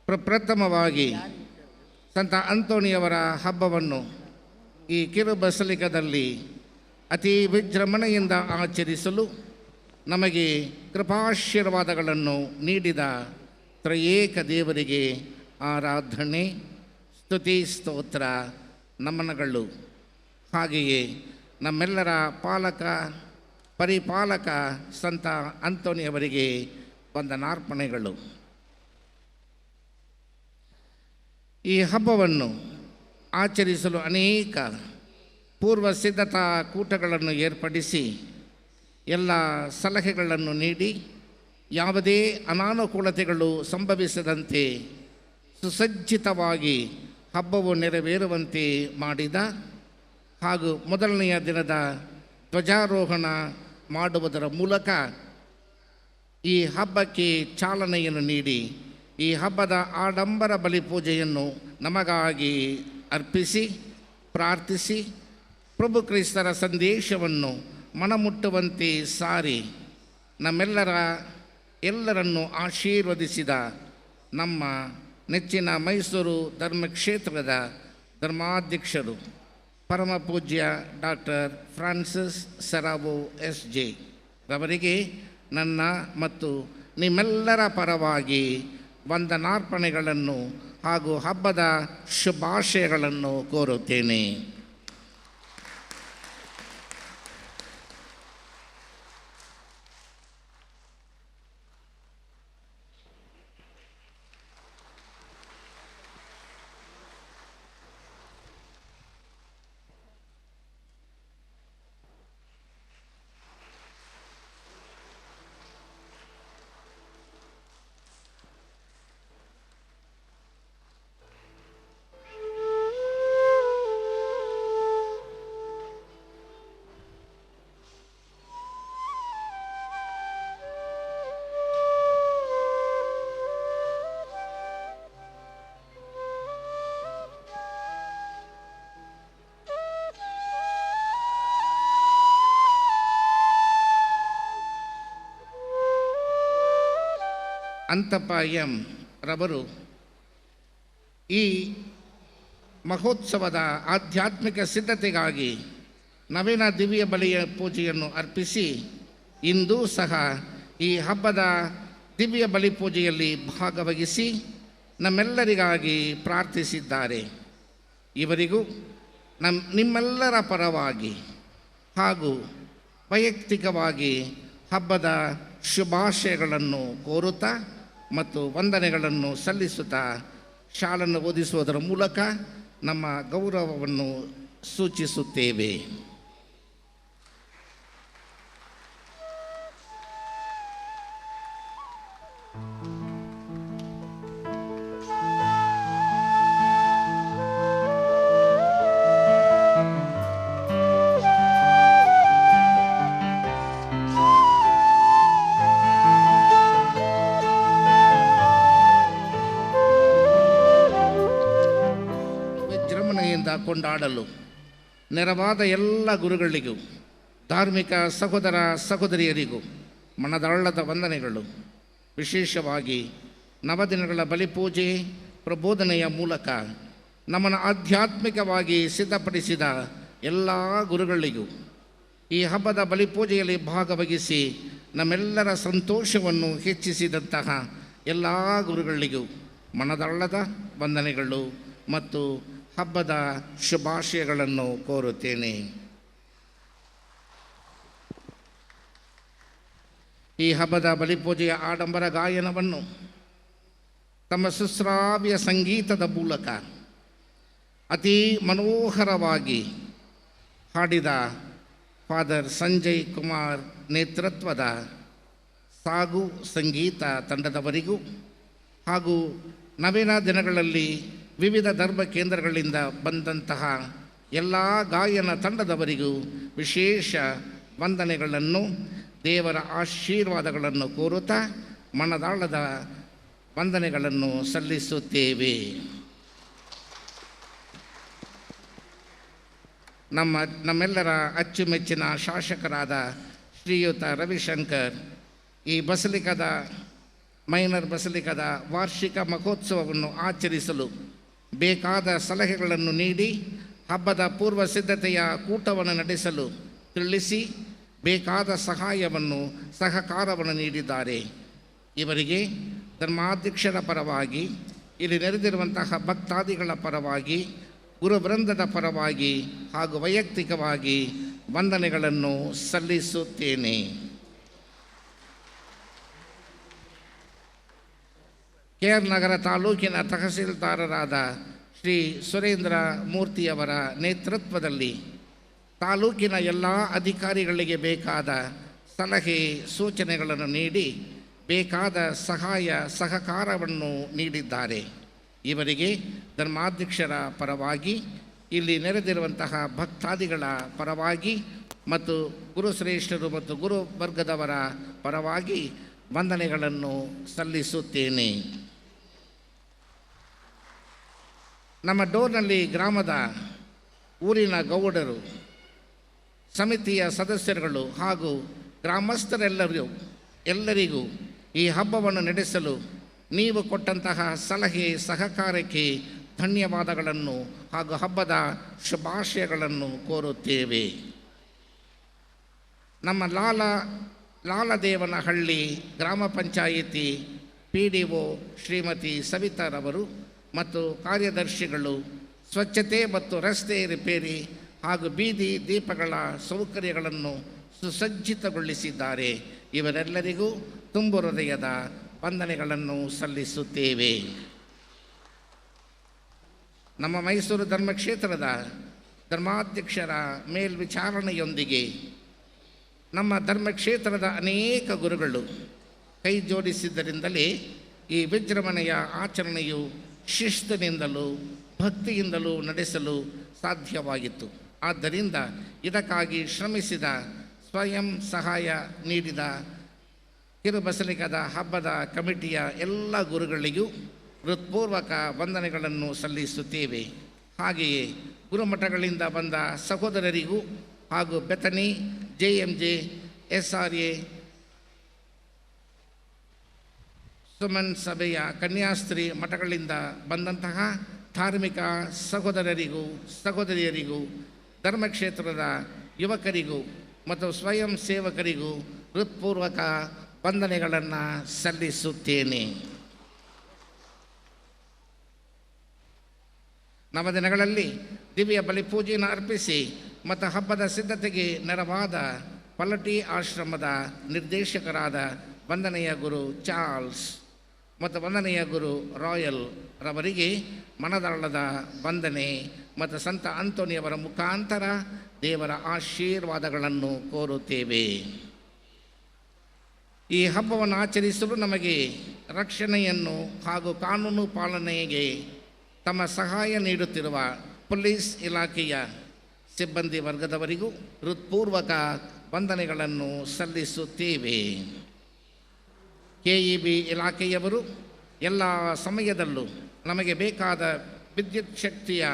ಪ್ರಪ್ರಥಮವಾಗಿ ಸಂತ ಅಂತೋಣಿಯವರ ಹಬ್ಬವನ್ನು ಈ ಕಿರು ಬಸಲಿಕದಲ್ಲಿ ಅತಿ ವಿಜೃಂಭಣೆಯಿಂದ ಆಚರಿಸಲು ನಮಗೆ ಕೃಪಾಶೀರ್ವಾದಗಳನ್ನು ನೀಡಿದ ತ್ರಯೇಕ ದೇವರಿಗೆ ಆರಾಧನೆ, ಸ್ತುತಿ, ಸ್ತೋತ್ರ, ನಮನಗಳು. ಹಾಗೆಯೇ ನಮ್ಮೆಲ್ಲರ ಪಾಲಕ ಪರಿಪಾಲಕ ಸಂತ ಅಂತೋಣಿಯವರಿಗೆ ವಂದನಾರ್ಪಣೆಗಳು. ಈ ಹಬ್ಬವನ್ನು ಆಚರಿಸಲು ಅನೇಕ ಪೂರ್ವ ಸಿದ್ಧತಾ ಕೂಟಗಳನ್ನು ಏರ್ಪಡಿಸಿ ಎಲ್ಲ ಸಲಹೆಗಳನ್ನು ನೀಡಿ ಯಾವುದೇ ಅನಾನುಕೂಲತೆಗಳು ಸಂಭವಿಸದಂತೆ ಸುಸಜ್ಜಿತವಾಗಿ ಹಬ್ಬವು ನೆರವೇರುವಂತೆ ಮಾಡಿದ ಹಾಗೂ ಮೊದಲನೆಯ ದಿನದ ಧ್ವಜಾರೋಹಣ ಮಾಡುವುದರ ಮೂಲಕ ಈ ಹಬ್ಬಕ್ಕೆ ಚಾಲನೆಯನ್ನು ನೀಡಿ ಈ ಹಬ್ಬದ ಆಡಂಬರ ಬಲಿಪೂಜೆಯನ್ನು ನಮಗಾಗಿ ಅರ್ಪಿಸಿ ಪ್ರಾರ್ಥಿಸಿ ಪ್ರಭು ಕ್ರಿಸ್ತರ ಸಂದೇಶವನ್ನು ಮನಮುಟ್ಟುವಂತೆ ಸಾರಿ ಎಲ್ಲರನ್ನು ಆಶೀರ್ವದಿಸಿದ ನಮ್ಮ ನೆಚ್ಚಿನ ಮೈಸೂರು ಧರ್ಮಕ್ಷೇತ್ರದ ಧರ್ಮಾಧ್ಯಕ್ಷರು ಪರಮ ಪೂಜ್ಯ ಡಾಕ್ಟರ್ ಫ್ರಾನ್ಸಿಸ್ ಸೆರಾವೋ SJ ರವರಿಗೆ ನನ್ನ ಮತ್ತು ನಿಮ್ಮೆಲ್ಲರ ಪರವಾಗಿ ವಂದನಾರ್ಪಣೆಗಳನ್ನು ಹಾಗೂ ಹಬ್ಬದ ಶುಭಾಶಯಗಳನ್ನು ಕೋರುತ್ತೇನೆ. ಅಂತಪ್ಪ ಎಂ ರವರು ಈ ಮಹೋತ್ಸವದ ಆಧ್ಯಾತ್ಮಿಕ ಸಿದ್ಧತೆಗಾಗಿ ನವೀನ ದಿವ್ಯ ಬಲಿಯ ಪೂಜೆಯನ್ನು ಅರ್ಪಿಸಿ ಇಂದೂ ಸಹ ಈ ಹಬ್ಬದ ದಿವ್ಯ ಬಲಿ ಪೂಜೆಯಲ್ಲಿ ಭಾಗವಹಿಸಿ ನಮ್ಮೆಲ್ಲರಿಗಾಗಿ ಪ್ರಾರ್ಥಿಸಿದ್ದಾರೆ. ಇವರಿಗೂ ನಿಮ್ಮೆಲ್ಲರ ಪರವಾಗಿ ಹಾಗೂ ವೈಯಕ್ತಿಕವಾಗಿ ಹಬ್ಬದ ಶುಭಾಶಯಗಳನ್ನು ಕೋರುತ್ತಾ ಮತ್ತು ವಂದನೆಗಳನ್ನು ಸಲ್ಲಿಸುತ್ತಾ ಶಾಲನ್ನು ಓದಿಸುವುದರ ಮೂಲಕ ನಮ್ಮ ಗೌರವವನ್ನು ಸೂಚಿಸುತ್ತೇವೆ. ಕೊಂಡಾಡಲು ನೆರವಾದ ಎಲ್ಲ ಗುರುಗಳಿಗೂ ಧಾರ್ಮಿಕ ಸಹೋದರ ಸಹೋದರಿಯರಿಗೂ ಮನದಾಳದ ವಂದನೆಗಳು. ವಿಶೇಷವಾಗಿ ನವದಿನಗಳ ಬಲಿಪೂಜೆ ಪ್ರಬೋಧನೆಯ ಮೂಲಕ ನಮ್ಮನ್ನು ಆಧ್ಯಾತ್ಮಿಕವಾಗಿ ಸಿದ್ಧಪಡಿಸಿದ ಎಲ್ಲ ಗುರುಗಳಿಗೂ ಈ ಹಬ್ಬದ ಬಲಿಪೂಜೆಯಲ್ಲಿ ಭಾಗವಹಿಸಿ ನಮ್ಮೆಲ್ಲರ ಸಂತೋಷವನ್ನು ಹೆಚ್ಚಿಸಿದಂತಹ ಎಲ್ಲ ಗುರುಗಳಿಗೂ ಮನದಾಳದ ವಂದನೆಗಳು ಮತ್ತು ಹಬ್ಬದ ಶುಭಾಶಯಗಳನ್ನು ಕೋರುತ್ತೇನೆ. ಈ ಹಬ್ಬದ ಬಲಿಪೂಜೆಯ ಆಡಂಬರ ಗಾಯನವನ್ನು ತಮ್ಮ ಸುಶ್ರಾವ್ಯ ಸಂಗೀತದ ಮೂಲಕ ಅತೀ ಮನೋಹರವಾಗಿ ಹಾಡಿದ ಫಾದರ್ ಸಂಜಯ್ ಕುಮಾರ್ ನೇತೃತ್ವದ ಸಾಗು ಸಂಗೀತ ತಂಡದವರಿಗೂ ಹಾಗೂ ನವೀನ ದಿನಗಳಲ್ಲಿ ವಿವಿಧ ಧರ್ಮ ಕೇಂದ್ರಗಳಿಂದ ಬಂದಂತಹ ಎಲ್ಲ ಗಾಯನ ತಂಡದವರಿಗೂ ವಿಶೇಷ ವಂದನೆಗಳನ್ನು ದೇವರ ಆಶೀರ್ವಾದಗಳನ್ನು ಕೋರುತ್ತಾ ಮನದಾಳದ ವಂದನೆಗಳನ್ನು ಸಲ್ಲಿಸುತ್ತೇವೆ. ನಮ್ಮೆಲ್ಲರ ಅಚ್ಚುಮೆಚ್ಚಿನ ಶಾಸಕರಾದ ಶ್ರೀಯುತ ರವಿಶಂಕರ್ ಈ ಬಸಲಿಕದ ಮೈನರ್ ಬಸಲಿಕದ ವಾರ್ಷಿಕ ಮಹೋತ್ಸವವನ್ನು ಆಚರಿಸಲು ಬೇಕಾದ ಸಲಹೆಗಳನ್ನು ನೀಡಿ ಹಬ್ಬದ ಪೂರ್ವ ಸಿದ್ಧತೆಯ ಕೂಟವನ್ನು ನಡೆಸಲು ತಿಳಿಸಿ ಬೇಕಾದ ಸಹಾಯವನ್ನು ಸಹಕಾರವನ್ನು ನೀಡಿದ್ದಾರೆ. ಇವರಿಗೆ ಧರ್ಮಾಧ್ಯಕ್ಷರ ಪರವಾಗಿ, ಇಲ್ಲಿ ನೆರೆದಿರುವಂತಹ ಭಕ್ತಾದಿಗಳ ಪರವಾಗಿ, ಗುರುವೃಂದದ ಪರವಾಗಿ ಹಾಗೂ ವೈಯಕ್ತಿಕವಾಗಿ ವಂದನೆಗಳನ್ನು ಸಲ್ಲಿಸುತ್ತೇನೆ. KR ನಗರ ತಾಲೂಕಿನ ತಹಸೀಲ್ದಾರರಾದ ಶ್ರೀ ಸುರೇಂದ್ರ ಮೂರ್ತಿಯವರ ನೇತೃತ್ವದಲ್ಲಿ ತಾಲೂಕಿನ ಎಲ್ಲ ಅಧಿಕಾರಿಗಳಿಗೆ ಬೇಕಾದ ಸಲಹೆ ಸೂಚನೆಗಳನ್ನು ನೀಡಿ ಬೇಕಾದ ಸಹಾಯ ಸಹಕಾರವನ್ನು ನೀಡಿದ್ದಾರೆ. ಇವರಿಗೆ ಧರ್ಮಾಧ್ಯಕ್ಷರ ಪರವಾಗಿ, ಇಲ್ಲಿ ನೆರೆದಿರುವಂತಹ ಭಕ್ತಾದಿಗಳ ಪರವಾಗಿ ಮತ್ತು ಗುರುಶ್ರೇಷ್ಠರು ಮತ್ತು ಗುರು ವರ್ಗದವರ ಪರವಾಗಿ ವಂದನೆಗಳನ್ನು ಸಲ್ಲಿಸುತ್ತೇನೆ. ನಮ್ಮ ಡೋರ್ನಲ್ಲಿ ಗ್ರಾಮದ ಊರಿನ ಗೌಡರು, ಸಮಿತಿಯ ಸದಸ್ಯರುಗಳು ಹಾಗೂ ಗ್ರಾಮಸ್ಥರೆಲ್ಲರಿಗೂ ಈ ಹಬ್ಬವನ್ನು ನಡೆಸಲು ನೀವು ಕೊಟ್ಟಂತಹ ಸಲಹೆ ಸಹಕಾರಕ್ಕೆ ಧನ್ಯವಾದಗಳನ್ನು ಹಾಗೂ ಹಬ್ಬದ ಶುಭಾಶಯಗಳನ್ನು ಕೋರುತ್ತೇವೆ. ನಮ್ಮ ಲಾಲದೇವನಹಳ್ಳಿ ಗ್ರಾಮ ಪಂಚಾಯಿತಿ PDO ಶ್ರೀಮತಿ ಸವಿತಾರವರು ಮತ್ತು ಕಾರ್ಯದರ್ಶಿಗಳು ಸ್ವಚ್ಛತೆ ಮತ್ತು ರಸ್ತೆ ರಿಪೇರಿ ಹಾಗೂ ಬೀದಿ ದೀಪಗಳ ಸೌಕರ್ಯಗಳನ್ನು ಸುಸಜ್ಜಿತಗೊಳಿಸಿದ್ದಾರೆ. ಇವರೆಲ್ಲರಿಗೂ ತುಂಬು ಹೃದಯದ ವಂದನೆಗಳನ್ನು ಸಲ್ಲಿಸುತ್ತೇವೆ. ನಮ್ಮ ಮೈಸೂರು ಧರ್ಮಕ್ಷೇತ್ರದ ಧರ್ಮಾಧ್ಯಕ್ಷರ ಮೇಲ್ವಿಚಾರಣೆಯೊಂದಿಗೆ ನಮ್ಮ ಧರ್ಮಕ್ಷೇತ್ರದ ಅನೇಕ ಗುರುಗಳು ಕೈ ಜೋಡಿಸಿದ್ದರಿಂದಲೇ ಈ ವಿಜೃಂಭಣೆಯ ಆಚರಣೆಯು ಶಿಸ್ತಿನಿಂದಲೂ ಭಕ್ತಿಯಿಂದಲೂ ನಡೆಸಲು ಸಾಧ್ಯವಾಗಿತ್ತು. ಆದ್ದರಿಂದ ಇದಕ್ಕಾಗಿ ಶ್ರಮಿಸಿದ, ಸ್ವಯಂ ಸಹಾಯ ನೀಡಿದ ಕಿರುಬಸಲಿಕದ ಹಬ್ಬದ ಕಮಿಟಿಯ ಎಲ್ಲ ಗುರುಗಳಿಗೂ ಹೃತ್ಪೂರ್ವಕ ವಂದನೆಗಳನ್ನು ಸಲ್ಲಿಸುತ್ತೇವೆ. ಹಾಗೆಯೇ ಗುರುಮಠಗಳಿಂದ ಬಂದ ಸಹೋದರರಿಗೂ ಹಾಗೂ ಬೆತನಿ, JMJ, SRA, ಸುಮನ್ ಸಭೆಯ ಕನ್ಯಾಸ್ತ್ರೀ ಮಠಗಳಿಂದ ಬಂದಂತಹ ಧಾರ್ಮಿಕ ಸಹೋದರರಿಗೂ ಸಹೋದರಿಯರಿಗೂ, ಧರ್ಮಕ್ಷೇತ್ರದ ಯುವಕರಿಗೂ ಮತ್ತು ಸ್ವಯಂ ಸೇವಕರಿಗೂ ಹೃತ್ಪೂರ್ವಕ ವಂದನೆಗಳನ್ನು ಸಲ್ಲಿಸುತ್ತೇನೆ. ನವದಿನಗಳಲ್ಲಿ ದಿವ್ಯ ಬಲಿಪೂಜೆಯನ್ನು ಅರ್ಪಿಸಿ ಮತ್ತು ಹಬ್ಬದ ಸಿದ್ಧತೆಗೆ ನೆರವಾದ ಪಲ್ಲಟಿ ಆಶ್ರಮದ ನಿರ್ದೇಶಕರಾದ ವಂದನೆಯ ಗುರು ಚಾರ್ಲ್ಸ್ ಮತ್ತು ವಂದನೆಯ ಗುರು ರಾಯಲ್ ರವರಿಗೆ ಮನದಾಳದ ವಂದನೆ ಮತ್ತು ಸಂತ ಅಂತೋನಿಯವರ ಮುಖಾಂತರ ದೇವರ ಆಶೀರ್ವಾದಗಳನ್ನು ಕೋರುತ್ತೇವೆ. ಈ ಹಬ್ಬವನ್ನು ಆಚರಿಸಲು ನಮಗೆ ರಕ್ಷಣೆಯನ್ನು ಹಾಗೂ ಕಾನೂನು ಪಾಲನೆಗೆ ತಮ್ಮ ಸಹಾಯ ನೀಡುತ್ತಿರುವ ಪೊಲೀಸ್ ಇಲಾಖೆಯ ಸಿಬ್ಬಂದಿ ವರ್ಗದವರಿಗೂ ಹೃತ್ಪೂರ್ವಕ ವಂದನೆಗಳನ್ನು ಸಲ್ಲಿಸುತ್ತೇವೆ. KEB ಇಲಾಖೆಯವರು ಎಲ್ಲ ಸಮಯದಲ್ಲೂ ನಮಗೆ ಬೇಕಾದ ವಿದ್ಯುತ್ ಶಕ್ತಿಯ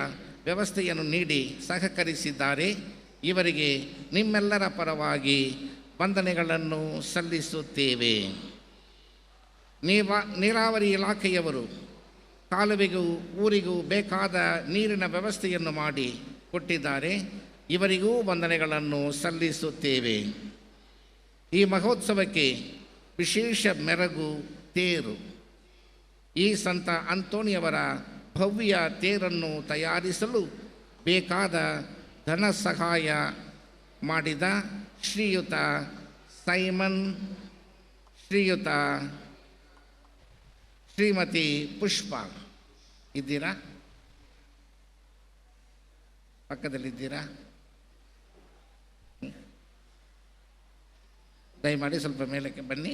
ವ್ಯವಸ್ಥೆಯನ್ನು ನೀಡಿ ಸಹಕರಿಸಿದ್ದಾರೆ. ಇವರಿಗೆ ನಿಮ್ಮೆಲ್ಲರ ಪರವಾಗಿ ವಂದನೆಗಳನ್ನು ಸಲ್ಲಿಸುತ್ತೇವೆ. ನೀರಾವರಿ ಇಲಾಖೆಯವರು ಕಾಲುವೆಗೂ ಊರಿಗೂ ಬೇಕಾದ ನೀರಿನ ವ್ಯವಸ್ಥೆಯನ್ನು ಮಾಡಿ ಕೊಟ್ಟಿದ್ದಾರೆ. ಇವರಿಗೂ ವಂದನೆಗಳನ್ನು ಸಲ್ಲಿಸುತ್ತೇವೆ. ಈ ಮಹೋತ್ಸವಕ್ಕೆ ವಿಶೇಷ ಮೆರಗು ತೇರು. ಈ ಸಂತ ಅಂತೋಣಿಯವರ ಭವ್ಯ ತೇರನ್ನು ತಯಾರಿಸಲು ಬೇಕಾದ ಧನ ಸಹಾಯ ಮಾಡಿದ ಶ್ರೀಯುತ ಸೈಮನ್, ಶ್ರೀಮತಿ ಪುಷ್ಪ ಇದ್ದೀರಾ? ಪಕ್ಕದಲ್ಲಿದ್ದೀರಾ? ದಯಮಾಡಿ ಸ್ವಲ್ಪ ಮೇಲಕ್ಕೆ ಬನ್ನಿ.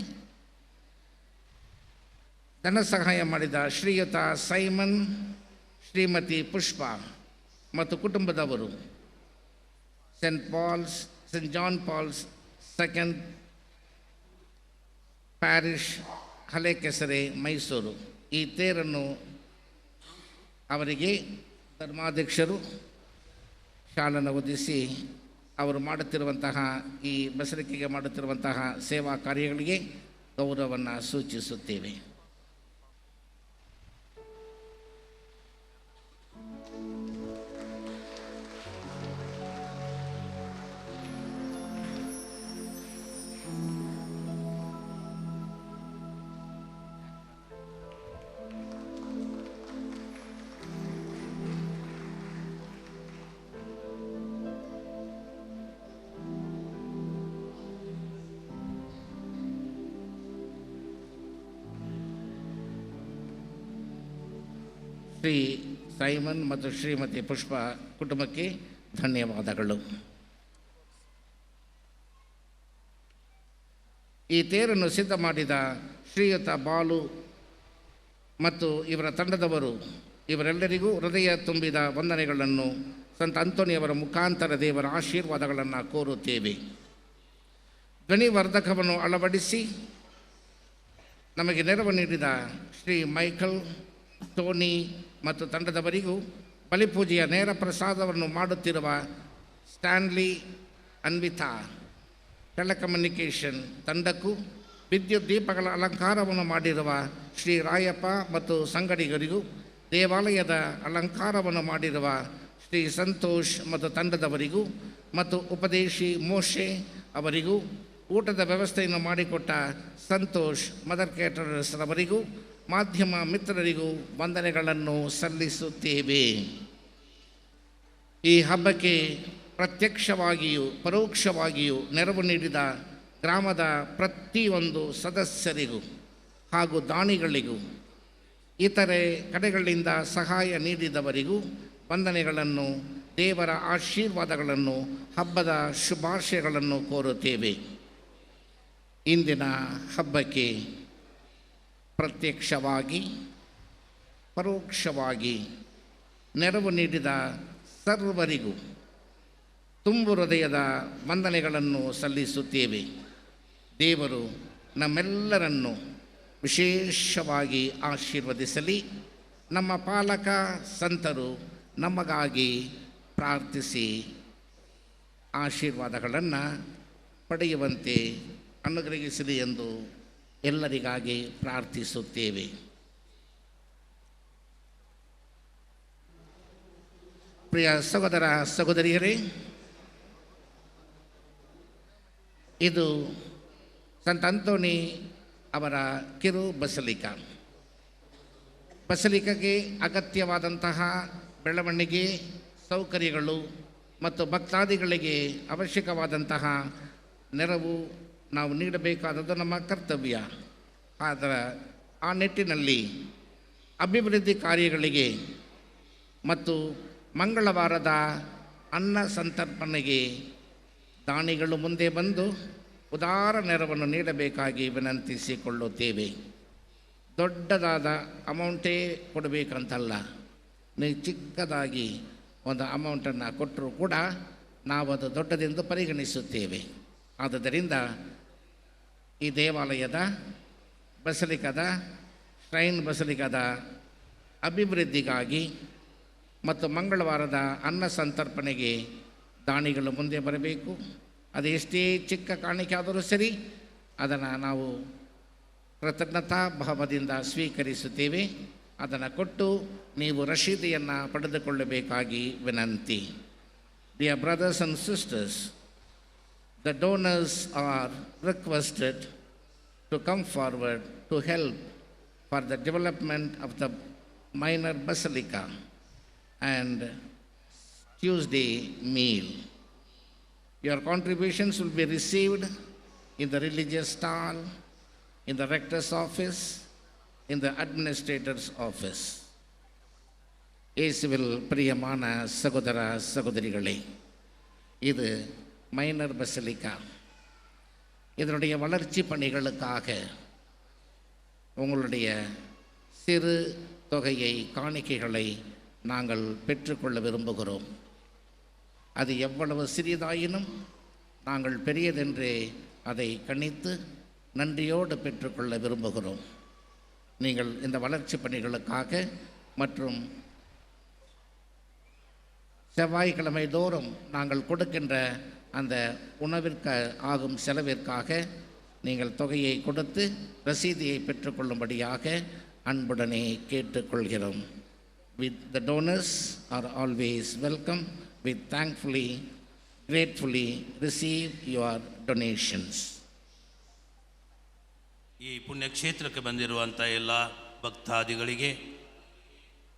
ಧನ ಸಹಾಯ ಮಾಡಿದ ಶ್ರೀಯುತ ಸೈಮನ್, ಶ್ರೀಮತಿ ಪುಷ್ಪ ಮತ್ತು ಕುಟುಂಬದವರು saint John Paul's second parish, Halekesare, Mysuru. ಈ ತೇರನ್ನು ಅವರಿಗೆ ಧರ್ಮಾಧ್ಯಕ್ಷರು ಶಾಲನ್ನು ಒದಿಸಿ ಅವರು ಮಾಡುತ್ತಿರುವಂತಹ ಈ ಬಸರಿಕೆಗೆ ಮಾಡುತ್ತಿರುವಂತಹ ಸೇವಾ ಕಾರ್ಯಗಳಿಗೆ ಗೌರವವನ್ನು ಸೂಚಿಸುತ್ತೇವೆ. ಶ್ರೀ ಸೈಮನ್ ಮತ್ತು ಶ್ರೀಮತಿ ಪುಷ್ಪ ಕುಟುಂಬಕ್ಕೆ ಧನ್ಯವಾದಗಳು. ಈ ತೇರನ್ನು ಸಿದ್ಧ ಮಾಡಿದ ಶ್ರೀಯುತ ಬಾಲು ಮತ್ತು ಇವರ ತಂಡದವರು ಇವರೆಲ್ಲರಿಗೂ ಹೃದಯ ತುಂಬಿದ ವಂದನೆಗಳನ್ನು ಸಂತ ಅಂತೋನಿಯವರ ಮುಖಾಂತರ ದೇವರ ಆಶೀರ್ವಾದಗಳನ್ನು ಕೋರುತ್ತೇವೆ. ಧ್ವನಿವರ್ಧಕವನ್ನು ಅಳವಡಿಸಿ ನಮಗೆ ನೆರವು ನೀಡಿದ ಶ್ರೀ ಮೈಕಲ್, ಟೋನಿ ಮತ್ತು ತಂಡದವರಿಗೂ ಬಲಿಪೂಜೆಯ ನೇರ ಪ್ರಸಾದವನ್ನು ಮಾಡುತ್ತಿರುವ ಸ್ಟ್ಯಾನ್ಲಿ, ಅನ್ವಿತಾ, ಟೆಲಿಕಮ್ಯುನಿಕೇಷನ್ ತಂಡಕ್ಕೂ ವಿದ್ಯುತ್ ದೀಪಗಳ ಅಲಂಕಾರವನ್ನು ಮಾಡಿರುವ ಶ್ರೀ ರಾಯಪ್ಪ ಮತ್ತು ಸಂಗಡಿಗರಿಗೂ, ದೇವಾಲಯದ ಅಲಂಕಾರವನ್ನು ಮಾಡಿರುವ ಶ್ರೀ ಸಂತೋಷ್ ಮತ್ತು ತಂಡದವರಿಗೂ ಮತ್ತು ಉಪದೇಶಿ ಮೋಶೆ ಅವರಿಗೂ, ಊಟದ ವ್ಯವಸ್ಥೆಯನ್ನು ಮಾಡಿಕೊಟ್ಟ ಸಂತೋಷ್ ಮದರ್ ಕೇಟರರ್ಸ್ ರವರಿಗೂ, ಮಾಧ್ಯಮ ಮಿತ್ರರಿಗೂ ವಂದನೆಗಳನ್ನು ಸಲ್ಲಿಸುತ್ತೇವೆ. ಈ ಹಬ್ಬಕ್ಕೆ ಪ್ರತ್ಯಕ್ಷವಾಗಿಯೂ ಪರೋಕ್ಷವಾಗಿಯೂ ನೆರವು ನೀಡಿದ ಗ್ರಾಮದ ಪ್ರತಿಯೊಂದು ಸದಸ್ಯರಿಗೂ ಹಾಗೂ ದಾನಿಗಳಿಗೂ, ಇತರೆ ಕಡೆಗಳಿಂದ ಸಹಾಯ ನೀಡಿದವರಿಗೂ ವಂದನೆಗಳನ್ನು, ದೇವರ ಆಶೀರ್ವಾದಗಳನ್ನು, ಹಬ್ಬದ ಶುಭಾಶಯಗಳನ್ನು ಕೋರುತ್ತೇವೆ. ಇಂದಿನ ಹಬ್ಬಕ್ಕೆ ಪ್ರತ್ಯಕ್ಷವಾಗಿ ಪರೋಕ್ಷವಾಗಿ ನೆರವು ನೀಡಿದ ಸರ್ವರಿಗೂ ತುಂಬು ಹೃದಯದ ವಂದನೆಗಳನ್ನು ಸಲ್ಲಿಸುತ್ತೇವೆ. ದೇವರು ನಮ್ಮೆಲ್ಲರನ್ನು ವಿಶೇಷವಾಗಿ ಆಶೀರ್ವದಿಸಲಿ. ನಮ್ಮ ಪಾಲಕ ಸಂತರು ನಮಗಾಗಿ ಪ್ರಾರ್ಥಿಸಿ ಆಶೀರ್ವಾದಗಳನ್ನು ಪಡೆಯುವಂತೆ ಅನುಗ್ರಹಿಸಲಿ ಎಂದು ಎಲ್ಲರಿಗಾಗಿ ಪ್ರಾರ್ಥಿಸುತ್ತೇವೆ. ಪ್ರಿಯ ಸಹೋದರ ಸಹೋದರಿಯರೇ, ಇದು ಸಂತ ಅಂತೋನಿ ಅವರ ಕಿರು ಬಸಲಿಕಾಗೆ ಅಗತ್ಯವಾದಂತಹ ಬೆಳವಣಿಗೆ, ಸೌಕರ್ಯಗಳು ಮತ್ತು ಭಕ್ತಾದಿಗಳಿಗೆ ಅವಶ್ಯಕವಾದಂತಹ ನೆರವು ನಾವು ನೀಡಬೇಕಾದದ್ದು ನಮ್ಮ ಕರ್ತವ್ಯ. ಆದರೆ ಆ ನಿಟ್ಟಿನಲ್ಲಿ ಅಭಿವೃದ್ಧಿ ಕಾರ್ಯಗಳಿಗೆ ಮತ್ತು ಮಂಗಳವಾರದ ಅನ್ನ ಸಂತರ್ಪಣೆಗೆ ದಾನಿಗಳು ಮುಂದೆ ಬಂದು ಉದಾರ ನೆರವನ್ನು ನೀಡಬೇಕಾಗಿ ವಿನಂತಿಸಿಕೊಳ್ಳುತ್ತೇವೆ. ದೊಡ್ಡದಾದ ಅಮೌಂಟೇ ಕೊಡಬೇಕಂತಲ್ಲ, ನೀವು ಚಿಕ್ಕದಾಗಿ ಒಂದು ಅಮೌಂಟನ್ನು ಕೊಟ್ಟರೂ ಕೂಡ ನಾವು ಅದು ದೊಡ್ಡದೆಂದು ಪರಿಗಣಿಸುತ್ತೇವೆ. ಆದುದರಿಂದ ಈ ದೇವಾಲಯದ ಬಸಲಿಕದ ಶ್ರೈನ್ ಬಸಲಿಕದ ಅಭಿವೃದ್ಧಿಗಾಗಿ ಮತ್ತು ಮಂಗಳವಾರದ ಅನ್ನ ಸಂತರ್ಪಣೆಗೆ ದಾನಿಗಳು ಮುಂದೆ ಬರಬೇಕು. ಅದು ಎಷ್ಟೇ ಚಿಕ್ಕ ಕಾಣಿಕೆ ಆದರೂ ಸರಿ, ಅದನ್ನು ನಾವು ಕೃತಜ್ಞತಾ ಭಾವದಿಂದ ಸ್ವೀಕರಿಸುತ್ತೇವೆ. ಅದನ್ನು ಕೊಟ್ಟು ನೀವು ರಶೀದಿಯನ್ನು ಪಡೆದುಕೊಳ್ಳಬೇಕಾಗಿ ವಿನಂತಿ. Dear brothers and sisters, the donors are requested to come forward to help for the development of the minor basilica and Tuesday meal. Your contributions will be received in the religious stall, in the rector's office, in the administrator's office. இயேசுவில் பிரியமான சகோதர சகோதரிகளே, இது minor basilica. இதனுடைய வளர்ச்சி பணிகளுக்காக உங்களுடைய சிறு தொகையை, காணிக்கைகளை நாங்கள் பெற்றுக்கொள்ள விரும்புகிறோம். அது எவ்வளவு சிறியதாயினும் நாங்கள் பெரியதென்றே அதை கணித்து நன்றியோடு பெற்றுக்கொள்ள விரும்புகிறோம். நீங்கள் இந்த வளர்ச்சி பணிகளுக்காக மற்றும் செவ்வாய்க்கிழமை தோறும் நாங்கள் கொடுக்கின்ற அந்த உணவிற்கு ஆகும் செலவிற்காக நீங்கள் தொகையை கொடுத்து ரசீதியை பெற்றுக்கொள்ளும்படியாக அன்புடனே கேட்டுக்கொள்கிறோம். The donors are always welcome. We thankfully, gratefully receive your donations. ಈ ಪುಣ್ಯಕ್ಷೇತ್ರಕ್ಕೆ ಬಂದಿರುವಂಥ ಎಲ್ಲ ಭಕ್ತಾದಿಗಳಿಗೆ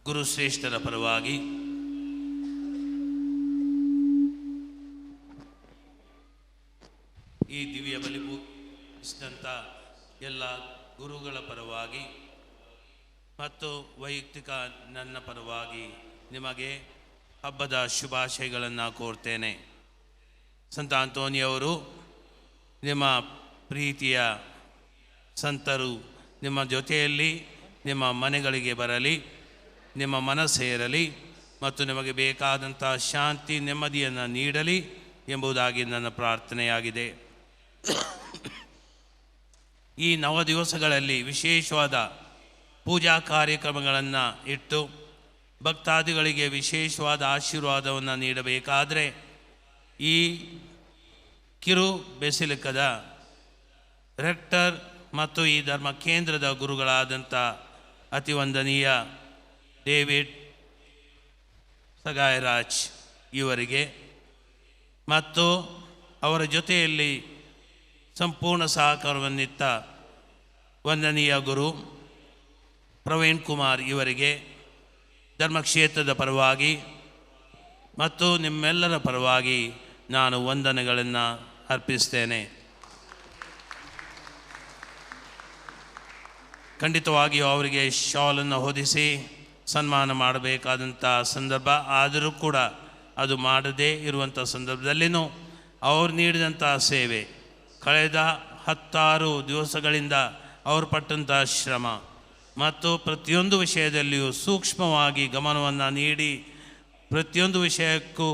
ಗುರುಶ್ರೇಷ್ಠರ ಪರವಾಗಿ ಈ ದಿವ್ಯ ಬಲಿಪೂಜಿಸಿದಂಥ ಎಲ್ಲ ಗುರುಗಳ ಪರವಾಗಿ ಮತ್ತು ವೈಯಕ್ತಿಕ ನನ್ನ ಪರವಾಗಿ ನಿಮಗೆ ಹಬ್ಬದ ಶುಭಾಶಯಗಳನ್ನು ಕೋರ್ತೇನೆ. ಸಂತ ಅಂತೋನಿಯವರು ನಿಮ್ಮ ಪ್ರೀತಿಯ ಸಂತರು ನಿಮ್ಮ ಜೊತೆಯಲ್ಲಿ ನಿಮ್ಮ ಮನೆಗಳಿಗೆ ಬರಲಿ, ನಿಮ್ಮ ಮನಸ್ಸೇರಲಿ ಮತ್ತು ನಿಮಗೆ ಬೇಕಾದಂಥ ಶಾಂತಿ ನೆಮ್ಮದಿಯನ್ನು ನೀಡಲಿ ಎಂಬುದಾಗಿ ನನ್ನ ಪ್ರಾರ್ಥನೆಯಾಗಿದೆ. ಈ 9 ದಿವಸಗಳಲ್ಲಿ ವಿಶೇಷವಾದ ಪೂಜಾ ಕಾರ್ಯಕ್ರಮಗಳನ್ನು ಇಟ್ಟು ಭಕ್ತಾದಿಗಳಿಗೆ ವಿಶೇಷವಾದ ಆಶೀರ್ವಾದವನ್ನು ನೀಡಬೇಕಾದರೆ ಈ ಕಿರು ಬೆಸಿಲಿಕದ ರೆಕ್ಟರ್ ಮತ್ತು ಈ ಧರ್ಮ ಕೇಂದ್ರದ ಗುರುಗಳಾದಂಥ ಅತಿವಂದನೀಯ ಡೇವಿಡ್ ಸಗಾಯರಾಜ್ ಇವರಿಗೆ ಮತ್ತು ಅವರ ಜೊತೆಯಲ್ಲಿ ಸಂಪೂರ್ಣ ಸಹಕಾರವನ್ನಿತ್ತ ವಂದನೀಯ ಗುರು ಪ್ರವೀಣ್ ಕುಮಾರ್ ಇವರಿಗೆ ಧರ್ಮಕ್ಷೇತ್ರದ ಪರವಾಗಿ ಮತ್ತು ನಿಮ್ಮೆಲ್ಲರ ಪರವಾಗಿ ನಾನು ವಂದನೆಗಳನ್ನು ಅರ್ಪಿಸ್ತೇನೆ. ಖಂಡಿತವಾಗಿಯೂ ಅವರಿಗೆ ಶಾಲನ್ನು ಹೊದಿಸಿ ಸನ್ಮಾನ ಮಾಡಬೇಕಾದಂಥ ಸಂದರ್ಭ ಆದರೂ ಕೂಡ ಅದು ಮಾಡದೇ ಇರುವಂಥ ಸಂದರ್ಭದಲ್ಲಿಯೂ ಅವರು ನೀಡಿದಂಥ ಸೇವೆ, ಕಳೆದ 16 ದಿವಸಗಳಿಂದ ಅವರು ಪಟ್ಟಂಥ ಶ್ರಮ ಮತ್ತು ಪ್ರತಿಯೊಂದು ವಿಷಯದಲ್ಲಿಯೂ ಸೂಕ್ಷ್ಮವಾಗಿ ಗಮನವನ್ನು ನೀಡಿ ಪ್ರತಿಯೊಂದು ವಿಷಯಕ್ಕೂ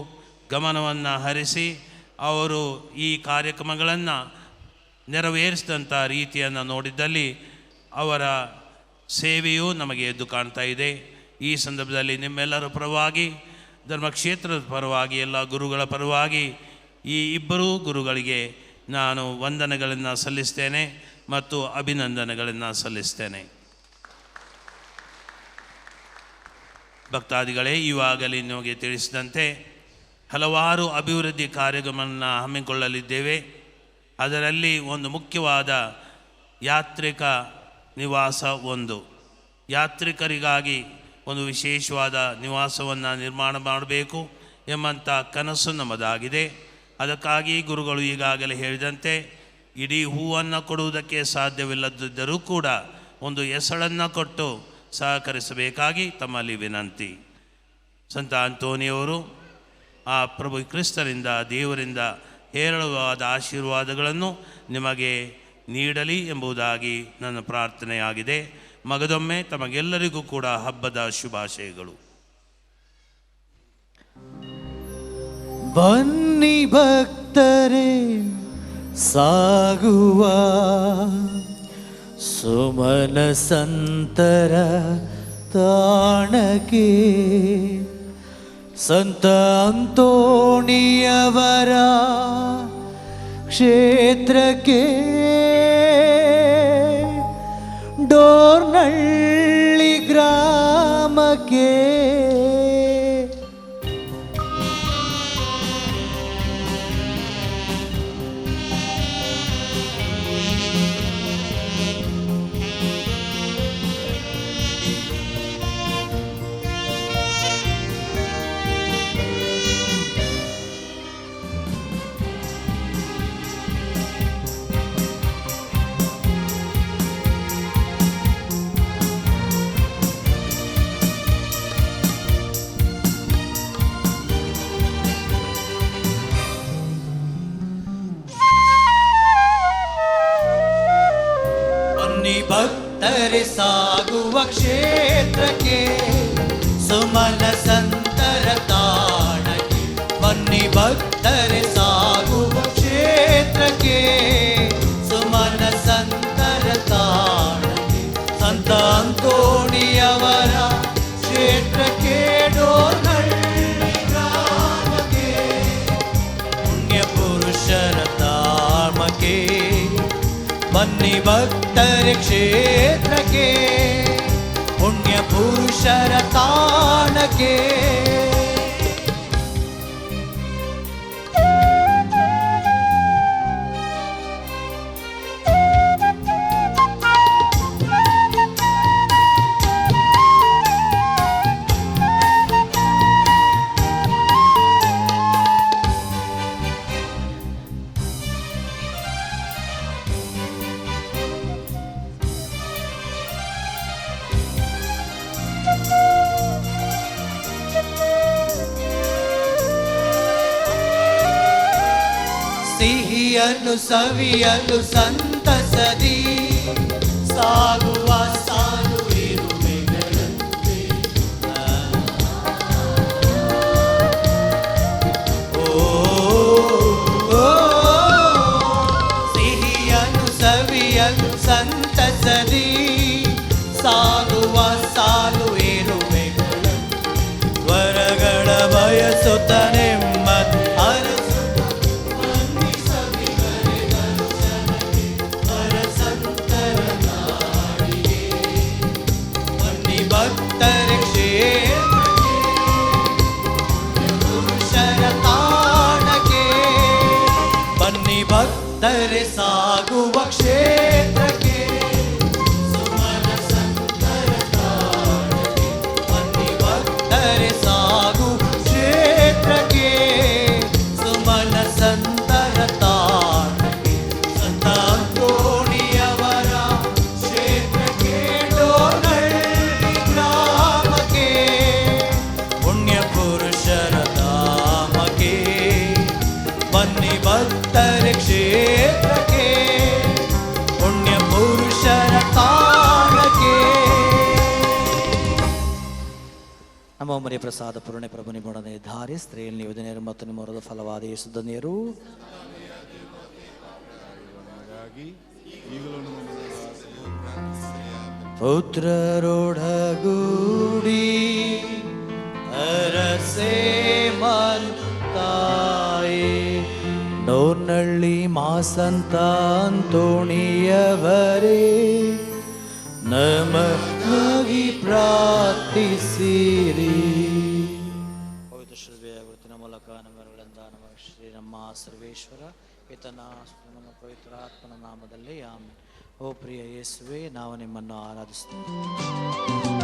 ಗಮನವನ್ನು ಹರಿಸಿ ಅವರು ಈ ಕಾರ್ಯಕ್ರಮಗಳನ್ನು ನೆರವೇರಿಸಿದಂಥ ರೀತಿಯನ್ನು ನೋಡಿದ್ದಲ್ಲಿ ಅವರ ಸೇವೆಯೂ ನಮಗೆ ಎದ್ದು ಕಾಣ್ತಾ ಇದೆ. ಈ ಸಂದರ್ಭದಲ್ಲಿ ನಿಮ್ಮೆಲ್ಲರ ಪರವಾಗಿ, ಧರ್ಮಕ್ಷೇತ್ರದ ಪರವಾಗಿ, ಎಲ್ಲ ಗುರುಗಳ ಪರವಾಗಿ ಈ ಇಬ್ಬರೂ ಗುರುಗಳಿಗೆ ನಾನು ವಂದನೆಗಳನ್ನು ಸಲ್ಲಿಸ್ತೇನೆ ಮತ್ತು ಅಭಿನಂದನೆಗಳನ್ನು ಸಲ್ಲಿಸ್ತೇನೆ. ಭಕ್ತಾದಿಗಳೇ, ಇವಾಗಲೇ ನಿಮಗೆ ತಿಳಿಸಿದಂತೆ ಹಲವಾರು ಅಭಿವೃದ್ಧಿ ಕಾರ್ಯಕ್ರಮವನ್ನು ಹಮ್ಮಿಕೊಳ್ಳಲಿದ್ದೇವೆ. ಅದರಲ್ಲಿ ಒಂದು ಮುಖ್ಯವಾದ ಯಾತ್ರಿಕ ನಿವಾಸ, ಯಾತ್ರಿಕರಿಗಾಗಿ ಒಂದು ವಿಶೇಷವಾದ ನಿವಾಸವನ್ನು ನಿರ್ಮಾಣ ಮಾಡಬೇಕು ಎಂಬಂಥ ಕನಸು ನಮ್ಮದಾಗಿದೆ. ಅದಕ್ಕಾಗಿ ಗುರುಗಳು ಈಗಾಗಲೇ ಹೇಳಿದಂತೆ ಇಡೀ ಹೂವನ್ನು ಕೊಡುವುದಕ್ಕೆ ಸಾಧ್ಯವಿಲ್ಲದಿದ್ದರೂ ಕೂಡ ಒಂದು ಎಸಳನ್ನು ಕೊಟ್ಟು ಸಹಕರಿಸಬೇಕಾಗಿ ತಮ್ಮಲ್ಲಿ ವಿನಂತಿ. ಸಂತ ಅಂತೋನಿಯವರು ಆ ಪ್ರಭು ಕ್ರಿಸ್ತರಿಂದ, ದೇವರಿಂದ ಹೇರಳವಾದ ಆಶೀರ್ವಾದಗಳನ್ನು ನಿಮಗೆ ನೀಡಲಿ ಎಂಬುದಾಗಿ ನನ್ನ ಪ್ರಾರ್ಥನೆಯಾಗಿದೆ. ಮಗದೊಮ್ಮೆ ತಮಗೆಲ್ಲರಿಗೂ ಕೂಡ ಹಬ್ಬದ ಶುಭಾಶಯಗಳು. ಬನ್ನಿ ಭಕ್ತರೇ, ಸಾಗುವ ಸುಮನ ಸಂತರ ತಾಣಕ್ಕೆ, ಸಂತ ಅಂತೋಣಿಯವರ ಕ್ಷೇತ್ರಕ್ಕೆ, ಡೋರ್ನಳ್ಳಿ ಗ್ರಾಮಕ್ಕೆ, ಭಕ್ತರೆ ಸಾಗುವ ಕ್ಷೇತ್ರಕ್ಕೆ, ಸುಮನ ಸಂತರ ತಾಣಕ್ಕೆ. ಬನ್ನಿ ಭಕ್ತರೆ ಸಾಗುವ ಕ್ಷೇತ್ರಕ್ಕೆ, ಸುಮನ ಸಂತರ ತಾಣಕ್ಕೆ, ಸಂತ ಅಂತೋಣಿಯವರ ಕ್ಷೇತ್ರಕ್ಕೆ, ಡೋರ್ನಳ್ಳಿ ಗ್ರಾಮಕ್ಕೆ, ಪುಣ್ಯ ಪುರುಷರ ಧಾಮಕ್ಕೆ. ಬನ್ನಿ ಭಕ್ತರೆ ಕ್ಷೇತ್ರಕ್ಕೆ, ಪುಣ್ಯ ಪುರುಷರ ತಾಣಕ್ಕೆ. ಸಿಹಿಯನ್ನು ಸವಿಯಲು ಸಂತಸದಿ ಸಾಗುವ ಸಾಲು ಇರುವೆಗಳಂತೆ. ಓ, ಓ, ಸಿಹಿಯನ್ನು ಸವಿಯಲು ಸಂತಸದಿ ಸಾಗುವ ಸಾಲು ಇರುವೆಗಳಂತೆ. ವರಗಳ ಬಯಸುತ್ತ ನೆಮ್ಮದಿ ಅರಸುತ್ತ ವಂದಿಸದಿಗರೆ ದರ್ಶನಕ್ಕೆ ವರಸಂತರ ನಾಡಿಗೆ. ಬನ್ನಿ ಭಕ್ತರೆ ಕ್ಷೇತ್ರಕ್ಕೆ, ಪುರುಷರ ತಾಣಕ್ಕೆ. ಬನ್ನಿ ಭಕ್ತರೆ ಸಾಗುವ ಕ್ಷೇತ್ರಕ್ಕೆ, ಸುಮನ ಸಂತರ ತಾಣಕ್ಕೆ. ಬನ್ನಿ ಭಕ್ತರೆ ಸಾಗು ಕ್ಷೇತ್ರಕ್ಕೆ, ಸುಮನ ಸಂತರ ತಾಣಕ್ಕೆ. ಸಂತ ಅಂತೋಣಿಯವರ ಕ್ಷೇತ್ರಕ್ಕೆ, ಡೋನಳ್ಳಿ ಗ್ರಾಮಕ್ಕೆ. ಪುಣ್ಯ ಪುರುಷರ ಧಾಮಕ್ಕೆ. ಬನ್ನಿ ಭಕ್ತರೆ ಕ್ಷೇತ್ರಕ್ಕೆ, ಪುಣ್ಯ ಪುರುಷರ ತಾಣಕ್ಕೆ. ನಮ್ಮ ಮರಿಯ ಪ್ರಸಾದ ಪೂರ್ಣ ಪ್ರಭು ನಿಮ್ಮೊಡನೆ ಧಾರೆ ಸ್ತ್ರೀಯಲ್ಲಿ ನೀವು ನೇರು ಮತ್ತು ನಿಮ್ಮ ಹೊರದ ಫಲವಾದ ಯೇಸುದ ನೀರು. ಪುತ್ರರೊಡಗೂಡಿ ಅರಸೆ ಮಲ್ತಾಯೆ ಡೋರ್ನಳ್ಳಿ ಮಾಸಂತ ಅಂತೋಣಿಯವರೇ ನಮಗಾಗಿ ಪ್ರಾರ್ಥಿಸಿರಿ. ಪವಿತ್ರ ಶ್ರೀಯ ವೃತ್ತಿನ ಮೂಲಕ ನಮ್ಮಗಳಿಂದ ನಮ್ಮ ಶ್ರೀ ನಮ್ಮ ಸರ್ವೇಶ್ವರ ಪಿತನ ನಮ್ಮ ಪವಿತ್ರ ಆತ್ಮನ ನಾಮದಲ್ಲಿ ಆಮೆನ್. ಓ ಪ್ರಿಯ ಯೇಸುವೆ, ನಾವು ನಿಮ್ಮನ್ನು ಆರಾಧಿಸುತ್ತೇವೆ.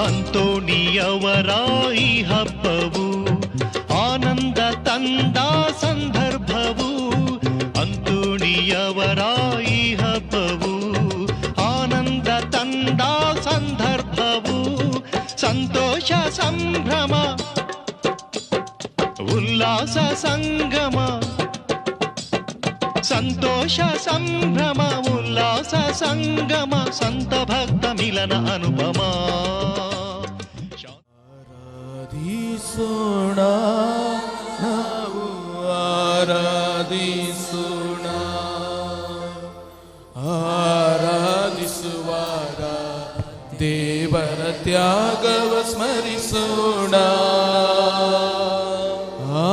ಅಂತೋಣಿಯವರ ಈ ಹಬ್ಬವು ಆನಂದ ತಂದ ಸಂದರ್ಭವು. ಅಂತೋಣಿಯವರ ಈ ಹಬ್ಬವು ಆನಂದ ತಂದ ಸಂದರ್ಭವು. ಸಂತೋಷ ಸಂಭ್ರಮ ಉಲ್ಲಾಸ ಸಂಗಮ. ಸಂತೋಷ ಸಂಭ್ರಮ ಉಲ್ಲಾಸ ಸಂಗಮ. ಸಂತ ಭಕ್ತ ಮಿಲನ ಅನುಪಮ. ಆರಾಧಿಸೋಣ ನಾವು ಆರಾಧಿಸೋಣ. ಆರಾಧಿಸುವಾಗ ದೇವರ ತ್ಯಾಗವ ಸ್ಮರಿಸೋಣ. ಆ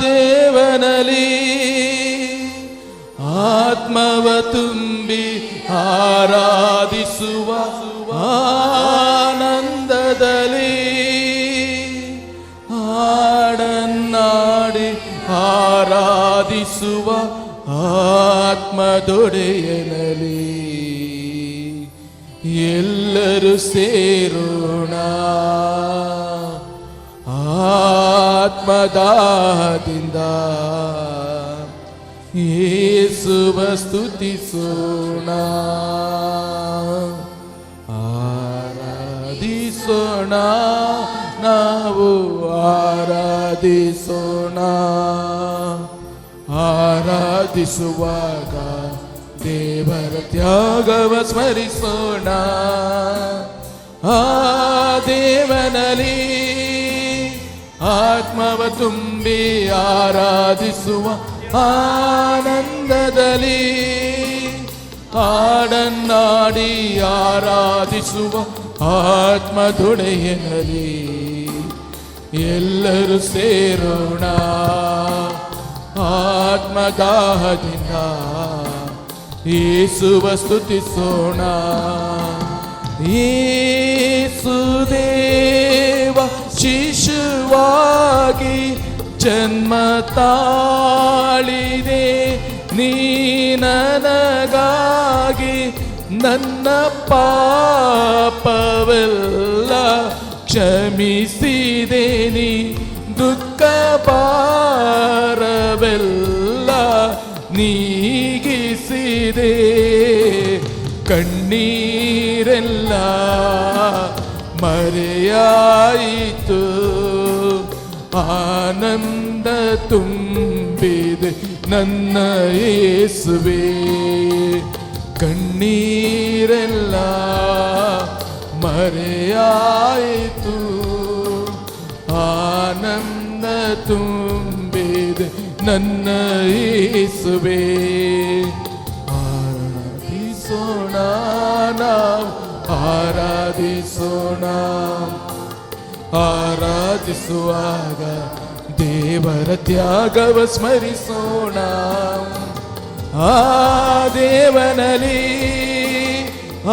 ದೇವನಲ್ಲಿ ಆತ್ಮವ ತುಂಬಿ ಆರಾಧಿಸುವ ಆನಂದದಲ್ಲಿ ಹಾಡನ್ನಾಡಿ ಆರಾಧಿಸುವ ಆತ್ಮದೊಡೆಯನಲ್ಲಿ ಎಲ್ಲರೂ ಸೇರೋಣ. ಆತ್ಮದಾಹದಿಂದ ಯೇಸುವ ಸ್ತುತಿಸೋಣ. ಆರಾಧಿಸೋಣ ನಾವು ಆರಾಧಿಸೋಣ. ಆರಾಧಿಸುವಾಗ ದೇವರ ತ್ಯಾಗವ ಸ್ಮರಿಸೋಣ. ಆ ದೇವನಲ್ಲಿ ಆತ್ಮವ ತುಂಬಿ ಆರಾಧಿಸುವ ಆನಂದದಲ್ಲಿ ಹಾಡನ್ನಾಡಿ ಆರಾಧಿಸುವ ಆತ್ಮದೊಡೆಯನಲ್ಲಿ ಎಲ್ಲರೂ ಸೇರೋಣ. ಆತ್ಮದಾಹದಿಂದ ಯೇಸುವ ಸ್ತುತಿಸೋಣ. ಯೇಸುದೇವ ಶಿಶುವಾಗಿ ಜನ್ಮ ತಾಳಿದೆ ನೀ ನನಗಾಗಿ. ನನ್ನ ಪಾಪವೆಲ್ಲ ಕ್ಷಮಿಸಿದೆ ನೀ ದುಃಖ ಭಾರವೆಲ್ಲ ನೀಗಿಸಿದೆ, ಕಣ್ಣೀರೆಲ್ಲ ಮರೆಯಾಯಿತು, ಆನಂದ ತುಂಬಿದೆ ನನ್ನ ಯೇಸುವೇ. ಕಣ್ಣೀರೆಲ್ಲ ಮರೆಯಾಯಿತು, ಆನಂದ ತುಂಬಿದೆ ನನ್ನ ಯೇಸುವೇ. ಆರಾಧಿಸೋಣ ನಾವು, ಆರಾಧಿಸೋಣ. ಆರಾಧಿಸುವಾಗ ದೇವರ ತ್ಯಾಗವ ಸ್ಮರಿಸೋಣ. ಆ ದೇವನಲ್ಲಿ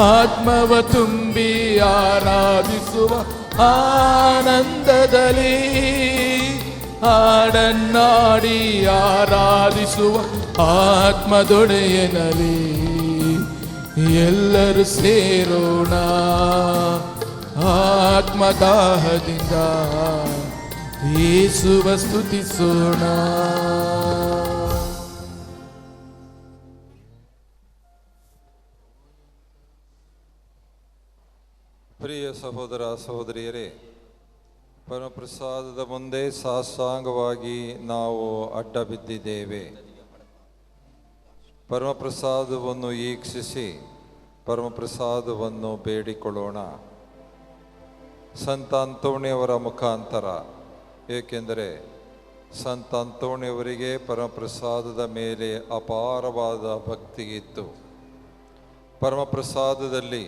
ಆತ್ಮವ ತುಂಬಿ ಆರಾಧಿಸುವ ಆನಂದದಲ್ಲಿ, ಹಾಡನ್ನಾಡಿ ಆರಾಧಿಸುವ ಆತ್ಮದೊಡೆಯನಲ್ಲಿ ಎಲ್ಲರೂ ಸೇರೋಣ. ಆತ್ಮದಾಹದಿಂದ ಯೇಸುವ ಸ್ತುತಿಸೋಣ. ಪ್ರಿಯ ಸಹೋದರ ಸಹೋದರಿಯರೇ, ಪರಮಪ್ರಸಾದದ ಮುಂದೆ ಸಾಷ್ಟಾಂಗವಾಗಿ ನಾವು ಅಡ್ಡ ಬಿದ್ದಿದ್ದೇವೆ. ಪರಮಪ್ರಸಾದವನ್ನು ಈಕ್ಷಿಸಿ ಪರಮಪ್ರಸಾದವನ್ನು ಬೇಡಿಕೊಳ್ಳೋಣ. ಸಂತ ಅಂತೋಣಿಯವರ ಮುಖಾಂತರ, ಏಕೆಂದರೆ ಸಂತ ಅಂತೋಣಿಯವರಿಗೆ ಪರಮಪ್ರಸಾದದ ಮೇಲೆ ಅಪಾರವಾದ ಭಕ್ತಿ ಇತ್ತು. ಪರಮಪ್ರಸಾದದಲ್ಲಿ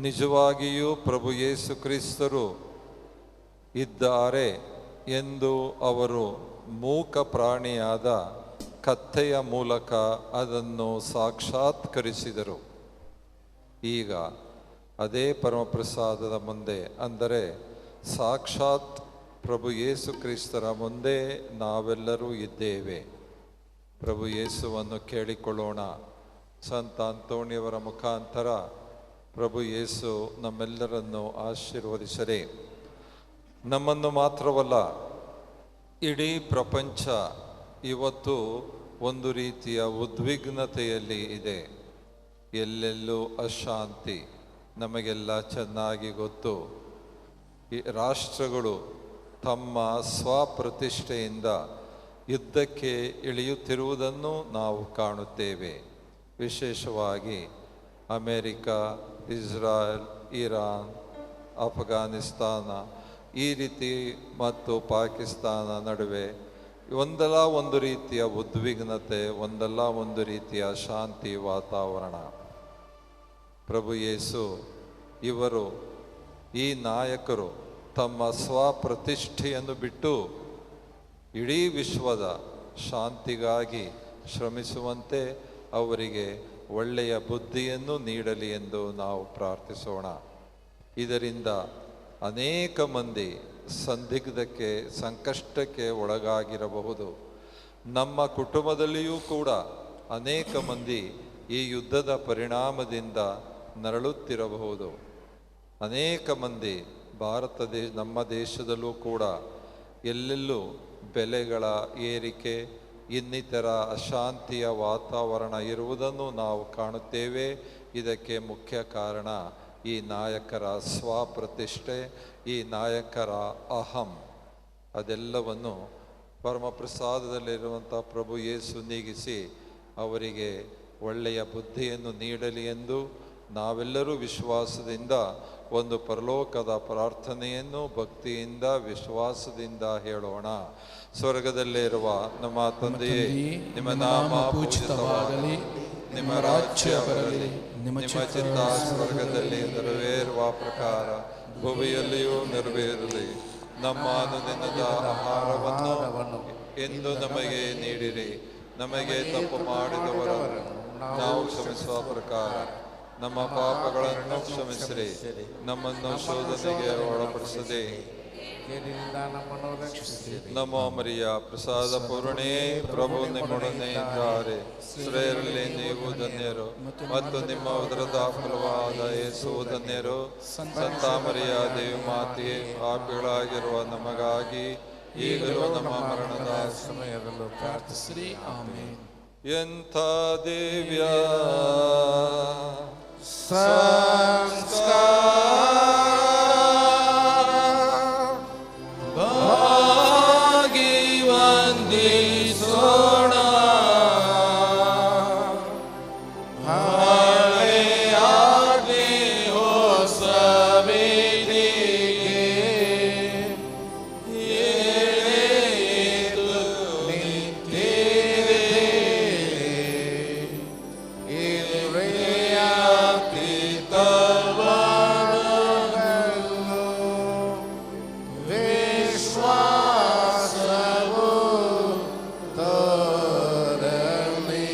ನಿಜವಾಗಿಯೂ ಪ್ರಭು ಯೇಸು ಕ್ರಿಸ್ತರು ಇದ್ದಾರೆ ಎಂದು ಅವರು ಮೂಕ ಪ್ರಾಣಿಯಾದ ಕತ್ತೆಯ ಮೂಲಕ ಅದನ್ನು ಸಾಕ್ಷಾತ್ಕರಿಸಿದರು. ಈಗ ಅದೇ ಪರಮಪ್ರಸಾದದ ಮುಂದೆ, ಅಂದರೆ ಸಾಕ್ಷಾತ್ ಪ್ರಭು ಯೇಸು ಕ್ರಿಸ್ತರ ಮುಂದೆ ನಾವೆಲ್ಲರೂ ಇದ್ದೇವೆ. ಪ್ರಭು ಯೇಸುವನ್ನು ಕೇಳಿಕೊಳ್ಳೋಣ. ಸಂತ ಅಂತೋಣಿಯವರ ಮುಖಾಂತರ ಪ್ರಭು ಯೇಸು ನಮ್ಮೆಲ್ಲರನ್ನು ಆಶೀರ್ವದಿಸಲಿ. ನಮ್ಮನ್ನು ಮಾತ್ರವಲ್ಲ, ಇಡೀ ಪ್ರಪಂಚ ಇವತ್ತು ಒಂದು ರೀತಿಯ ಉದ್ವಿಗ್ನತೆಯಲ್ಲಿ ಇದೆ. ಎಲ್ಲೆಲ್ಲೂ ಅಶಾಂತಿ, ನಮಗೆಲ್ಲ ಚೆನ್ನಾಗಿ ಗೊತ್ತು. ಈ ರಾಷ್ಟ್ರಗಳು ತಮ್ಮ ಸ್ವಪ್ರತಿಷ್ಠೆಯಿಂದ ಯುದ್ಧಕ್ಕೆ ಇಳಿಯುತ್ತಿರುವುದನ್ನು ನಾವು ಕಾಣುತ್ತೇವೆ. ವಿಶೇಷವಾಗಿ ಅಮೇರಿಕ, ಇಸ್ರಾಯೇಲ್, ಇರಾನ್, ಅಫ್ಘಾನಿಸ್ತಾನ ಈ ರೀತಿ ಮತ್ತು ಪಾಕಿಸ್ತಾನ ನಡುವೆ ಒಂದಲ್ಲ ಒಂದು ರೀತಿಯ ಉದ್ವಿಗ್ನತೆ, ಒಂದಲ್ಲ ಒಂದು ರೀತಿಯ ಶಾಂತಿ ವಾತಾವರಣ. ಪ್ರಭು ಯೇಸು ಇವರು, ಈ ನಾಯಕರು ತಮ್ಮ ಸ್ವಪ್ರತಿಷ್ಠೆಯನ್ನು ಬಿಟ್ಟು ಇಡೀ ವಿಶ್ವದ ಶಾಂತಿಗಾಗಿ ಶ್ರಮಿಸುವಂತೆ ಅವರಿಗೆ ಒಳ್ಳೆಯ ಬುದ್ಧಿಯನ್ನು ನೀಡಲಿ ಎಂದು ನಾವು ಪ್ರಾರ್ಥಿಸೋಣ. ಇದರಿಂದ ಅನೇಕ ಮಂದಿ ಸಂದಿಗ್ಧಕ್ಕೆ, ಸಂಕಷ್ಟಕ್ಕೆ ಒಳಗಾಗಿರಬಹುದು. ನಮ್ಮ ಕುಟುಂಬದಲ್ಲಿಯೂ ಕೂಡ ಅನೇಕ ಮಂದಿ ಈ ಯುದ್ಧದ ಪರಿಣಾಮದಿಂದ ನರಳುತ್ತಿರಬಹುದು. ಅನೇಕ ಮಂದಿ ನಮ್ಮ ದೇಶದಲ್ಲೂ ಕೂಡ ಎಲ್ಲೆಲ್ಲೂ ಬೆಲೆಗಳ ಏರಿಕೆ, ಇನ್ನಿತರ ಅಶಾಂತಿಯ ವಾತಾವರಣ ಇರುವುದನ್ನು ನಾವು ಕಾಣುತ್ತೇವೆ. ಇದಕ್ಕೆ ಮುಖ್ಯ ಕಾರಣ ಈ ನಾಯಕರ ಸ್ವಪ್ರತಿಷ್ಠೆ, ಈ ನಾಯಕರ ಅಹಂ. ಅದೆಲ್ಲವನ್ನು ಪರಮಪ್ರಸಾದದಲ್ಲಿರುವಂಥ ಪ್ರಭು ಯೇಸು ನೀಗಿಸಿ ಅವರಿಗೆ ಒಳ್ಳೆಯ ಬುದ್ಧಿಯನ್ನು ನೀಡಲಿ ಎಂದು ನಾವೆಲ್ಲರೂ ವಿಶ್ವಾಸದಿಂದ ಒಂದು ಪರಲೋಕದ ಪ್ರಾರ್ಥನೆಯನ್ನು ಭಕ್ತಿಯಿಂದ ವಿಶ್ವಾಸದಿಂದ ಹೇಳೋಣ. ಸ್ವರ್ಗದಲ್ಲಿರುವ ನಮ್ಮ ತಂದೆಯೇ, ನಿಮ್ಮ ನಾಮ ಪೂಜಿತವಾಗಲಿ, ನಿಮ್ಮ ರಾಜ್ಯ ಬರಲಿ, ನಿಮ್ಮ ಚಿತ್ತ ಸ್ವರ್ಗದಲ್ಲಿ ನೆರವೇರುವ ಪ್ರಕಾರ ಭೂಮಿಯಲ್ಲಿಯೂ ನೆರವೇರಲಿ. ನಮ್ಮ ಅನುದಿನದ ಆಹಾರವನ್ನು ಎಂದು ನಮಗೆ ನೀಡಿರಿ. ನಮಗೆ ತಪ್ಪು ಮಾಡಿದವರನ್ನು ನಾವು ಕ್ಷಮಿಸುವ ಪ್ರಕಾರ ನಮ್ಮ ಪಾಪಗಳನ್ನು ಕ್ಷಮಿಸಿರಿ. ನಮ್ಮನ್ನು ಶೋಧನೆಗೆ ಒಳಪಡಿಸದೆ ನಮ್ಮ ಮರಿಯ ಪ್ರಸಾದ ಪೂರ್ಣೇ, ಪ್ರಭು ನಿಮ್ಮೊಡನೆ ಇದ್ದಾರೆ. ಸ್ತ್ರೀಯರಲ್ಲಿ ನೀವು ಧನ್ಯರು ಮತ್ತು ನಿಮ್ಮ ಉದರದ ಫಲವಾದ ಯೇಸು ಧನ್ಯರು. ಸಂತ ಮರಿಯ ದೇವಿ ಮಾತೆಯೇ, ಪಾಪಿಗಳಾಗಿರುವ ನಮಗಾಗಿ ಈಗಲೂ ನಮ್ಮ ಮರಣದ ಸಮಯದಲ್ಲೂ ಪ್ರಾರ್ಥಿಸಿರಿ. ಆಮೇನ್. ಎಂಥ ದಿವ್ಯ ಭಾಗಿ ವಂದಿಸೋಣ. ಹಳೆಯಾಜ್ಞೆ ಹೊಸ ವೇದಿಕೆ ಏಳೆದು ನಿಂತಿದೆ. ಇರುವೆಯ ಪಿತೃವಾದಗಳು ವಿಶ್ವಾಸವು ತೋರಲಿ.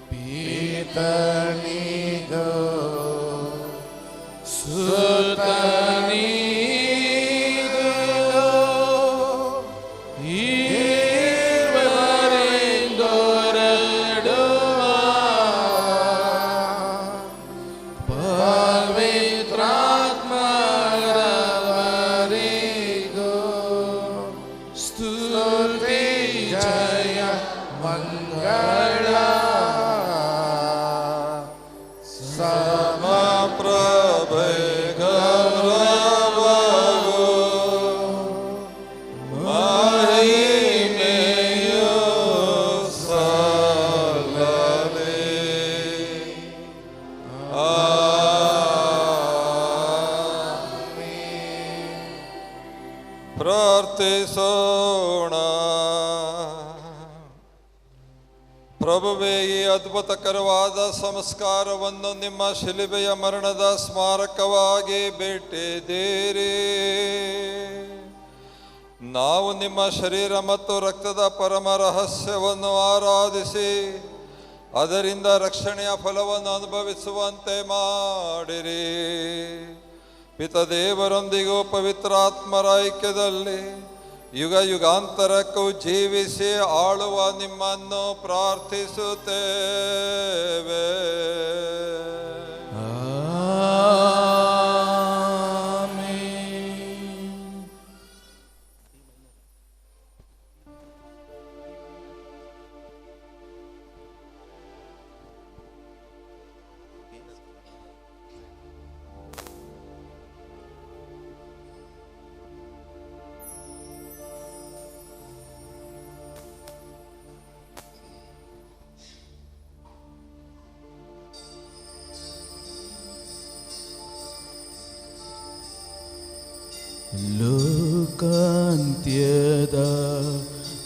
ಪೀತನಿಗೋ ಸುತನಿಗೋ ಈವರೆಂದೊರಡುವ ಪವಿತ್ರಾತ್ಮರವರಿಗೂ ಸ್ತುತಿ ಜಯ ಮಂಗಳ ಸಮಪ್ರಭೆ ಗೌರವವು ಮಹಿಮೆಯು ಸಲ್ಲಲಿ. ಪ್ರಾರ್ಥಿಸೋಣ. ಪ್ರಭುವೇ, ಈ ಅದ್ಭುತಕರವಾದ ಸಂಸ್ಕಾರವನ್ನು ನಿಮ್ಮ ಶಿಲುಬೆಯ ಮರಣದ ಸ್ಮಾರಕವಾಗಿ ಬಿಟ್ಟಿದ್ದೀರಿ. ನಾವು ನಿಮ್ಮ ಶರೀರ ಮತ್ತು ರಕ್ತದ ಪರಮ ರಹಸ್ಯವನ್ನು ಆರಾಧಿಸಿ ಅದರಿಂದ ರಕ್ಷಣೆಯ ಫಲವನ್ನು ಅನುಭವಿಸುವಂತೆ ಮಾಡಿರಿ. ಪಿತದೇವರೊಂದಿಗೂ ಪವಿತ್ರಾತ್ಮರ ಐಕ್ಯದಲ್ಲಿ ಯುಗ ಯುಗಾಂತರಕ್ಕೂ ಜೀವಿಸಿ ಆಳುವ ನಿಮ್ಮನ್ನು ಪ್ರಾರ್ಥಿಸುತ್ತೇವೆ.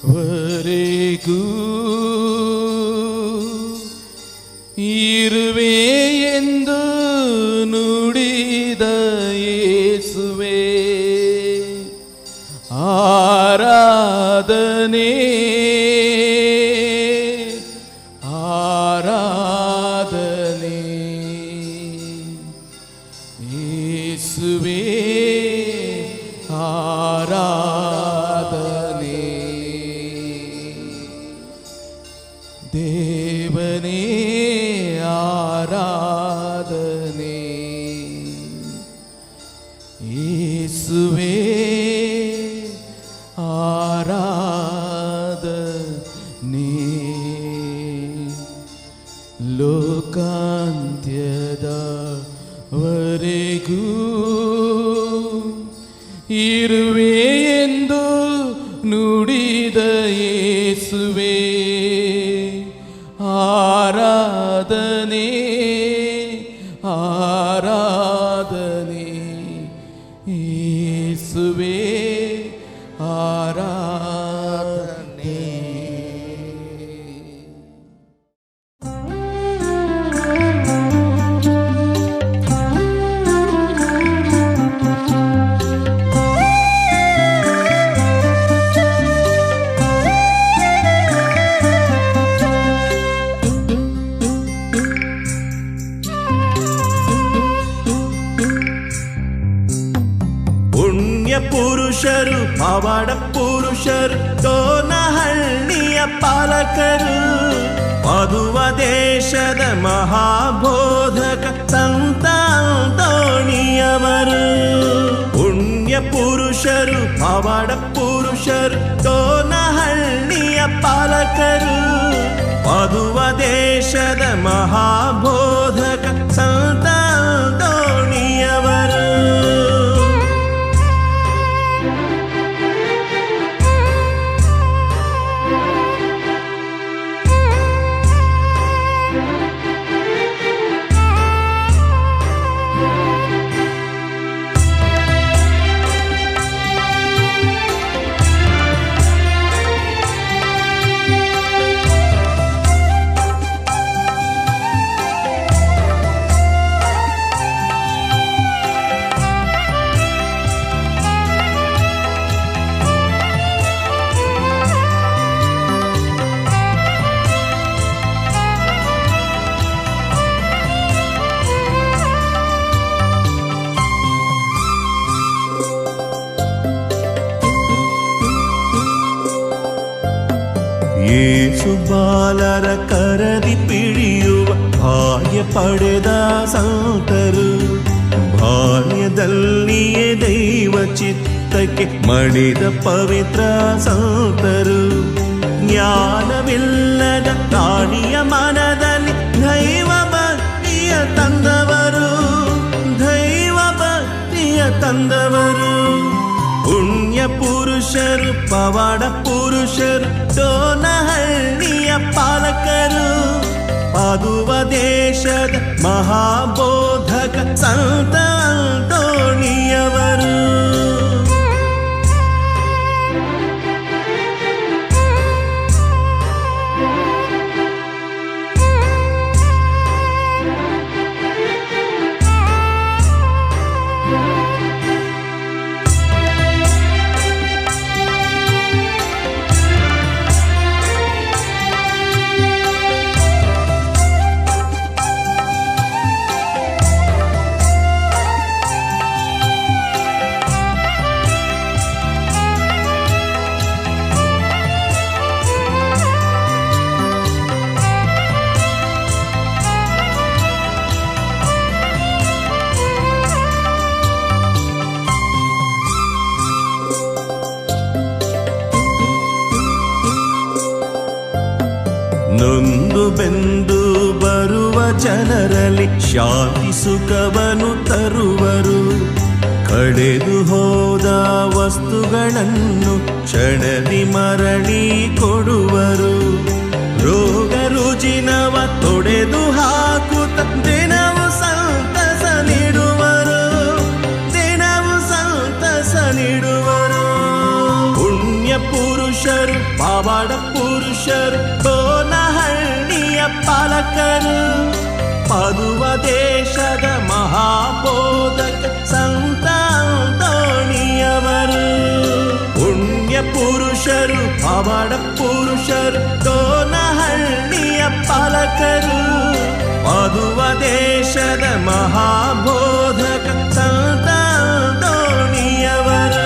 ಲೋಕಾಂತ್ಯದವರೆಗೂ ಇರುವೆ ಎಂದು ನುಡಿದ ಯೇಸುವೆ, ಆರಾಧನೆ ಆರಾಧನೆ ಯೇಸುವೆ, ಆರಾಧನೆ ದೇವನೇ, ಆರಾಧನೆ ಯೇಸುವೆ, ಆರಾಧನೆ. ಲೋಕಾಂತ್ಯದವರೆಗೂ ಇರುವೆ ಎಂದು ನುಡಿದ ಯೇಸುವೆ, ಆರಾಧನೆ ಆರಾಧನೆ ಯೇಸುವೆ, ಆರಾಧನೆ. ಪುರುಷರು, ಪವಾಡ ಪುರುಷರು, ಕೋನಹಳ್ಳಿಯ ಪಾಲಕರು, ಮಧುವ ದೇಶದ ಮಹಾಬೋಧಕ ಸಂತ ಅಂತೋಣಿಯವರು. ಪುಣ್ಯ ಪುರುಷರು, ಪವಾಡ ಪುರುಷರು ಡೋನಹಳ್ಳಿಯ ಪಾಲಕರು ಪದುವ ದೇಶದ ಮಹಾಬೋಧಕ ಸಂತ ದೋಣಿಯವರು. ಯೇಸು ಬಾಲರ ಕರದಿ ಪಿಡಿಯುವ ಭಾಗ್ಯ ಪಡೆದ ಸಂತರು ಬಾಲ್ಯದಲ್ಲಿಯೇ ದೈವ ಚಿತ್ತಕ್ಕೆ ಮಣಿದ ಪವಿತ್ರ ಸಂತರು. ಜ್ಞಾನವಿಲ್ಲದ ಪ್ರಾಣಿಯ ಮನದಲ್ಲಿ ದೈವ ಭಕ್ತಿಯ ತಂದವರು, ದೈವ ಭಕ್ತಿಯ ತಂದವರು. ಪುಣ್ಯ ಪುರುಷರು ಪವಾಡ ಪುರುಷರು ಡೋನಹಳ್ಳಿಯ ಪಾಲಕರು ಪದುವ ದೇಶದ ಮಹಾಬೋಧಕ ಸಂತ ದೋಣಿಯವರು. ನೊಂದು ಬೆಂದು ಬರುವ ಜನರಲ್ಲಿ ಶಾಂತಿ ಸುಖವನ್ನು ತರುವರು. ಕಳೆದು ಹೋದ ವಸ್ತುಗಳನ್ನು ಕ್ಷಣದಿ ಮರಳಿ ಕೊಡುವರು. ರೋಗ ರುಜಿನವ ತೊಡೆದು ಹಾಕುತ್ತ ದಿನವು ಸಂತಸ ನೀಡುವರು, ದಿನವು ಸಂತಸ ನೀಡುವರು. ಪುಣ್ಯ ಪುರುಷರು ಪವಾಡ ಪುರುಷರು ಡೋನಹಳ್ಳಿಯ ಪಾಲಕರು ಪದುವ ದೇಶದ ಮಹಾಬೋಧಕ ಸಂತ ದೋಣಿಯವರು. ಪುಣ್ಯ ಪುರುಷರು ಪವಾಡ ಪುರುಷರು ಡೋನಹಳ್ಳಿಯ ಪಾಲಕರು ಪದುವ ದೇಶದ ಮಹಾಬೋಧಕ ಸಂತ ದೋಣಿಯವರು.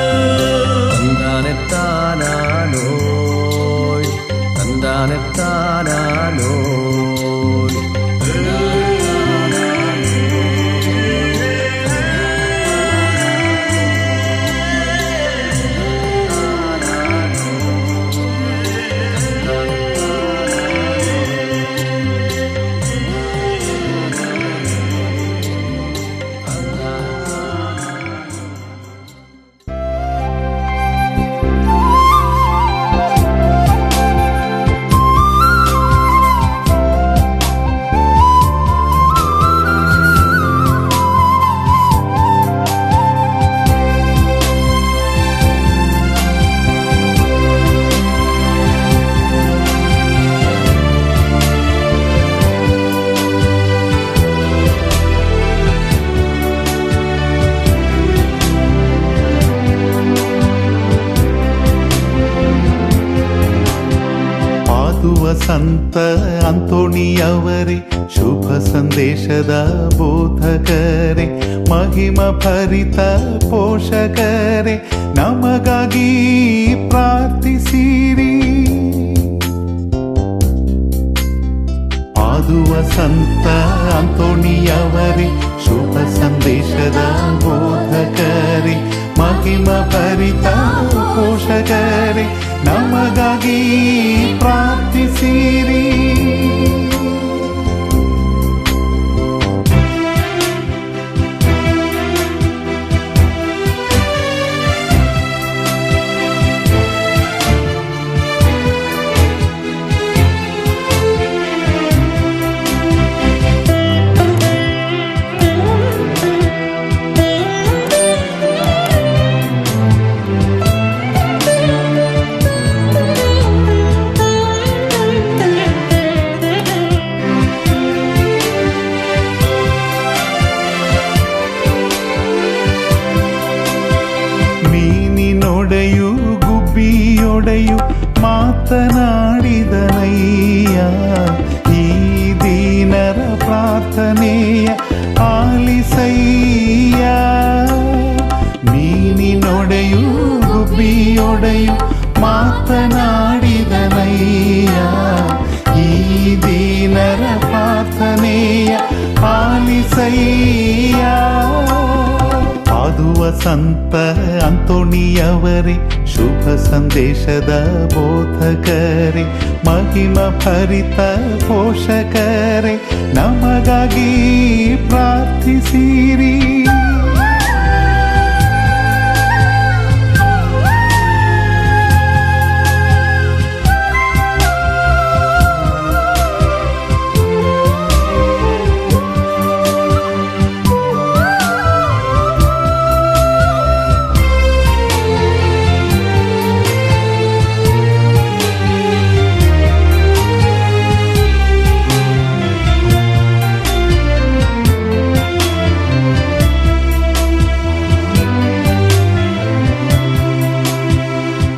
ಸಂತ ಅಂತೋಣಿಯವರೇ, ಶುಭ ಸಂದೇಶದ ಬೋಧಕರೇ, ಮಹಿಮ ಭರಿತ ಪೋಷಕರೇ, ನಮಗಾಗಿ ಪ್ರಾರ್ಥಿಸಿರಿ. ಪಾದುವ ಸಂತ ಅಂತೋಣಿಯವರೇ, ಶುಭ ಸಂದೇಶದ ಬೋಧಕರೇ, ಮಹಿಮ ಭರಿತ ಪೋಷಕರೇ ನಮಗಾಗಿ ಪ್ರಾರ್ಥಿಸಿರಿ. ಮೀನಿನೊಡೆಯು ಗುಬ್ಬಿಯೊಡೆಯು ಮಾತನಾಡಿದನಯ್ಯ, ಈ ದೀನರ ಪ್ರಾರ್ಥನೆಯ ಆಲಿಸಯ್ಯ. ಮೀನಿನೊಡೆಯು ಗುಬ್ಬಿಯೊಡೆಯು ಮಾತನಾಡಿದನಯ್ಯ, ಈ ದೀನರ ಪ್ರಾರ್ಥನೆಯ ಆಲಿಸಯ್ಯ. ಪಾದುವ ಸಂತ ಅಂತೋಣಿಯವರೇ, ಶುಭ ಸಂದೇಶದ ಬೋಧಕರೇ, ಮಹಿಮ ಭರಿತ ಪೋಷಕರೇ ನಮಗಾಗಿ ಪ್ರಾರ್ಥಿಸಿರಿ.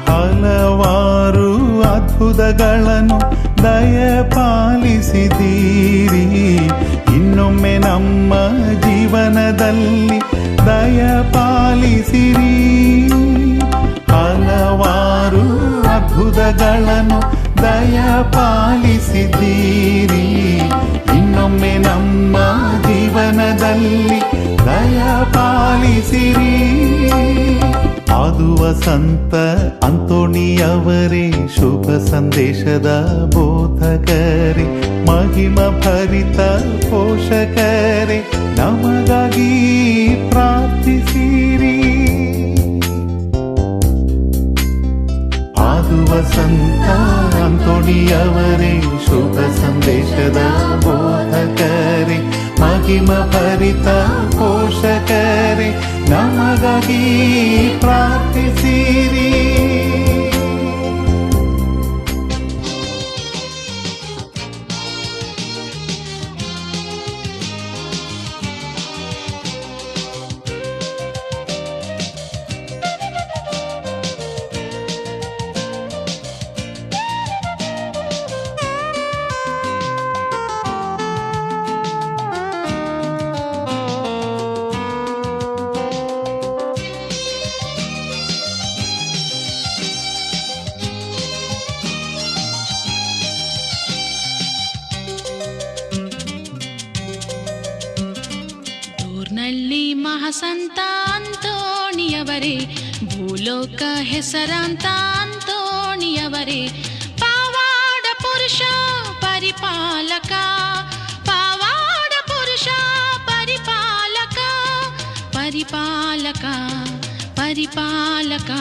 ಹಲವಾರು ಅದ್ಭುತಗಳನ್ನು ದಯಪಾಲಿಸಿದ್ದೀರಿ, ಇನ್ನೊಮ್ಮೆ ನಮ್ಮ ಜೀವನದಲ್ಲಿ ದಯಪಾಲಿಸಿರಿ. ಹಲವಾರು ಅದ್ಭುತಗಳನ್ನು ದಯಪಾಲಿಸಿದ್ದೀರಿ, ಇನ್ನೊಮ್ಮೆ ನಮ್ಮ ಜೀವನದಲ್ಲಿ ದಯಪಾಲಿಸಿರಿ. ಪಾದುವ ಸಂತ ಅಂತೋಣಿಯವರೇ, ಶುಭ ಸಂದೇಶದ ಬೋಧಕರೇ, ಮಹಿಮ ಭರಿತ ಪೋಷಕರೇ ನಮಗಾಗಿ ಪ್ರಾರ್ಥಿಸಿರಿ. ಪಾದುವ ಸಂತ ಅಂತೋಣಿಯವರೇ, ಶುಭ ಸಂದೇಶದ ಬೋಧಕರೇ, ಮಹಿಮ ಭರಿತ ಪೋಷಕರೇ ನಮಗಾಗಿ ಪ್ರಾರ್ಥಿಸಿರಿ. ನಲ್ಲಿ ಮಹಾಸಂತ ಅಂತೋಣಿಯವರೇ, ಭೂಲೋಕ ಹೆಸರಾಂತ ಅಂತೋಣಿಯವರೇ, ಪಾವಾಡ ಪುರುಷ ಪರಿಪಾಲಕ, ಪಾವಾಡ ಪುರುಷ ಪರಿಪಾಲಕ, ಪರಿಪಾಲಕ, ಪರಿಪಾಲಕ.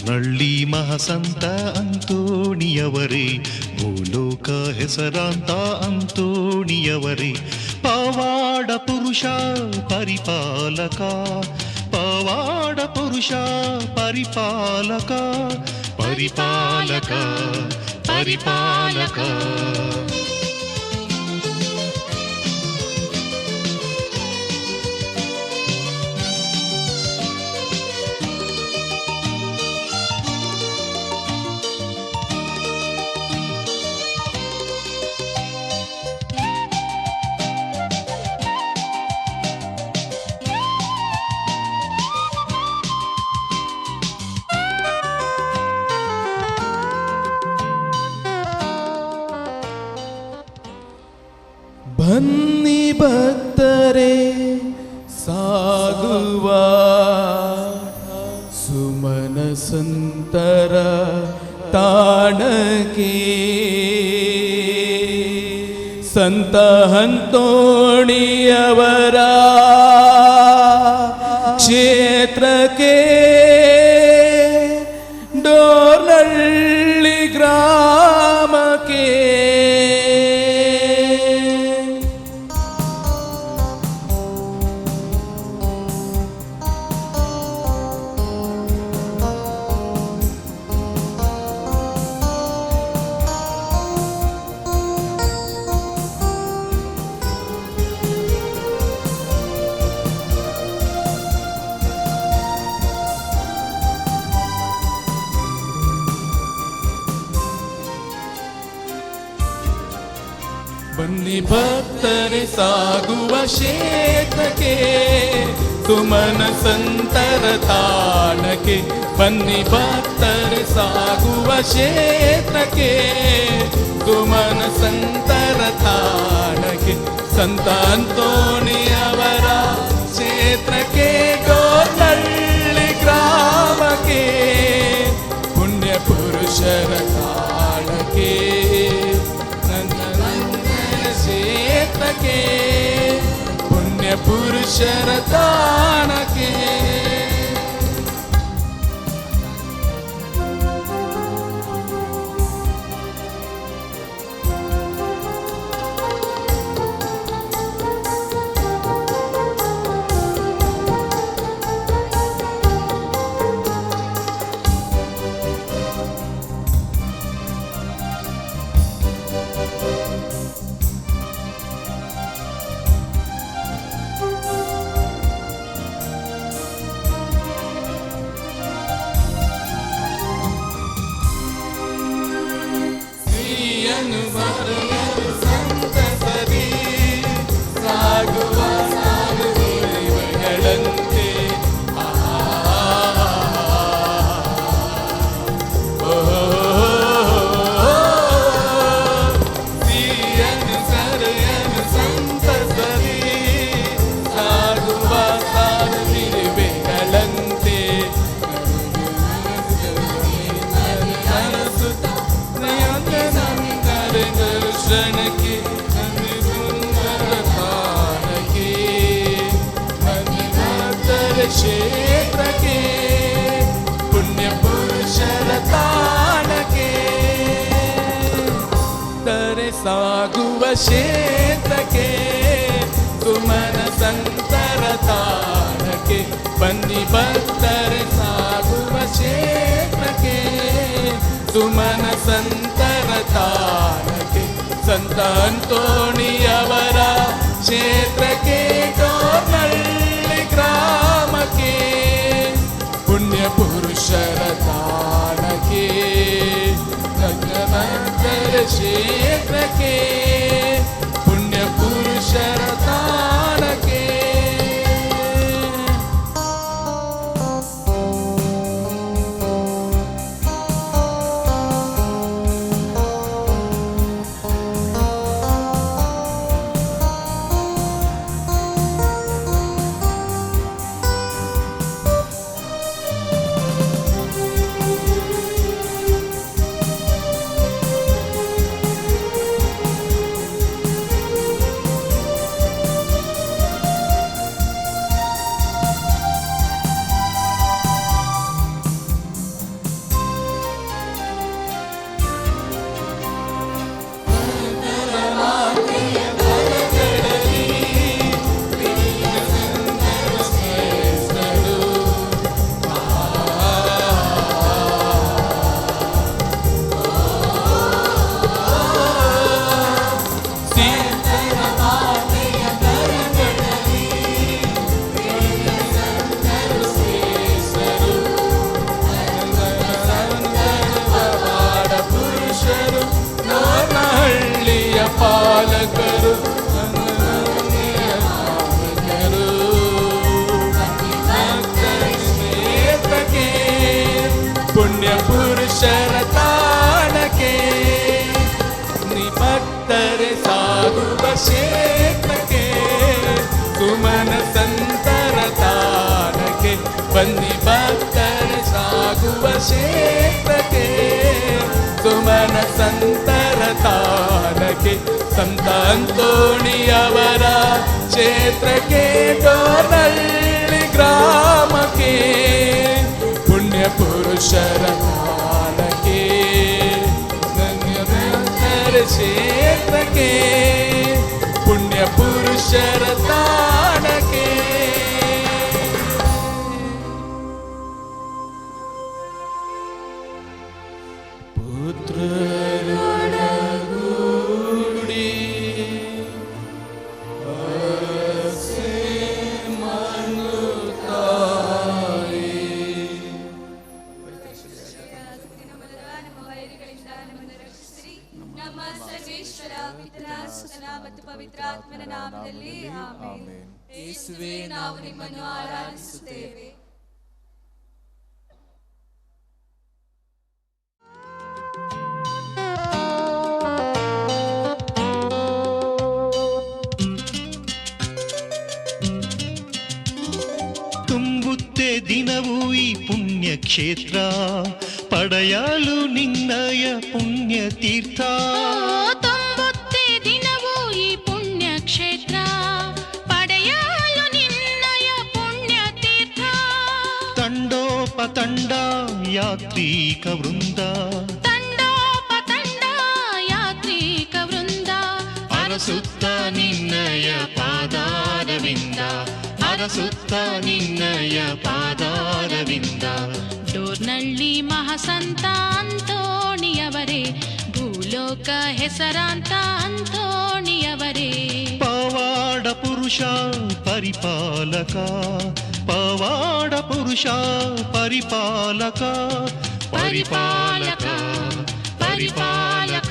ನಳ್ಳಿ ಮಹಾಸಂತ ಅಂತೋಣಿಯವರೇ, ಭೂಲೋಕ ಹೆಸರಾಂತ ಅಂತೋಣಿಯವರೇ, ಪವಾಡ ಪುರುಷ ಪರಿಪಾಲಕ, ಪವಾಡ ಪುರುಷ ಪರಿಪಾಲಕ, ಪರಿಪಾಲಕ, ಪರಿಪಾಲಕ. ಸಂತರ ತಾಣಕ್ಕೆ ಸಂತ ಅಂತೋಣಿಯವರ ಕ್ಷೇತ್ರಕ್ಕೆ ಡೋರ್ನಳ್ಳಿ ಗ್ರಾಮಕ್ಕೆ ಬನ್ನಿ ಭಕ್ತರೆ ಸಾಗುವ ಕ್ಷೇತ್ರಕ್ಕೆ ಸುಮನ ಸಂತರ ತಾಣಕ್ಕೆ ಬನ್ನಿ ಭಕ್ತರೆ ಸಾಗುವ ಕ್ಷೇತ್ರಕ್ಕೆ ಸುಮನ ಸಂತರ ತಾಣಕ್ಕೆ ಸಂತ ಅಂತೋಣಿಯವರ ಕ್ಷೇತ್ರಕ್ಕೆ ಡೋರ್ನಳ್ಳಿ ಗ್ರಾಮಕ್ಕೆ ಪುಣ್ಯ ಪುರುಷರ ತಾಣಕ್ಕೆ ಕ್ಷೇತ್ರಕ್ಕೆ ಪುಣ್ಯ ಪುರುಷರ ತಾಣಕ್ಕೆ ಸಂತಸರಿ ಸಾಗುವ ಸಾಗುಗಳಂತೆ ಸಿಯನು ಸರಿಯನು ಸಂತಸರಿ ಸಾಗುವ ಸಾಗುಗಳಂತೆ ದರ್ಶನಕ್ಕೆ ಸುಂದರ ತಾಣಕ್ಕೆ ಭಕ್ತರ ಕ್ಷೇತ್ರಕ್ಕೆ ಪುಣ್ಯ ಪುರುಷರ ತಾಣಕ್ಕೆ ದರೆ ಸಾಗುವ ಕ್ಷೇತ್ರಕ್ಕೆ ಸುಮನ ಸಂತರ ತಾಣಕ್ಕೆ ಬನ್ನಿ ಭಕ್ತರೆ ಸಾಗುವ ಕ್ಷೇತ್ರಕ್ಕೆ ಸುಮನ ಸಂತರ ತಾಣಕ್ಕೆ ಸಂತ ಅಂತೋಣಿಯವರ ಕ್ಷೇತ್ರಕ್ಕೆ ಡೋರ್ನಳ್ಳಿ ಗ್ರಾಮಕ್ಕೆ ಪುಣ್ಯ ಪುರುಷರ ತಾಣಕ್ಕೆ ಭಕ್ತರ ಕ್ಷೇತ್ರಕ್ಕೆ ಪುಣ್ಯ ಪುರುಷರ ತಾಣಕ್ಕೆ ಪಾಲಕರು ಕ್ಷೇತ್ರಕ್ಕೆ ಪುಣ್ಯ ಪುರುಷರ ತಾಣಕ್ಕೆ ಭಕ್ತರೆ ಸಾಗುವ ಕ್ಷೇತ್ರಕ್ಕೆ ಸುಮನ ಸಂತರ ತಾಣಕ್ಕೆ ಬನ್ನಿ ಭಕ್ತರೆ ಸಾಗುವ ಕ್ಷೇತ್ರಕ್ಕೆ ಸುಮನ ಸಂತರ ತಾಣಕ್ಕೆ ಸಂತ ಅಂತೋಣಿಯವರ ಕ್ಷೇತ್ರಕ್ಕೆ ಡೋರ್ನಳ್ಳಿ ಗ್ರಾಮಕ್ಕೆ ಪುಣ್ಯ ಪುರುಷರ ತಾಣಕ್ಕೆ ಧನ್ಯವಂತರ ಕ್ಷೇತ್ರಕ್ಕೆ ಪುಣ್ಯ ಪುರುಷರ ತಾಣಕ್ಕೆ ಪುತ್ರರೊಡಗೂಡಿ ಅರಸೆ ಮನುತಾಯಿ ನಮ್ಮ ಸರ್ವೇಶ್ವರ ಪಿತನ ಸುತನ ಮತ್ತು ಪವಿತ್ರಾತ್ಮನ ನಾಮದಲ್ಲಿ ಆಮೆನ್. ಯೇಸುವೇ, ನಾವು ನಿಮ್ಮನ್ನು ಆರಾಧಿಸುತ್ತೇವೆ. ತುಂಬುತ್ತೆ ದಿನವೂ ಈ ಪುಣ್ಯ ಕ್ಷೇತ್ರ ಪಡೆಯಲು ನಿನ್ನಯ ಪುಣ್ಯ ತೀರ್ಥ. ತುಂಬುತ್ತೆ ದಿನವೂ ಈ ಪುಣ್ಯ ಕ್ಷೇತ್ರ ಪಡೆಯಲು ನಿನ್ನಯ ಪುಣ್ಯ ತೀರ್ಥ. ತಂಡೋಪತಂಡ ಯಾತ್ರಿಕ ವೃಂದ ತಂಡೋಪತಂಡ ಯಾತ್ರಿಕ ವೃಂದ ಅರಸುತ್ತ ನಿನ್ನಯ ಪಾದಾರವಿಂದ ಅರಸುತ್ತ ನಿನ್ನಯ ಪಾದಾರವಿಂದ. ಡೋರ್ನಳ್ಳಿ ಮಹಾಸಂತ ಅಂತೋಣಿಯವರೇ, ಭೂಲೋಕ ಹೆಸರಾಂತ ಅಂತೋಣಿಯವರೇ. ಪವಾಡ ಪುರುಷ ಪರಿಪಾಲಕ ಪವಾಡ ಪುರುಷ ಪರಿಪಾಲಕ ಪರಿಪಾಲಕ ಪರಿಪಾಲಕ.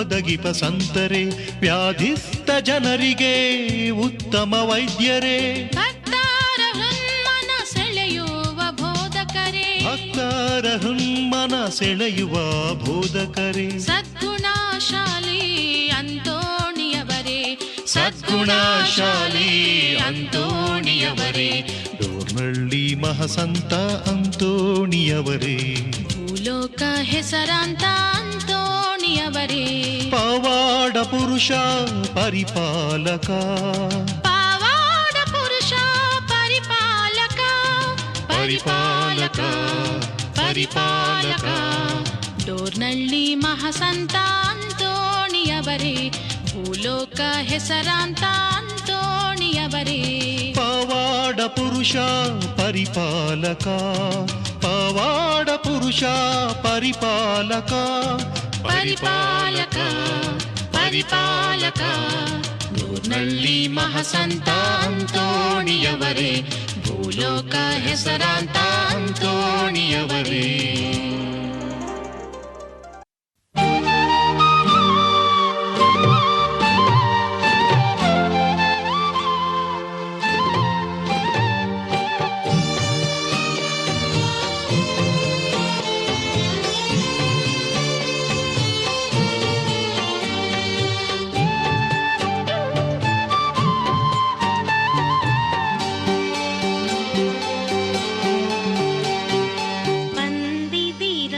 ಒದಗಿಪ ಸಂತರೆ ವ್ಯಾಧಿಸ್ಥ ಜನರಿಗೆ ಉತ್ತಮ ವೈದ್ಯರೇ. ಭಕ್ತರ ಹೃನ್ಮನ ಸೆಳೆಯುವ ಬೋಧಕರೇ, ಭಕ್ತರ ಹೃನ್ಮನ ಸೆಳೆಯುವ ಬೋಧಕರೇ. ಸದ್ಗುಣಶಾಲಿ ಅಂತೋಣಿಯವರೇ, ಸದ್ಗುಣಶಾಲಿ ಅಂತೋಣಿಯವರೇ. ಡೋರ್ನಳ್ಳಿ ಮಹಾಸಂತ ಅಂತೋಣಿಯವರೇ, ಭೂಲೋಕ ಹೆಸರಾಂತ ಅಂತೋಣಿಯವರೇ. ಪವಾಡ ಪುರುಷ ಪರಿಪಾಲಕ ಪವಾಡ ಪುರುಷ ಪರಿಪಾಲಕ ಪರಿಪಾಲಕ ಪರಿಪಾಲಕ. ಡೋರ್ನಳ್ಳಿ ಮಹಾಸಂತ ಅಂತೋಣಿಯವರೇ, ಭೂಲೋಕ ಹೆಸರಾಂತ ಅಂತೋಣಿಯವರೇ. ಪವಾಡ ಪುರುಷ ಪರಿಪಾಲಕ ಪವಾಡ ಪುರುಷ ಪರಿಪಾಲಕ ಪರಿಪಾಲಕ ಪರಿಪಾಲಕ. ಡೋರ್ನಳ್ಳಿ ಮಹಾಸಂತ ಅಂತೋಣಿಯವರೇ, ಭೂಲೋಕ ಹೆಸರಾಂತ ಅಂತೋಣಿಯವರೇ. ಬಂದಿದ್ದೀರ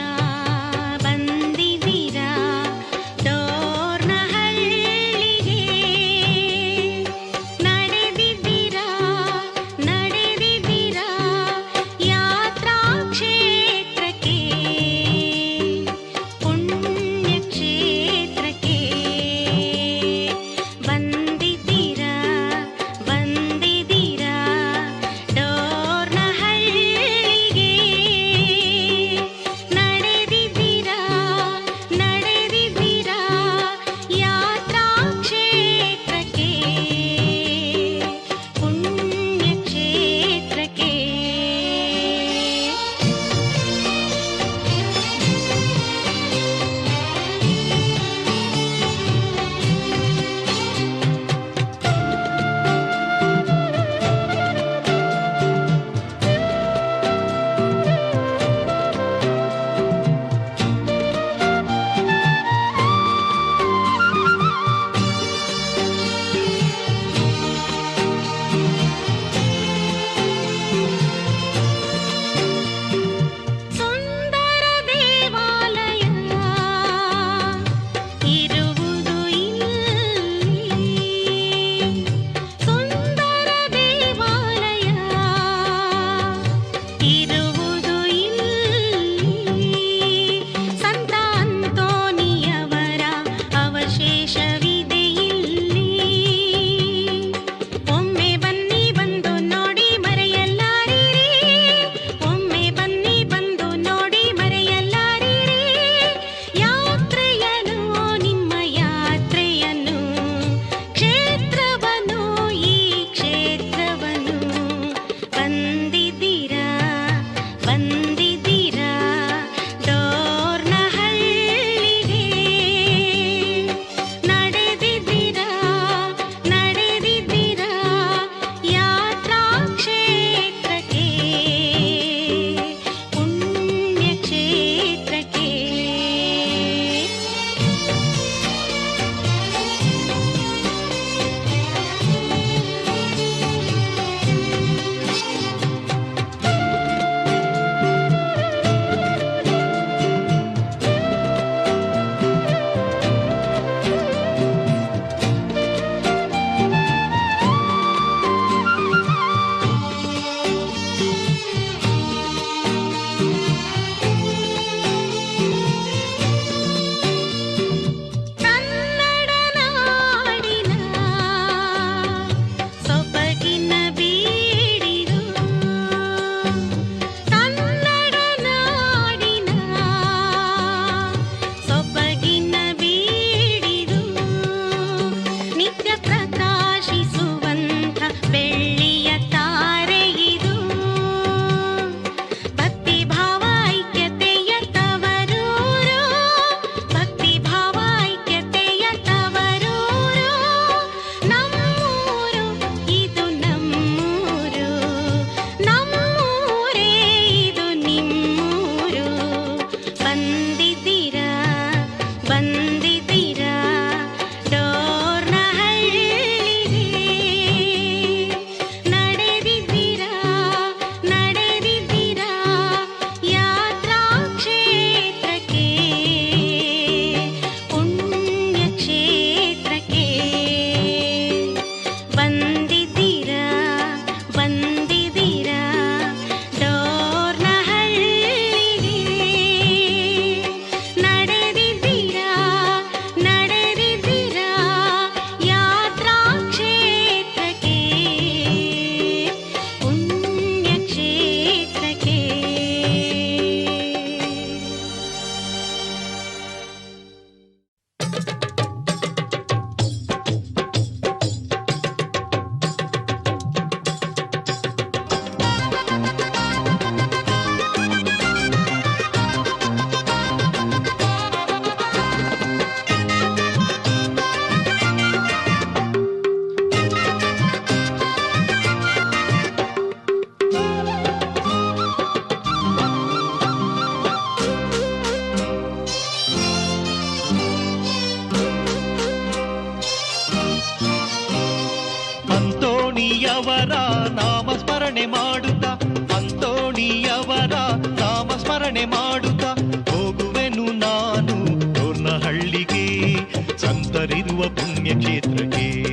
ಸ್ಮರಣೆ ಮಾಡುತ್ತಾ ಅಂತೋಣಿಯವರ ನಾಮ ಸ್ಮರಣೆ ಮಾಡುತ್ತಾ ಹೋಗುವೆನು ನಾನು ಡೋರ್ನಹಳ್ಳಿಗೆ ಸಂತರಿರುವ ಪುಣ್ಯಕ್ಷೇತ್ರಕ್ಕೆ.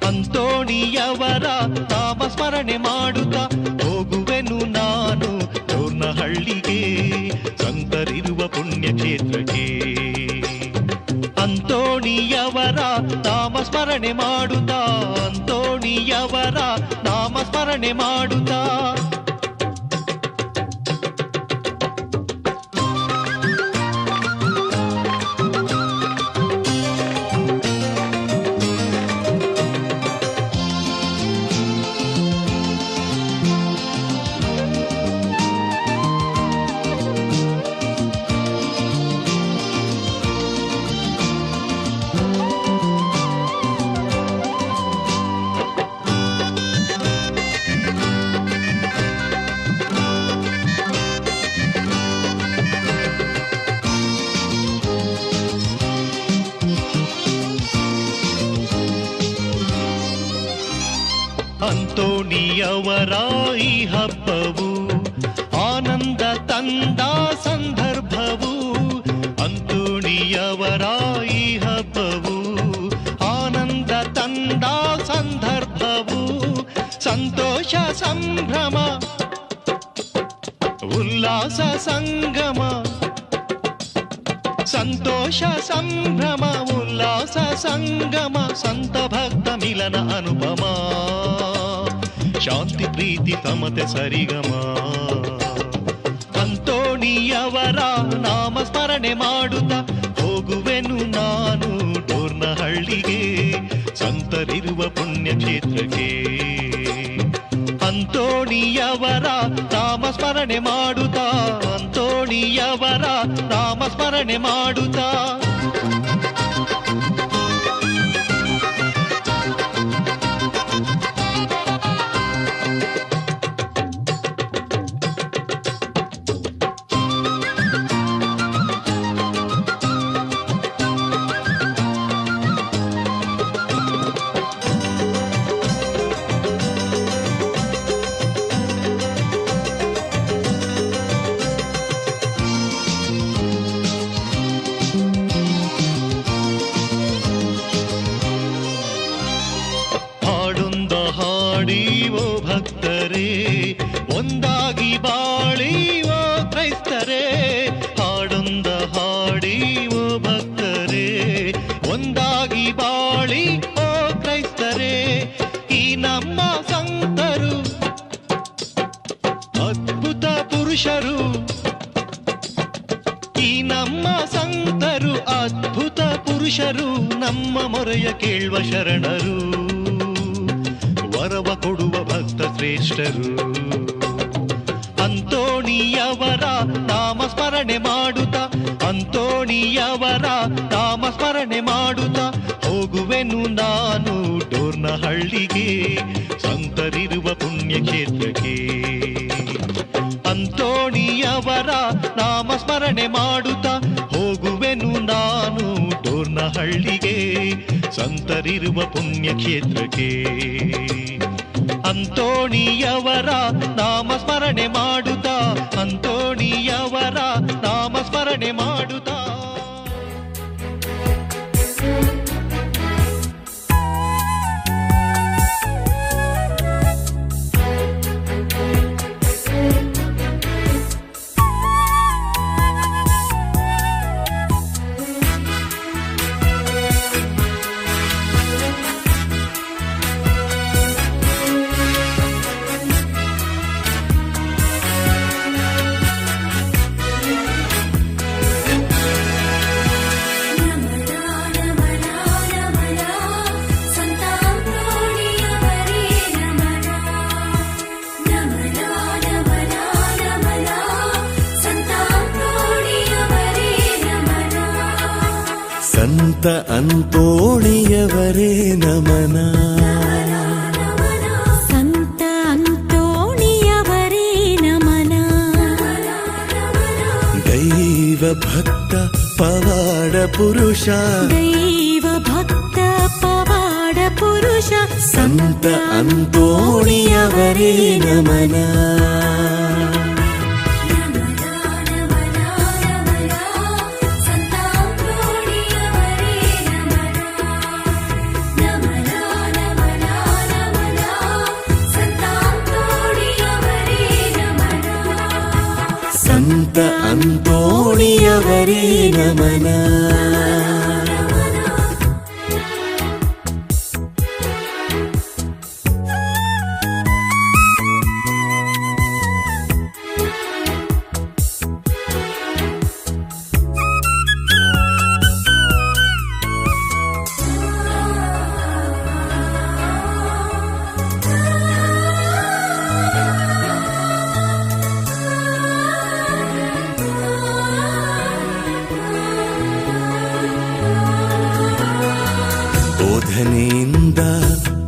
ಅಂತೋಣಿಯವರ ನಾಮ ಸ್ಮರಣೆ ಮಾಡುತ್ತಾ ಹೋಗುವೆನು ನಾನು ಡೋರ್ನಹಳ್ಳಿಗೆ ಸಂತರಿರುವ ಪುಣ್ಯಕ್ಷೇತ್ರಕ್ಕೆ. ಅಂತೋಣಿಯವರ ನಾಮ ಸ್ಮರಣೆ ಮಾಡುತ್ತಾ ಅಂತೋಣಿಯವರ ನಾಮ ಸ್ಮರಣೆ ಮಾಡುತ್ತಾ ಅಂತೋಣಿಯವರ ಈ ಹಬ್ಬವು ಆನಂದ ತಂದ ಸಂದರ್ಭವು. ಅಂತೋಣಿಯವರ ಈ ಹಬ್ಬವು ಆನಂದ ತಂದ ಸಂದರ್ಭವು. ಸಂತೋಷ ಸಂಭ್ರಮ ಉಲ್ಲಾಸ ಸಂಗಮ. ಸಂತೋಷ ಸಂಭ್ರಮ ಉಲ್ಲಾಸ ಸಂಗಮ ಸಂತ ಭಕ್ತ ಮಿಲನ ಅನುಪಮ. ಶಾಂತಿ ಪ್ರೀತಿ ಸಮತೆ ಸರಿಗಮ. ಅಂತೋಣಿಯವರ ನಾಮ ಸ್ಮರಣೆ ಮಾಡುತ್ತಾ ಹೋಗುವೆನು ನಾನು ಡೋರ್ನಹಳ್ಳಿಗೆ ಸಂತರಿರುವ ಪುಣ್ಯಕ್ಷೇತ್ರಕ್ಕೆ. ಅಂತೋಣಿಯವರ ನಾಮ ಸ್ಮರಣೆ ಮಾಡುತ್ತಾ ಅಂತೋಣಿಯವರ ನಾಮ ಸ್ಮರಣೆ ಮಾಡುತ್ತಾ ಹಾಡೀವೋ ಭಕ್ತರೇ ಒಂದಾಗಿ ಬಾಳೀವೋ ಕ್ರೈಸ್ತರೇ. ಹಾಡೊಂದ ಹಾಡೀವೋ ಭಕ್ತರೇ ಒಂದಾಗಿ ಬಾಳಿ ಓ ಕ್ರೈಸ್ತರೇ. ಈ ನಮ್ಮ ಸಂತರು ಅದ್ಭುತ ಪುರುಷರು. ಈ ನಮ್ಮ ಸಂತರು ಅದ್ಭುತ ಪುರುಷರು. ನಮ್ಮ ಮೊರೆಯ ಕೇಳುವ ಶರಣರು. ವರವ ಕೊಡುವ ಭಕ್ತ ಶ್ರೇಷ್ಠರು. ಅಂತೋಣಿಯವರ ನಾಮ ಸ್ಮರಣೆ ಮಾಡುತ್ತಾ ಅಂತೋಣಿಯವರ ನಾಮ ಸ್ಮರಣೆ ಮಾಡುತ್ತಾ ಹೋಗುವೆನು ನಾನು ಡೋರ್ನಹಳ್ಳಿಗೆ ಸಂತರಿರುವ ಪುಣ್ಯಕ್ಷೇತ್ರಕ್ಕೆ. ಅಂತೋಣಿಯವರ ನಾಮ ಸ್ಮರಣೆ ಮಾಡುತ್ತಾ ಹೋಗುವೆನು ನಾನು ಡೋರ್ನಹಳ್ಳಿಗೆ ಸಂತರಿರುವ ಪುಣ್ಯಕ್ಷೇತ್ರಕ್ಕೆ. ಅಂತೋಣಿಯವರ ನಾಮ ಸ್ಮರಣೆ ಮಾಡುತ್ತಾ ಅಂತೋಣಿಯವರ ನಾಮ ಸ್ಮರಣೆ ಮಾಡುತ್ತಾ ಸಂತ ಅಂತೋಣಿಯವರೇ ನಮನ. ಸಂತ ಅಂತೋಣಿಯವರೇ ನಮನ. ದೈವ ಭಕ್ತ ಪವಾಡ ಪುರುಷ. ದೈವ ಭಕ್ತ ಪವಾಡ ಪುರುಷ. ಪುರುಷ ಸಂತ ಅಂತೋಣಿಯವರೇ ನಮನ. ಸಂತ ಅಂತೋಣಿಯವರೇ ನಮನ. ಬೋಧನೆಯಿಂದ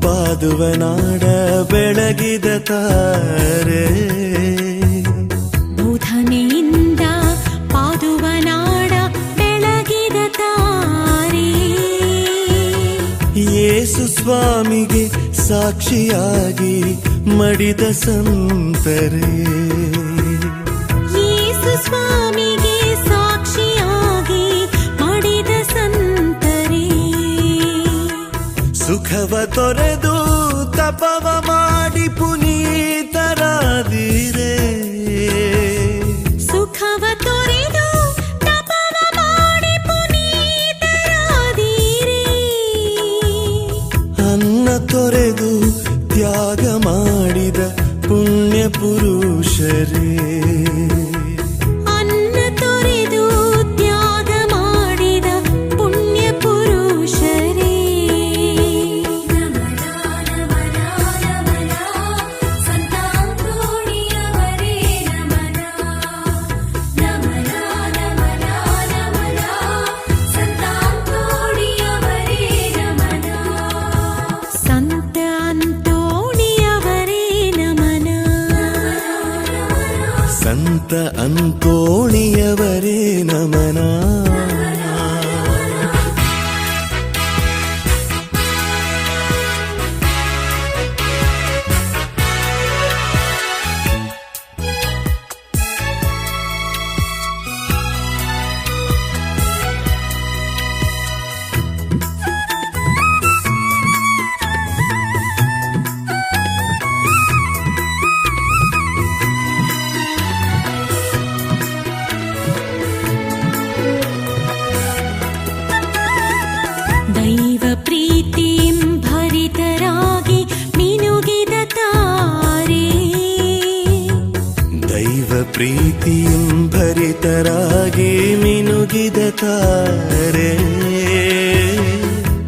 ಪಾದುವನಾಡ ಬೆಳಗಿದ ತಾರೆ. ಬೋಧನೆಯಿಂದ ಪಾದುವನಾಡ ಬೆಳಗಿದ ತಾರೆ. ಯೇಸು ಸ್ವಾಮಿಗೆ ಸಾಕ್ಷಿಯಾಗಿ ಮಡಿದ ಸಂತರೇ. ಯೇಸು ಸ್ವಾಮಿಗೆ ಸಾಕ್ಷಿಯಾಗಿ ಮಡಿದ ಸಂತರೇ. ಸುಖವ ತೊರೆದು ತಪವ ಮಾಡಿ ಪುನೀತರಾದಿರೇ. ಸುಖವ ತೊರೆದು ತಪವ ಮಾಡಿ ಪುನೀತರಾದಿರೇ. ಅನ್ನ ತೊರೆದು ತ್ಯಾಗ ಮಾಡಿದ ಪುಣ್ಯ ಪುರುಷರೇ. ಅನ್ನ ತೊರೆದು ತ್ಯಾಗ ಮಾಡಿದ ಪುಣ್ಯ ಪುರುಷರೇ. ಸಂತ ಅಂತೋಣಿಯವರೇ ನಮನ. ಸಂತ ಅಂತೋಣಿಯವರೇ ನಮನ. ದೈವ ಪ್ರೀತಿಂ ಭರಿತರಾಗಿ ಮಿನುಗಿದ ತಾರೆ. ದೈವ ಪ್ರೀತಿಯಂ ಭರಿತರಾಗಿ ಮಿನುಗಿದ ತಾರೆ.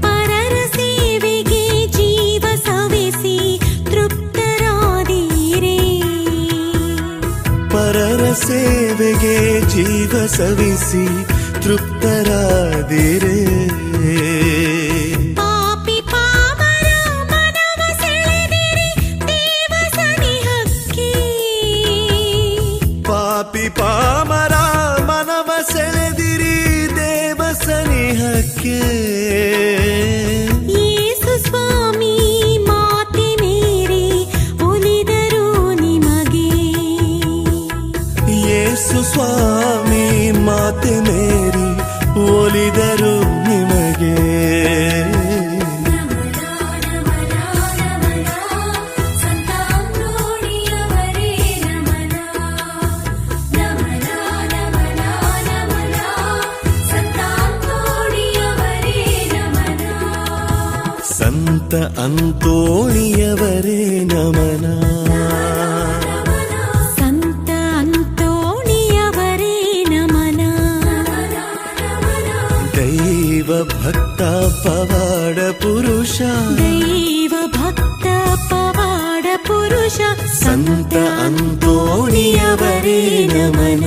ಪರರ ಸೇವೆಗೆ ಜೀವ ಸವೆಸಿ ತೃಪ್ತರಾದೀರೇ. ಪರರ ಸೇವೆಗೆ ಜೀವ ಸವಿಸಿ ತೃಪ್ತರಾದಿರೇ. ಪಾಪಿ ಪಾಮರ ಮನವ ಸೆಳೆದಿರಿ ದೇವ ಸನಿಹಕ್ಕೆ. ಪಾಪಿ ಪಾಮರ ಮನವ ಸೆಳೆದಿರಿ ದೇವ ಸನಿಹಕ್ಕೆ. ಯೇಸು ಸ್ವಾಮಿ ಮಾತೆ ಮೇರಿ ಒಲಿದರು ನಿಮಗೆ. ಯೇಸು ಸ್ವಾಮಿ ಮಾತೆ ಮೇರಿ ಒಲಿದರು ನಿಮಗೆ. ಸಂತ ಅಂತೋಣಿಯವರೇ ನಮನ. ಸಂತ ಅಂತೋಣಿಯವರೇ ನಮನ. ದೈವ ಭಕ್ತ ಪವಾಡ ಪುರುಷ. ದೈವ ಭಕ್ತ ಪವಾಡ ಪುರುಷ ಸಂತ ಅಂತೋಣಿಯವರೇ ನಮನ.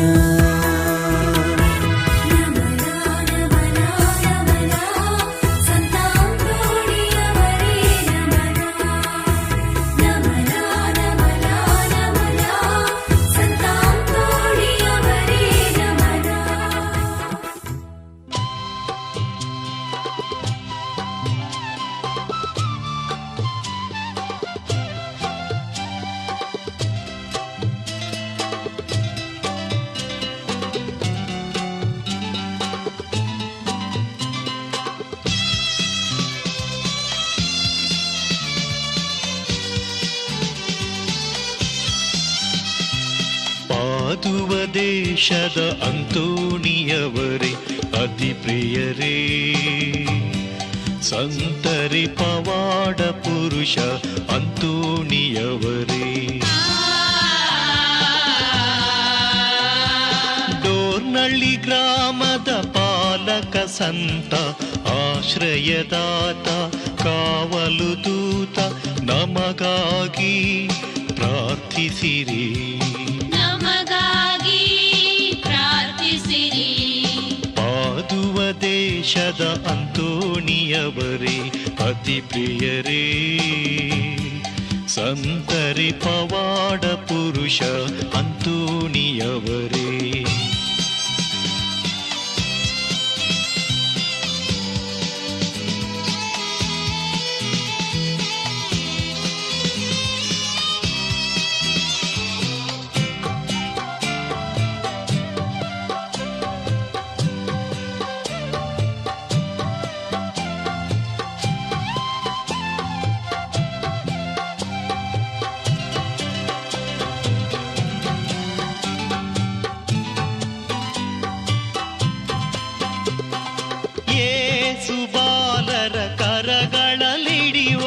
ಪಾದುವ ದೇಶದ ಅಂತೋಣಿಯವರೇ ಅತಿ ಪ್ರಿಯರೇ, ಸಂತರಿ ಪವಾಡ ಪುರುಷ ಅಂತೋಣಿಯವರೇ, ಡೋರ್ನಳ್ಳಿ ಗ್ರಾಮದ ಪಾಲಕ ಸಂತ ಆಶ್ರಯದಾತ ಕಾವಲು ದೂತ ನಮಗಾಗಿ ಪ್ರಾರ್ಥಿಸಿರಿ, ನಮಗಾಗಿ ಪ್ರಾರ್ಥಿಸಿರಿ. ಪಾದುವ ದೇಶದ ಅಂತೋಣಿಯವರೇ ಅತಿ ಪ್ರಿಯರೇ, ಸಂತರಿ ಪವಾಡ ಪುರುಷ ಅಂತೋಣಿಯವರೇ. ಯೇಸು ಬಾಲರ ಕರಗಳಲ್ಲಿಡಿವ,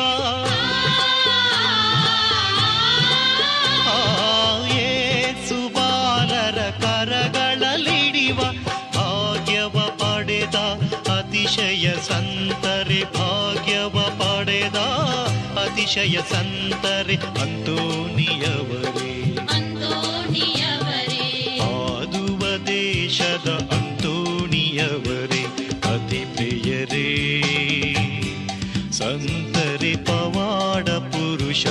ಯೇಸು ಬಾಲರ ಕರಗಳಲ್ಲಿಡಿವ ಭಾಗ್ಯವ ಪಡೆದ ಅತಿಶಯ ಸಂತರೆ, ಭಾಗ್ಯವ ಪಡೆದ ಅತಿಶಯ ಸಂತರೆ ಅಂತೋಣಿಯವರೇ, ಅಂತೋಣಿಯವರೇ, ಪಾದುವ ದೇಶದ ಅಂತೋಣಿಯವರೇ ಅತಿ ಪ್ರಿಯರೇ, ಸಂತರಿ ಪವಾಡ ಪುರುಷ